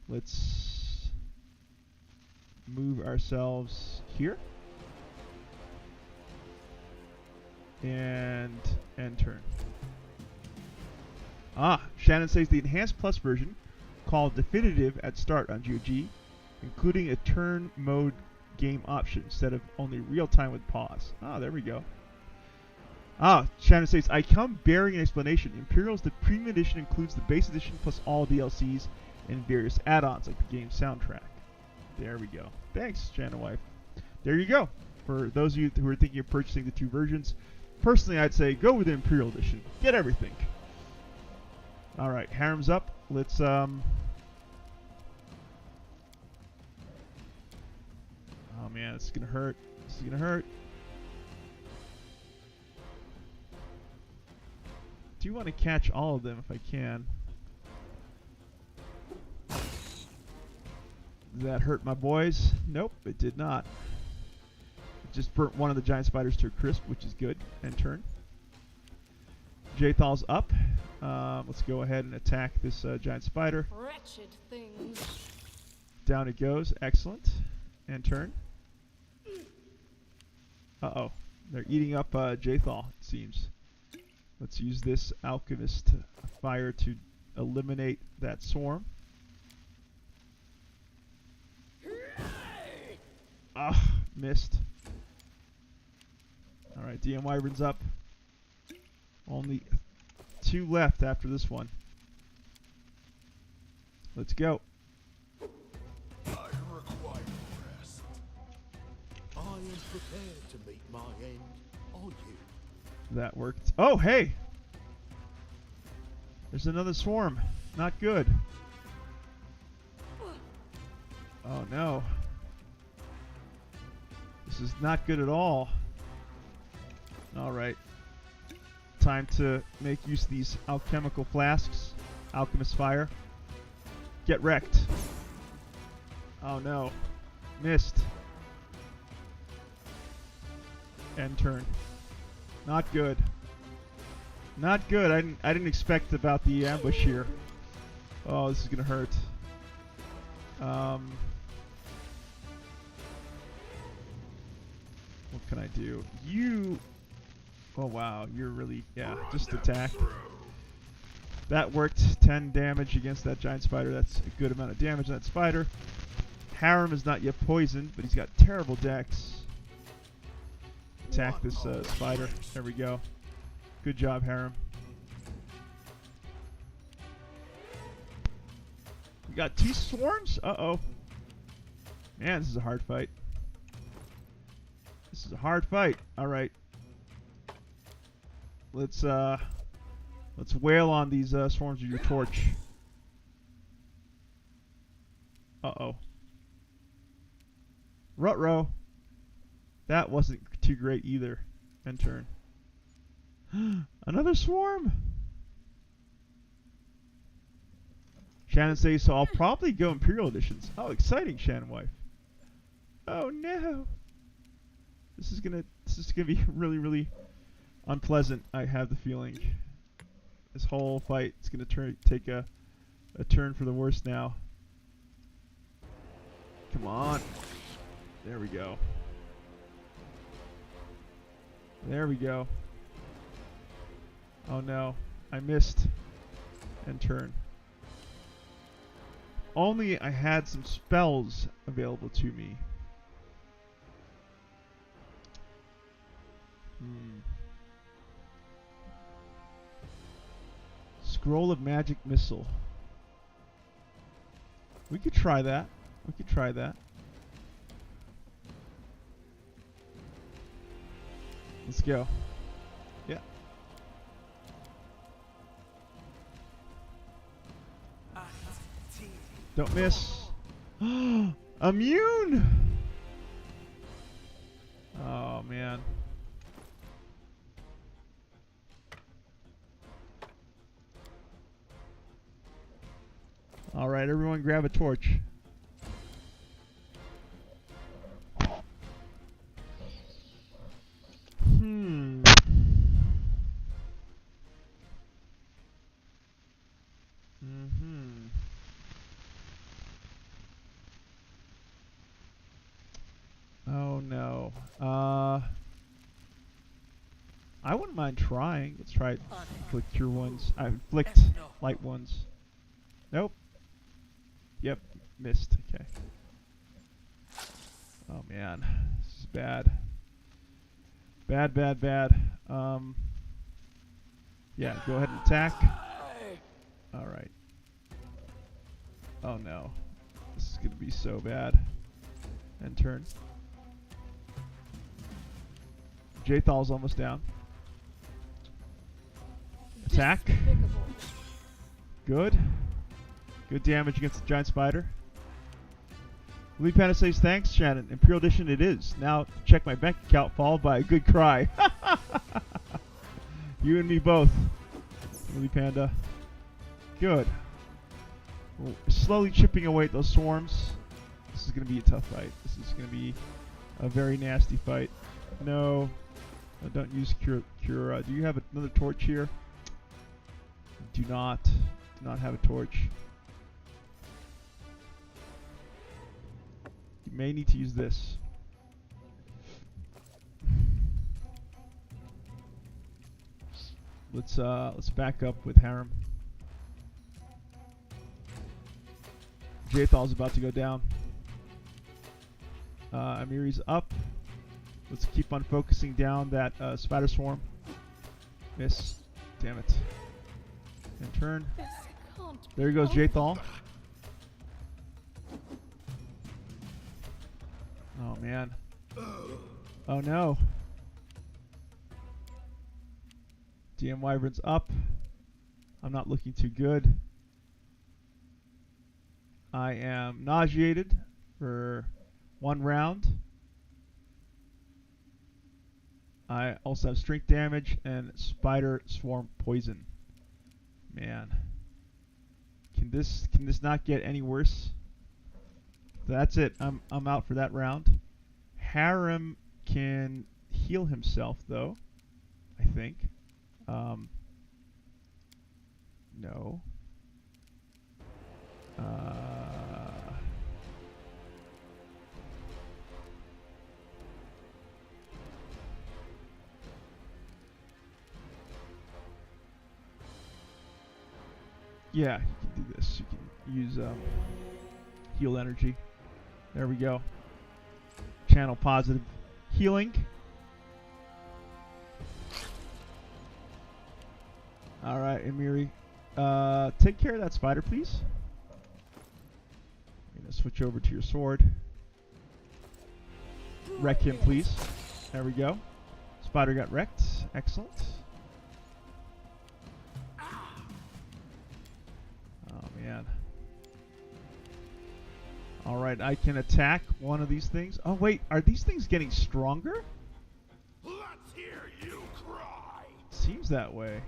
Let's move ourselves here. And end turn. Ah, Shannon says the Enhanced Plus version, called Definitive at start on GOG, including a turn mode game option instead of only real time with pause. Ah, there we go. Ah, Shannon says, I come bearing an explanation. Imperial's the premium edition includes the base edition plus all DLCs and various add-ons like the game soundtrack. There we go. Thanks, Shannon wife. There you go. For those of you who are thinking of purchasing the two versions, personally I'd say go with the Imperial edition. Get everything. Alright, Harem's up. Let's Oh man, this is gonna hurt. This is gonna hurt. Do want to catch all of them if I can. Did that hurt my boys? Nope, it did not. It just burnt one of the giant spiders to a crisp, which is good. End turn. Jathal's up. Let's go ahead and attack this giant spider.
Wretched things.
Down it goes. Excellent. End turn. Uh-oh. They're eating up Jathal, it seems. Let's use this alchemist fire to eliminate that swarm. Ah, missed. Alright, DM Wyvern's up. Only 2 left after this one. Let's go.
I require rest.
I am prepared to meet my end. Are you?
That worked. Oh, hey! There's another swarm. Not good. Oh, no. This is not good at all. Alright. Time to make use of these alchemical flasks. Alchemist fire. Get wrecked. Oh, no. Missed. End turn. Not good. Not good. I didn't expect about the ambush here. Oh, this is gonna hurt. What can I do? You Oh wow, you're really, yeah, just attack. That worked. 10 damage against that giant spider. That's a good amount of damage on that spider. Harem is not yet poisoned, but he's got terrible dex. Attack this spider. There we go. Good job, Harem. We got 2 swarms? Uh-oh. Man, this is a hard fight. This is a hard fight. Alright. Let's wail on these swarms with your torch. Uh-oh. Ruh-roh. That wasn't too great either. End turn. Another swarm! Shannon says, so I'll probably go Imperial editions. Oh, exciting, Shannon wife. Oh no. This is gonna be really, really unpleasant, I have the feeling. This whole fight is gonna take a turn for the worse now. Come on. There we go. There we go. Oh no, I missed. End turn. Only I had some spells available to me. Scroll of Magic Missile. We could try that. We could try that. Let's go. Yeah. Don't miss. Immune! Oh, man. All right, everyone grab a torch. Oh no. I wouldn't mind trying. Let's try it. Inflict cure ones. Inflict light ones. Nope. Yep. Missed. Okay. Oh man. This is bad. Bad, bad, bad. Yeah, go ahead and attack. Alright. Oh no. This is gonna be so bad. End turn. Jathal's almost down. Attack.
Despicable.
Good. Good damage against the giant spider. Lee Panda says, thanks, Shannon. Imperial Edition it is. Now check my bank account, followed by a good cry. You and me both. Lee Panda. Good. We're slowly chipping away at those swarms. This is going to be a tough fight. This is going to be a very nasty fight. No. Don't use cure. Do you have another torch here? Do not have a torch. You may need to use this. Let's back up with Harem. Jathal's about to go down. Amiri's up. Let's keep on focusing down that spider swarm. Miss. Damn it. And turn. There goes Jathal. Oh man. Oh no. DM Wyvern's up. I'm not looking too good. I am nauseated for 1 round. I also have strength damage and spider swarm poison. Man. Can this not get any worse? That's it. I'm out for that round. Harem can heal himself though, I think. No. Yeah, you can do this. You can use heal energy. There we go. Channel positive healing. Alright, Emiri. Take care of that spider, please. I'm going to switch over to your sword. Wreck him, please. There we go. Spider got wrecked. Excellent. Oh, man. Alright, I can attack one of these things. Oh, wait. Are these things getting stronger?
Let's hear you cry.
Seems that way.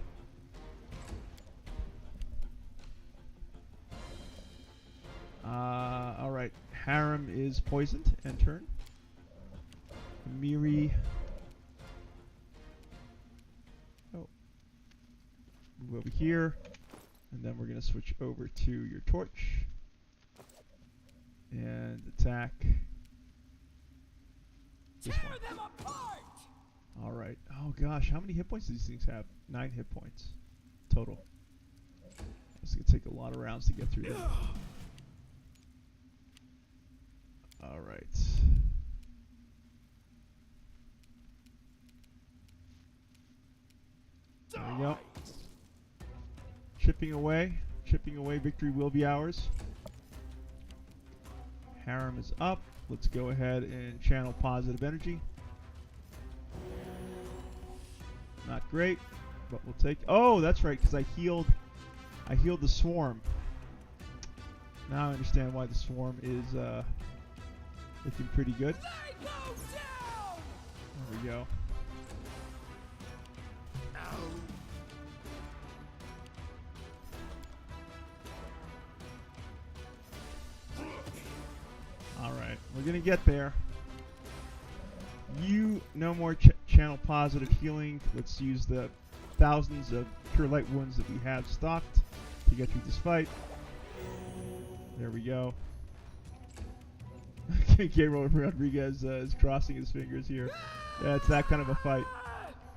Alright. Harem is poisoned. End turn. Miri. Oh. Move over here. And then we're going to switch over to your torch. And attack. This
Tear
one.
them apart.
Alright. Oh gosh, how many hit points do these things have? 9 hit points. Total. It's going to take a lot of rounds to get through them. Alright. There we go. Chipping away. Chipping away. Victory will be ours. Harem is up. Let's go ahead and channel positive energy. Not great, but we'll take... Oh, that's right, because I healed the swarm. Now I understand why the swarm is looking pretty good.
They go down.
There we go. Alright, we're gonna get there. No more channel positive healing. Let's use the thousands of Cure Light wounds that we have stocked to get through this fight. There we go. Gabriel Rodriguez is crossing his fingers here. Yeah, it's that kind of a fight.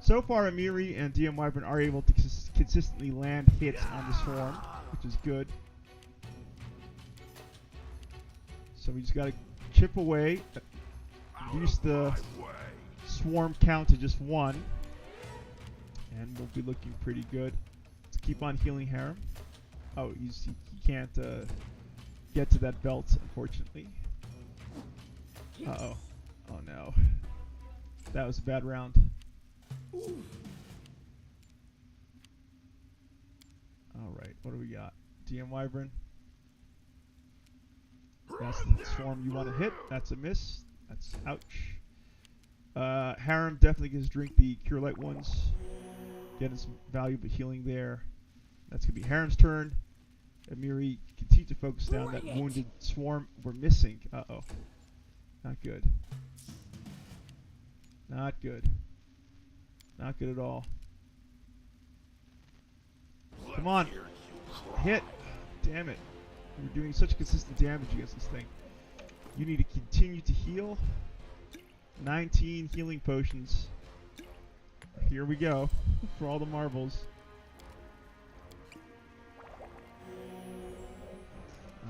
So far, Emiri and DM Wyvern are able to consistently land hits on the swarm, which is good. So we just gotta chip away, reduce the swarm count to just 1, and we'll be looking pretty good. Let's keep on healing Harem. Oh, he can't get to that belt, unfortunately. Uh-oh. Oh no. That was a bad round. Alright, what do we got? DM Wyvern. That's the swarm you want to hit. That's a miss. That's ouch. Harem definitely gets drink the Cure Light ones. Getting some valuable healing there. That's going to be Harem's turn. Emiri, continue to focus down that wounded swarm. We're missing. Uh-oh. Not good. Not good. Not good at all. Come on. Hit. Damn it. We're doing such consistent damage against this thing. You need to continue to heal. 19 healing potions. Here we go. For all the marbles.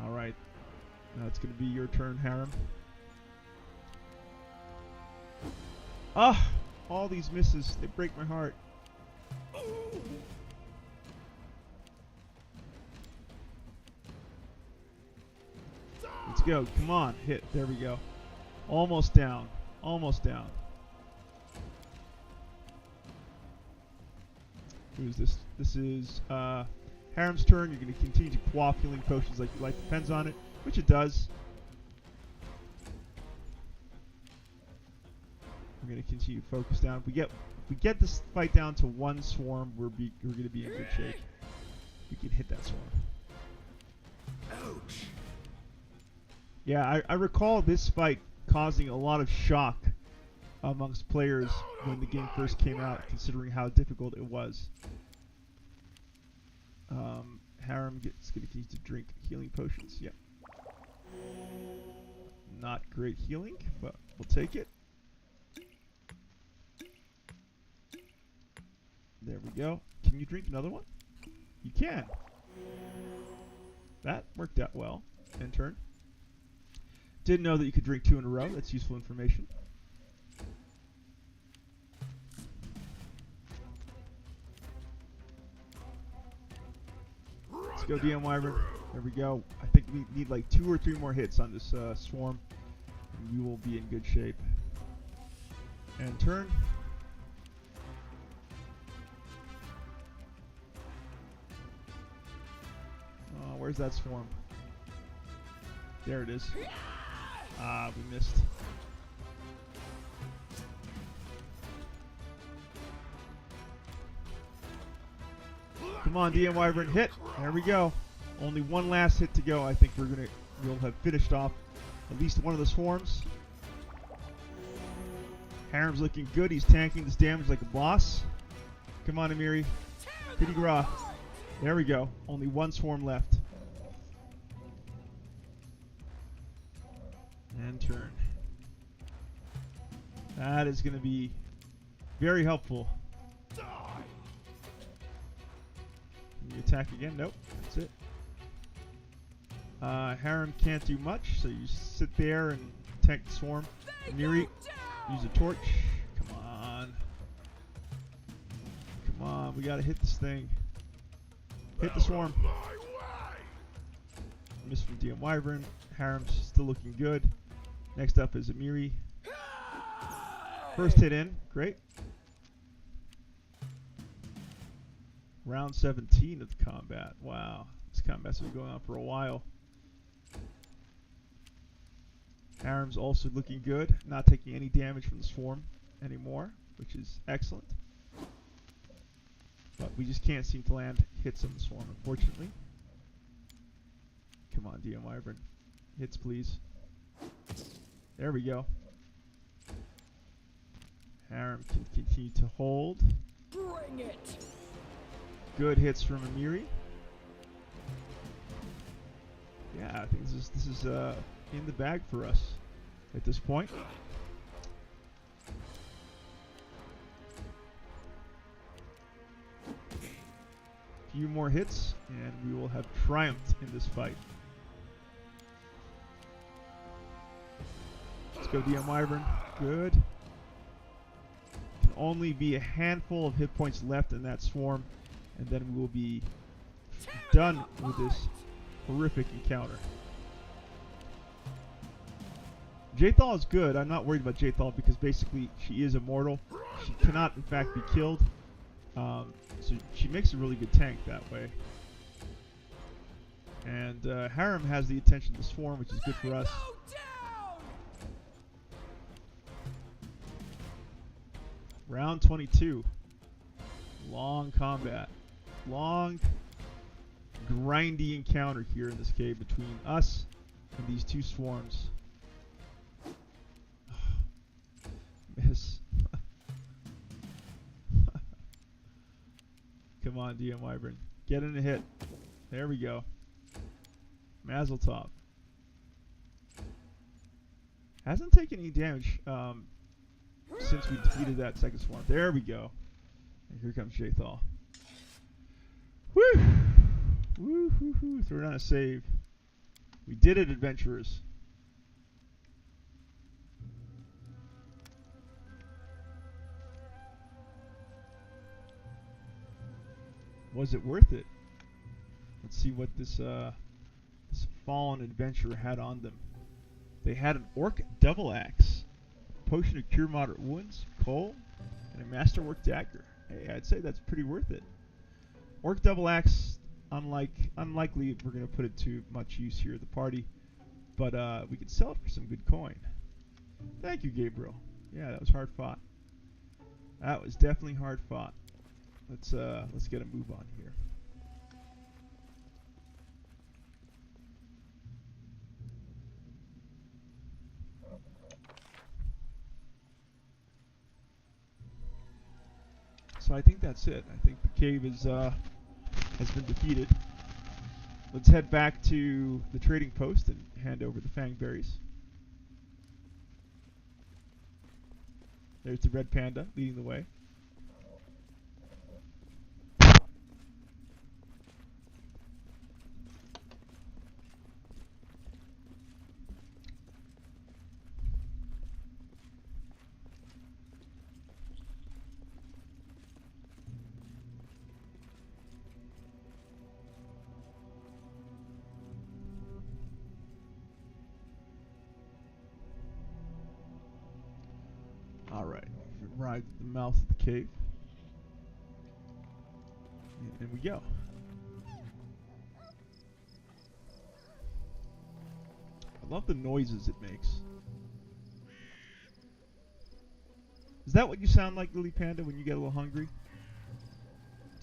Alright. Now it's going to be your turn, Harem. Ah! All these misses. They break my heart. Let's go. Come on. Hit. There we go. Almost down. Almost down. Who's this? This is Harem's turn. You're going to continue to quaff healing potions like your life depends on it, which it does. We're going to continue to focus down. If we get this fight down to 1 swarm, we're going to be in good shape. We can hit that swarm.
Ouch.
Yeah, I recall this fight causing a lot of shock amongst players when the game first came out, considering how difficult it was. Harem gets going to continue to drink healing potions. Yep. Not great healing, but we'll take it. There we go. Can you drink another one? You can. That worked out well. End turn. Didn't know that you could drink 2 in a row. That's useful information. Let's go DM Wyvern. There we go. I think we need like 2 or 3 more hits on this swarm. And we will be in good shape. And turn. Where's that swarm? There it is. Ah, we missed. Come on, DM Wyvern, hit. There we go. Only one last hit to go. I think we'll have finished off at least one of the swarms. Harem's looking good. He's tanking this damage like a boss. Come on, Amiri. Kitty Gra. There we go. Only one swarm left. And turn. That is going to be very helpful. Can you attack again? Nope. That's it. Harem can't do much, so you sit there and tank the swarm. Amiri, use a torch. Come on. Come on. We got to hit this thing. Hit the swarm. Miss from DM Wyvern. Harem's still looking good. Next up is Amiri. First hit in. Great. Round 17 of the combat. Wow. This combat's been going on for a while. Harem's also looking good. Not taking any damage from the swarm anymore, which is excellent. But we just can't seem to land hits on the swarm, unfortunately. Come on, DM Wyvern. Hits, please. There we go. Harem can continue to hold.
Bring it.
Good hits from Amiri. Yeah, I think this is in the bag for us at this point. Few more hits, and we will have triumphed in this fight. Let's go DM Wyvern. Good. Can only be a handful of hit points left in that swarm, and then we will be done with this horrific encounter. Jaethal is good. I'm not worried about Jaethal because basically she is immortal. She cannot, in fact, be killed. So she makes a really good tank that way. And Harem has the attention to swarm, which is good for us. Round 22. Long combat. Long, grindy encounter here in this cave between us and these two swarms. Miss. Come on, DM Wyvern. Get in a hit. There we go. Mazel tov. Hasn't taken any damage since we defeated that second swarm. There we go. And here comes Jaethal. Woo! Woo hoo hoo. Throw down a save. We did it, adventurers. Was it worth it? Let's see what this this fallen adventurer had on them. They had an orc double axe, a potion to cure moderate wounds, coal, and a masterwork dagger. Hey, I'd say that's pretty worth it. Orc double axe, unlikely we're going to put it to much use here at the party, but we could sell it for some good coin. Thank you, Gabriel. Yeah, that was hard fought. That was definitely hard fought. Let's get a move on here. So I think that's it. I think the cave is has been defeated. Let's head back to the trading post and hand over the Fang berries. There's the red panda leading the way. arrived at the mouth of the cave. And we go. I love the noises it makes. Is that what you sound like, Lily Panda, when you get a little hungry?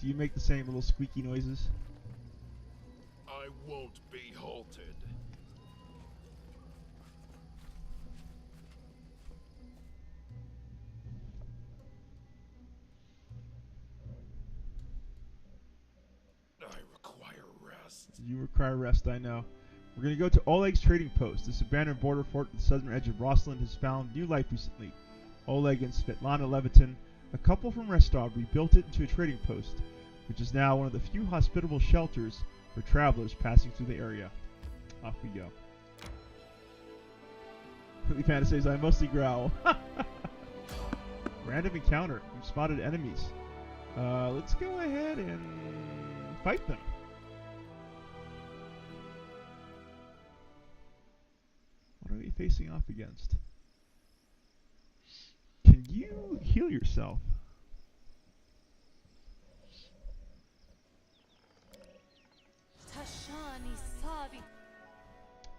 Do you make the same little squeaky noises?
I won't be halted. I require rest.
You require rest, I know. We're going to go to Oleg's trading post. This abandoned border fort at the southern edge of Rosalind has found new life recently. Oleg and Svetlana Levitin, a couple from Rostov, rebuilt it into a trading post, which is now one of the few hospitable shelters for travelers passing through the area. Off we go. Lily Panda says, I mostly growl. Random encounter. We've spotted enemies. Let's go ahead and fight them. What are we facing off against? Can you heal yourself?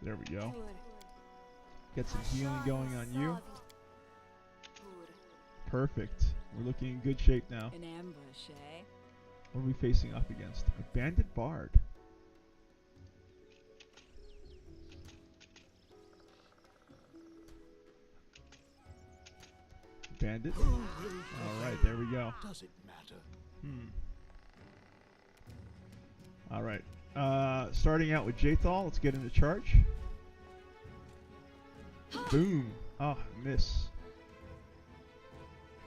There we go. Get some healing going on you. Perfect. We're looking in good shape now.
An ambush, eh?
What are we facing off against? A bandit bard. Bandit. Alright, there we go.
Does it matter?
Alright. Starting out with Jathal, let's get into charge. Boom. Oh, miss.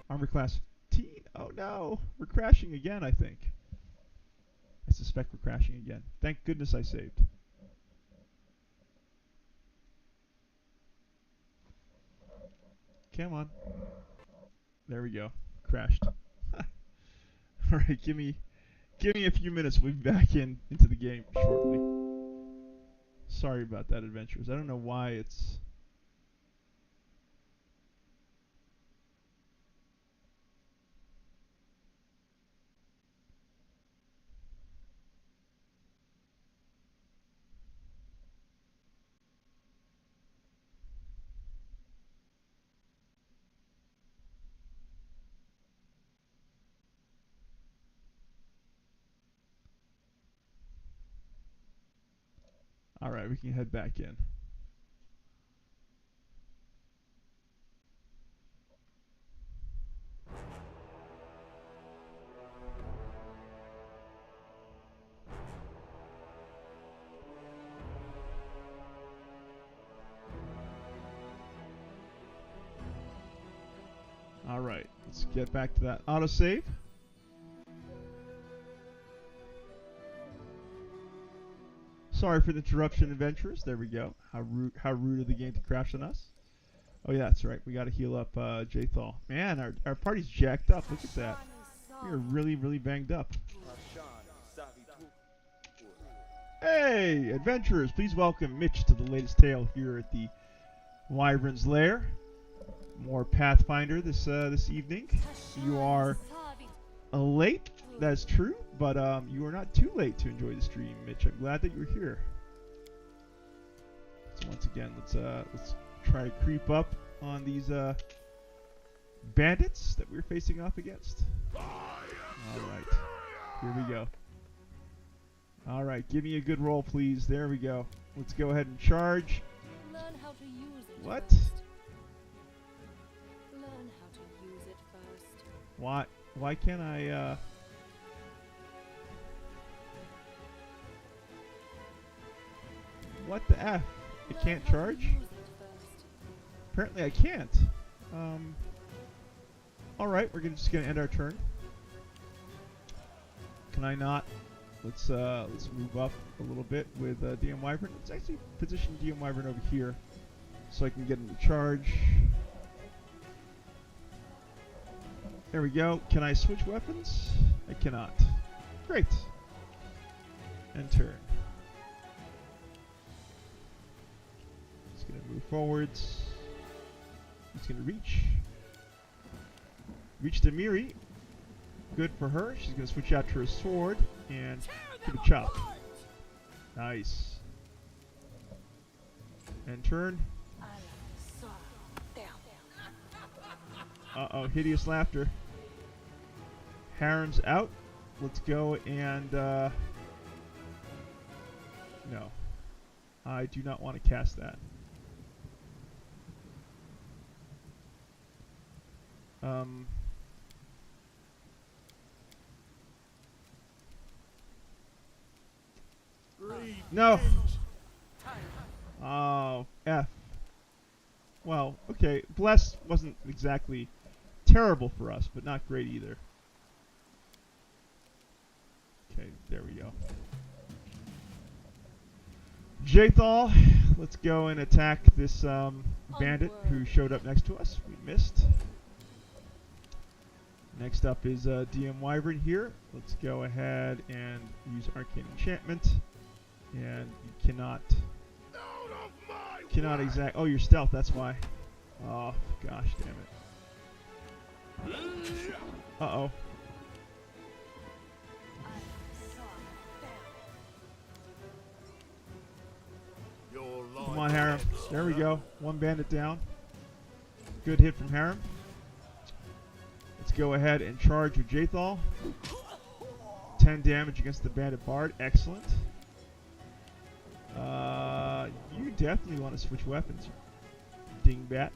Armor class 15. Oh no. We're crashing again, I think. I suspect we're crashing again. Thank goodness I saved. Come on. There we go. Crashed. Alright, give me a few minutes. We'll be back into the game shortly. Sorry about that, adventurers. I don't know why it's... Alright, we can head back in. Alright, let's get back to that autosave. Sorry for the interruption, adventurers. There we go. How rude of the game to crash on us. Oh yeah, that's right. We got to heal up Jathal. Man, our party's jacked up. Look at that. We're really, really banged up. Hey, adventurers! Please welcome Mitch to the latest tale here at the Wyvern's Lair. More Pathfinder this evening. You are late. That's true, but you are not too late to enjoy the stream, Mitch. I'm glad that you're here. So once again, let's try to creep up on these bandits that we're facing off against. All right, here we go. All right, give me a good roll, please. There we go. Let's go ahead and charge.
Learn how to use it.
What?
First. Learn how to use it first.
Why can't I? What the F? I can't charge? Apparently I can't. Alright, we're just gonna end our turn. Can I not? Let's move up a little bit with DM Wyvern. Let's actually position DM Wyvern over here so I can get into charge. There we go. Can I switch weapons? I cannot. Great. And turn. He's going to move forwards. He's going to reach. Reach to Miri. Good for her. She's going to switch out to her sword and give a chop. Nice. And turn. Uh-oh, hideous laughter. Harem's out. Let's go and, no. I do not want to cast that. No! Oh, F. Well, okay. Bless wasn't exactly terrible for us, but not great either. Okay, there we go. Jathal, let's go and attack this bandit who showed up next to us. We missed. Next up is DM Wyvern here. Let's go ahead and use Arcane Enchantment. And you cannot exact. Oh, you're stealth. That's why. Oh gosh, damn it. Uh-oh. Come on, Harem. There we go. One bandit down. Good hit from Harem. Let's go ahead and charge with Jathal. 10 damage against the bandit bard. Excellent. You definitely want to switch weapons, dingbat,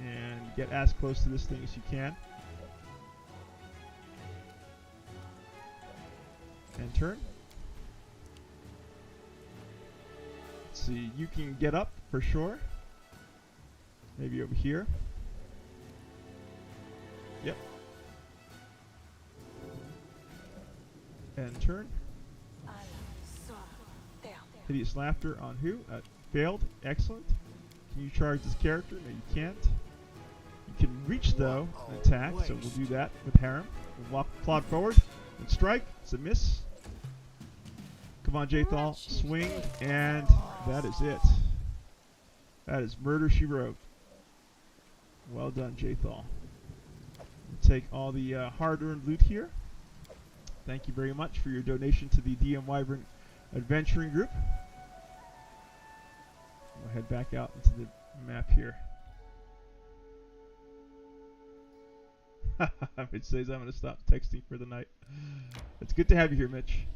and get as close to this thing as you can. And turn. Let's see, you can get up for sure. Maybe over here. Yep. And turn. Hideous laughter on who? Failed. Excellent. Can you charge this character? No, you can't. You can reach, though, and attack, so we'll do that with Harem. We'll plod forward and strike. It's a miss. Come on, Jathal. Swing, and that is it. That is murder, she wrote. Well done, Jathal. We'll take all the hard-earned loot here. Thank you very much for your donation to the DM Wyvern Adventuring Group. We'll head back out into the map here. Mitch says I'm going to stop texting for the night. It's good to have you here, Mitch.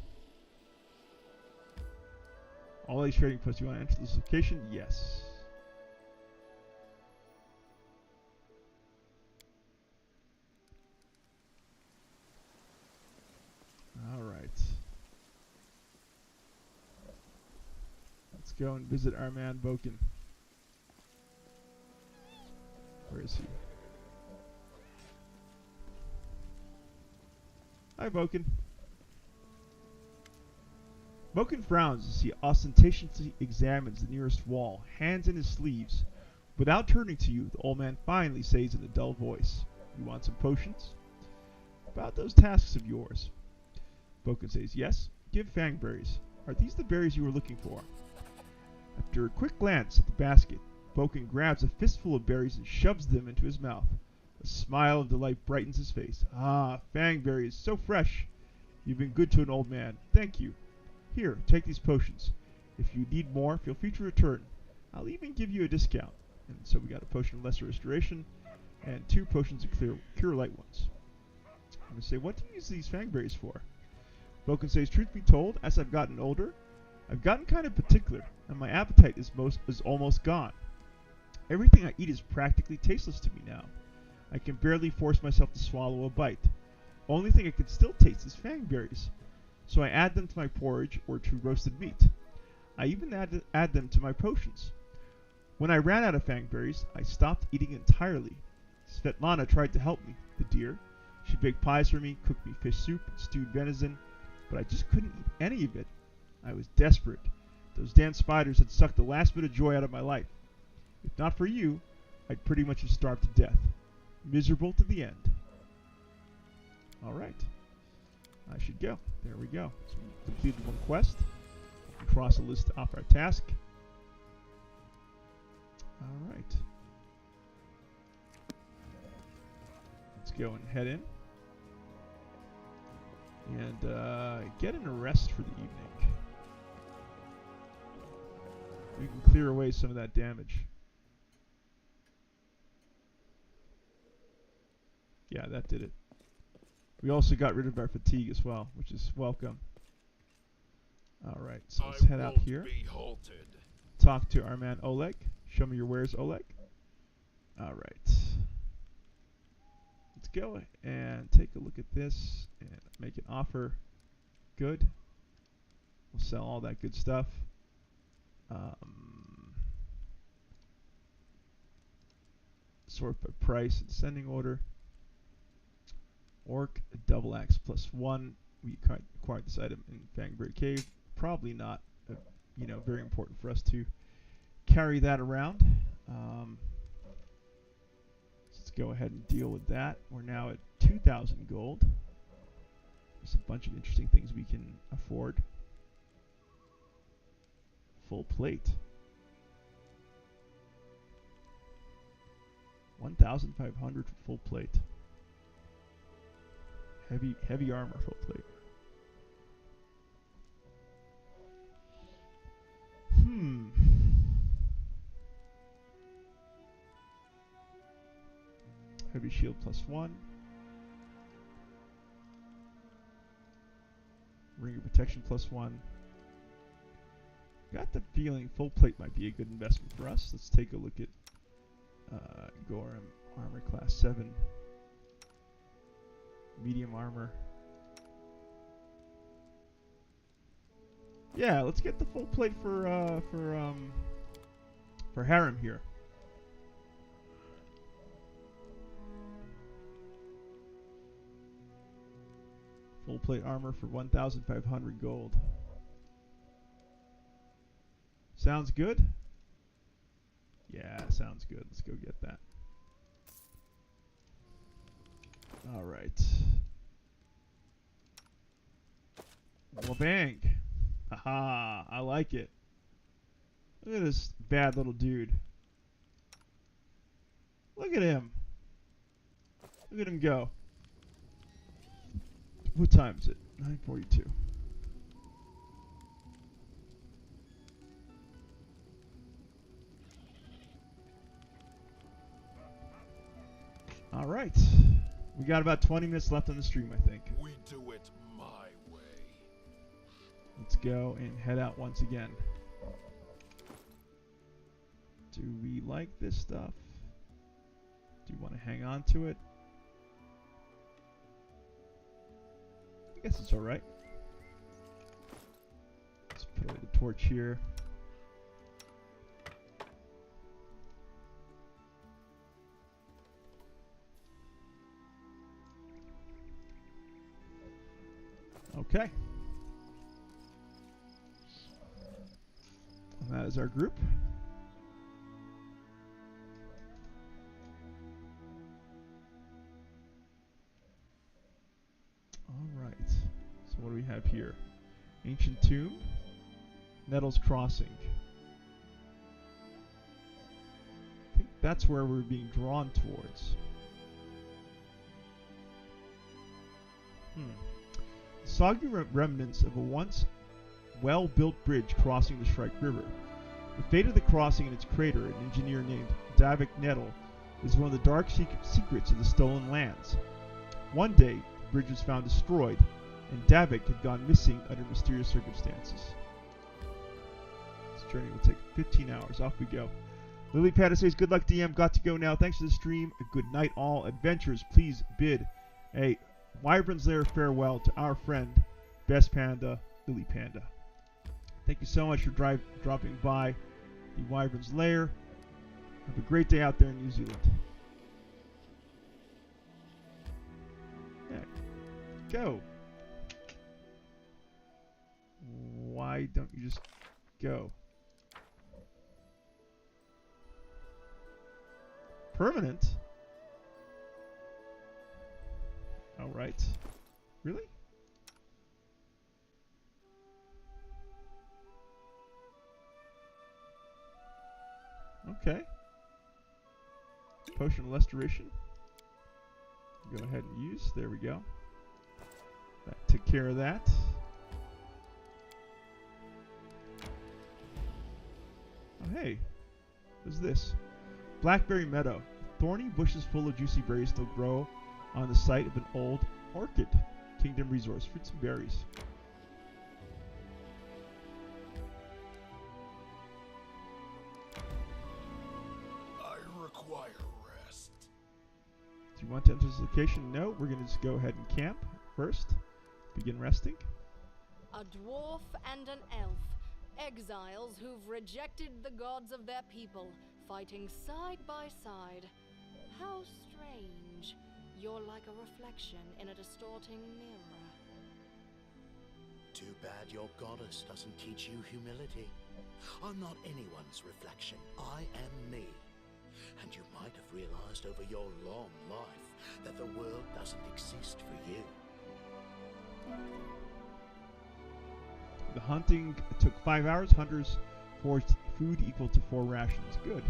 All these trading posts. You want to enter this location? Yes. All right. Let's go and visit our man Boken. Where is he? Hi, Boken. Boken frowns as he ostentatiously examines the nearest wall, hands in his sleeves. Without turning to you, the old man finally says in a dull voice, "You want some potions?" "About those tasks of yours." Boken says, "Yes, give Fang berries. Are these the berries you were looking for?" After a quick glance at the basket, Boken grabs a fistful of berries and shoves them into his mouth. A smile of delight brightens his face. "Ah, Fang berries, so fresh. You've been good to an old man. Thank you. Here, take these potions. If you need more, feel free to return. I'll even give you a discount." And so we got a potion of lesser restoration and 2 potions of cure light ones. I'm going to say, what do you use these Fang berries for? Boken says, "Truth be told, as I've gotten older, I've gotten kind of particular, and my appetite is almost gone. Everything I eat is practically tasteless to me now. I can barely force myself to swallow a bite. Only thing I can still taste is Fang berries. So I add them to my porridge or to roasted meat. I even add them to my potions. When I ran out of Fang berries, I stopped eating entirely. Svetlana tried to help me, the dear. She baked pies for me, cooked me fish soup, and stewed venison, but I just couldn't eat any of it. I was desperate. Those damn spiders had sucked the last bit of joy out of my life. If not for you, I'd pretty much have starved to death. Miserable to the end." Alright. I should go. There we go. So we completed one quest. We cross a list off our task. Alright. Let's go and head in. And get an arrest for the evening. We can clear away some of that damage. Yeah, that did it. We also got rid of our fatigue as well, which is welcome. Alright, so let's head out here.
Be halted.
Talk to our man Oleg. Show me your wares, Oleg. Alright. Let's go and take a look at this and make an offer. Good. We'll sell all that good stuff. Sort by price and sending order. Orc, double axe +1. We acquired this item in Bangberry Cave. Probably not, very important for us to carry that around. Let's go ahead and deal with that. We're now at 2,000 gold. There's a bunch of interesting things we can afford. Full plate. 1,500 for full plate. Heavy armor full plate. Heavy shield +1. Ring of protection +1. Got the feeling full plate might be a good investment for us. Let's take a look at Gorham armor class 7. Medium armor. Yeah, let's get the full plate for Harem here. Full plate armor for 1,500 gold. Sounds good? Yeah, sounds good. Let's go get that. Alright. Well, bang. Haha, I like it. Look at this bad little dude. Look at him. Look at him go. What time is it? 9:42. All right. We got about 20 minutes left on the stream, I think.
We do it my way.
Let's go and head out once again. Do we like this stuff? Do you want to hang on to it? I guess it's alright. Let's put away the torch here. Okay. And that is our group. Alright. So what do we have here? Ancient Tomb. Nettles Crossing. I think that's where we're being drawn towards. Soggy remnants of a once well-built bridge crossing the Shrike River. The fate of the crossing and its crater, an engineer named Davik Nettle, is one of the dark secrets of the Stolen Lands. One day, the bridge was found destroyed, and Davik had gone missing under mysterious circumstances. This journey will take 15 hours. Off we go. Lily Panda says, good luck, DM. Got to go now. Thanks for the stream. A good night, all. Adventurers, please bid a Wyvern's Lair farewell to our friend, Best Panda, Lily Panda. Thank you so much for dropping by the Wyvern's Lair. Have a great day out there in New Zealand. Yeah, go. Why don't you just go? Permanent? Alright. Really? Okay. Potion of Restoration. Go ahead and use. There we go. That took care of that. Oh, hey. What's this? Blackberry Meadow. Thorny bushes full of juicy berries still grow on the site of an old orchid. Kingdom resource. Fruits and berries.
I require rest.
Do you want to enter this location? No. We're going to just go ahead and camp first. Begin resting.
A dwarf and an elf, exiles who've rejected the gods of their people, fighting side by side. How strange. You're like a reflection in a distorting mirror.
Too bad your goddess doesn't teach you humility. I'm not anyone's reflection. I am me. And you might have realized over your long life that the world doesn't exist for you.
The hunting took 5 hours. Hunters foraged food equal to 4 rations. Good.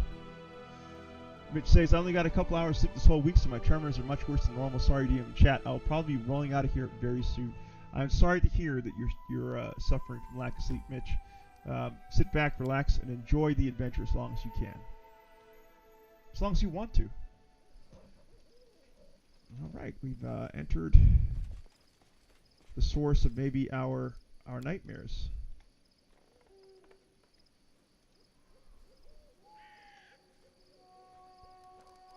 Mitch says, I only got a couple hours sleep this whole week, so my tremors are much worse than normal. Sorry to you in the chat. I'll probably be rolling out of here very soon. I'm sorry to hear that you're suffering from lack of sleep, Mitch. Sit back, relax, and enjoy the adventure as long as you can. As long as you want to. Alright, we've entered the source of maybe our nightmares.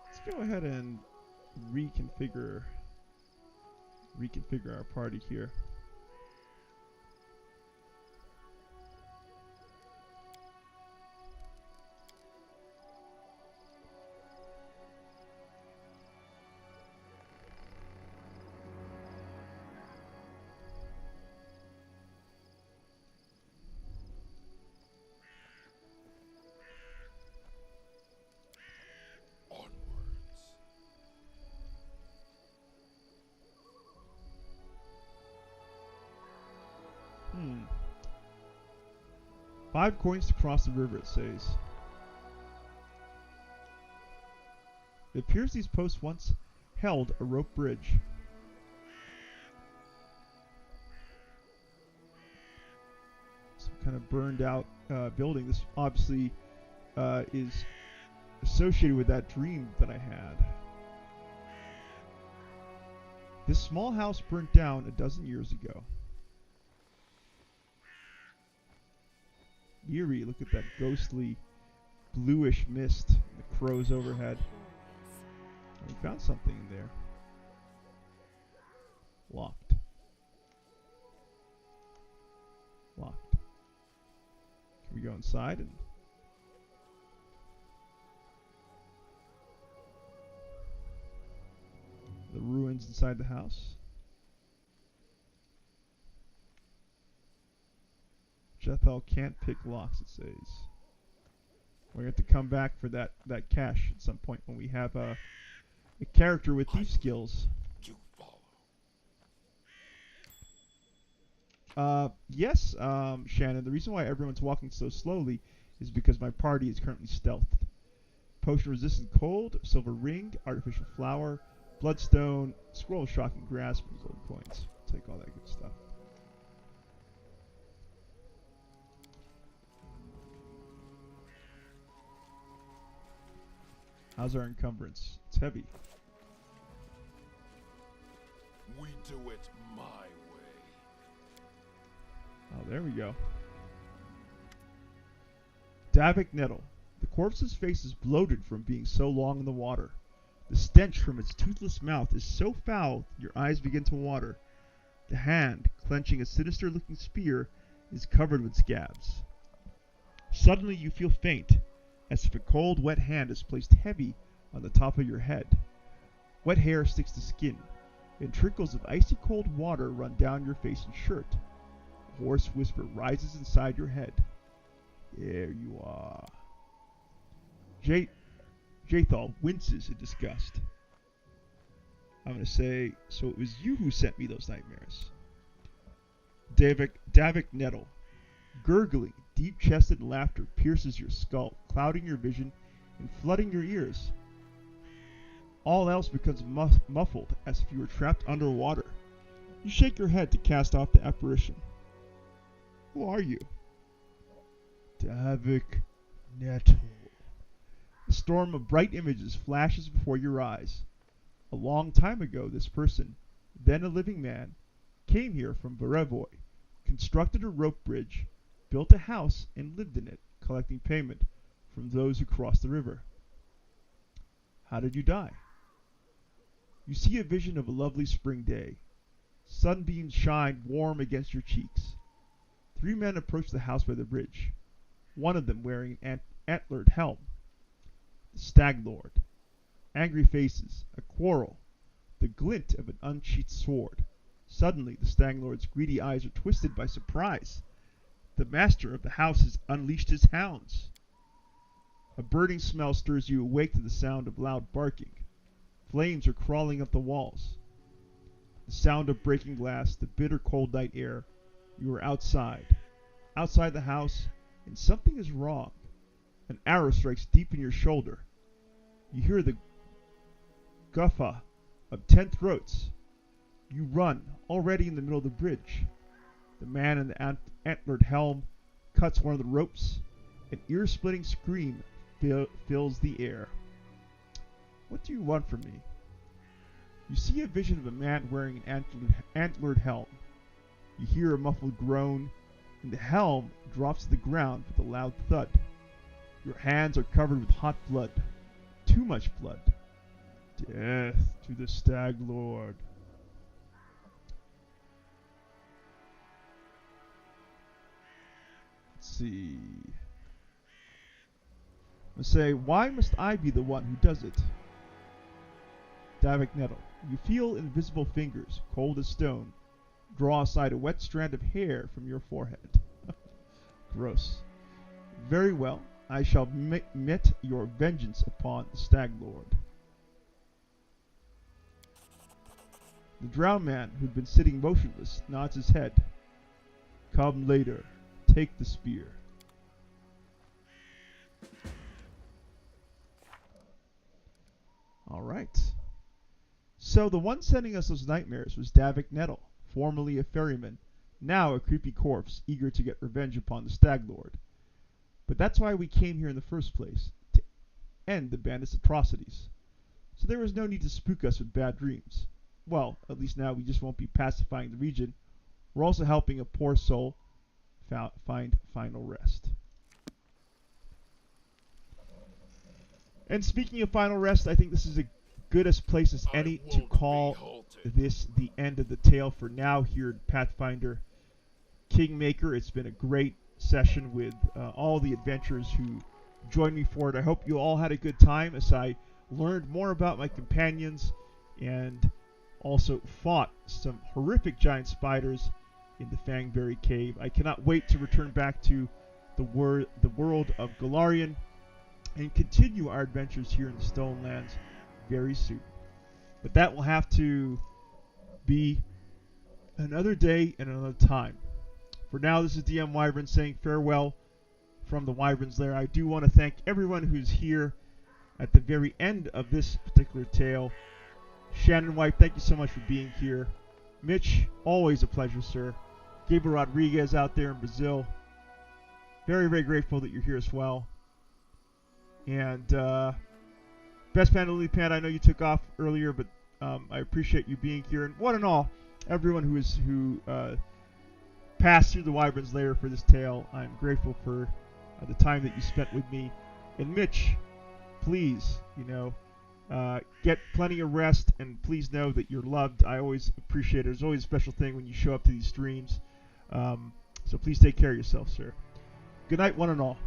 Let's go ahead and reconfigure our party here.
Onwards.
5 coins to cross the river, it says. It appears these posts once held a rope bridge. Some kind of burned out building. This obviously is associated with that dream that I had. This small house burnt down a dozen years ago. Eerie, look at that ghostly bluish mist, the crows overhead. We found something in there. Locked. Locked. Can we go inside and... the ruins inside the house? Jethel can't pick locks, it says. We're going to have to come back for that cache at some point when we have a character with these skills.
To follow.
Yes, Shannon. The reason why everyone's walking so slowly is because my party is currently stealthed. Potion resistant cold, silver ring, artificial flower, bloodstone, scroll of shocking grasp, and gold coins. Take all that good stuff. How's our encumbrance? It's heavy.
We do it my way.
Oh, there we go. Davik Nettle. The corpse's face is bloated from being so long in the water. The stench from its toothless mouth is so foul that your eyes begin to water. The hand, clenching a sinister-looking spear, is covered with scabs. Suddenly you feel faint, as if a cold, wet hand is placed heavy on the top of your head. Wet hair sticks to skin, and trickles of icy cold water run down your face and shirt. A hoarse whisper rises inside your head. There you are. Jathal winces in disgust. I'm going to say, so it was you who sent me those nightmares. Davik Nettle. Gurgling, deep-chested laughter pierces your skull, clouding your vision and flooding your ears. All else becomes muffled as if you were trapped underwater. You shake your head to cast off the apparition. Who are you? Davik Nettles. A storm of bright images flashes before your eyes. A long time ago, this person, then a living man, came here from Berevoy, constructed a rope bridge, built a house, and lived in it, collecting payment from those who crossed the river. How did you die? You see a vision of a lovely spring day. Sunbeams shine warm against your cheeks. 3 men approach the house by the bridge, one of them wearing an antlered helm. The Stag Lord. Angry faces, a quarrel, the glint of an unsheathed sword. Suddenly, the Stag Lord's greedy eyes are twisted by surprise. The master of the house has unleashed his hounds. A burning smell stirs you awake to the sound of loud barking. Flames are crawling up the walls. The sound of breaking glass, the bitter cold night air. You are outside the house, and something is wrong. An arrow strikes deep in your shoulder. You hear the guffaw of 10 throats. You run, already in the middle of the bridge. The man in the antlered helm cuts one of the ropes. An ear-splitting scream fills the air. What do you want from me? You see a vision of a man wearing an antlered helm. You hear a muffled groan, and the helm drops to the ground with a loud thud. Your hands are covered with hot blood. Too much blood. Death to the Stag Lord. Let's see. I say, why must I be the one who does it? Davik Nettle. You feel invisible fingers, cold as stone, draw aside a wet strand of hair from your forehead. Gross. Very well. I shall met your vengeance upon the Stag Lord. The drowned man, who'd been sitting motionless, nods his head. Come later. Take the spear. Alright. So the one sending us those nightmares was Davik Nettle, formerly a ferryman, now a creepy corpse, eager to get revenge upon the Stag Lord. But that's why we came here in the first place, to end the bandit's atrocities. So there was no need to spook us with bad dreams. Well, at least now we just won't be pacifying the region. We're also helping a poor soul find final rest. And speaking of final rest, I think this is as good a place as any to call this the end of the tale for now here at Pathfinder Kingmaker. It's been a great session with all the adventurers who joined me for it. I hope you all had a good time as I learned more about my companions and also fought some horrific giant spiders in the Bangberry Cave. I cannot wait to return back to the world of Golarion and continue our adventures here in the Stone Lands very soon. But that will have to be another day and another time. For now, this is DM Wyvern saying farewell from the Wyvern's Lair. I do want to thank everyone who's here at the very end of this particular tale. Shannon White, thank you so much for being here. Mitch, always a pleasure, sir. Gabriel Rodriguez out there in Brazil. Very, very grateful that you're here as well. And Best Panda Lily Panda, I know you took off earlier, but I appreciate you being here. And one and all, everyone who passed through the Wyvern's Lair for this tale, I'm grateful for the time that you spent with me. And Mitch, please, get plenty of rest, and please know that you're loved. I always appreciate it. There's always a special thing when you show up to these streams. So please take care of yourself, sir. Good night, one and all.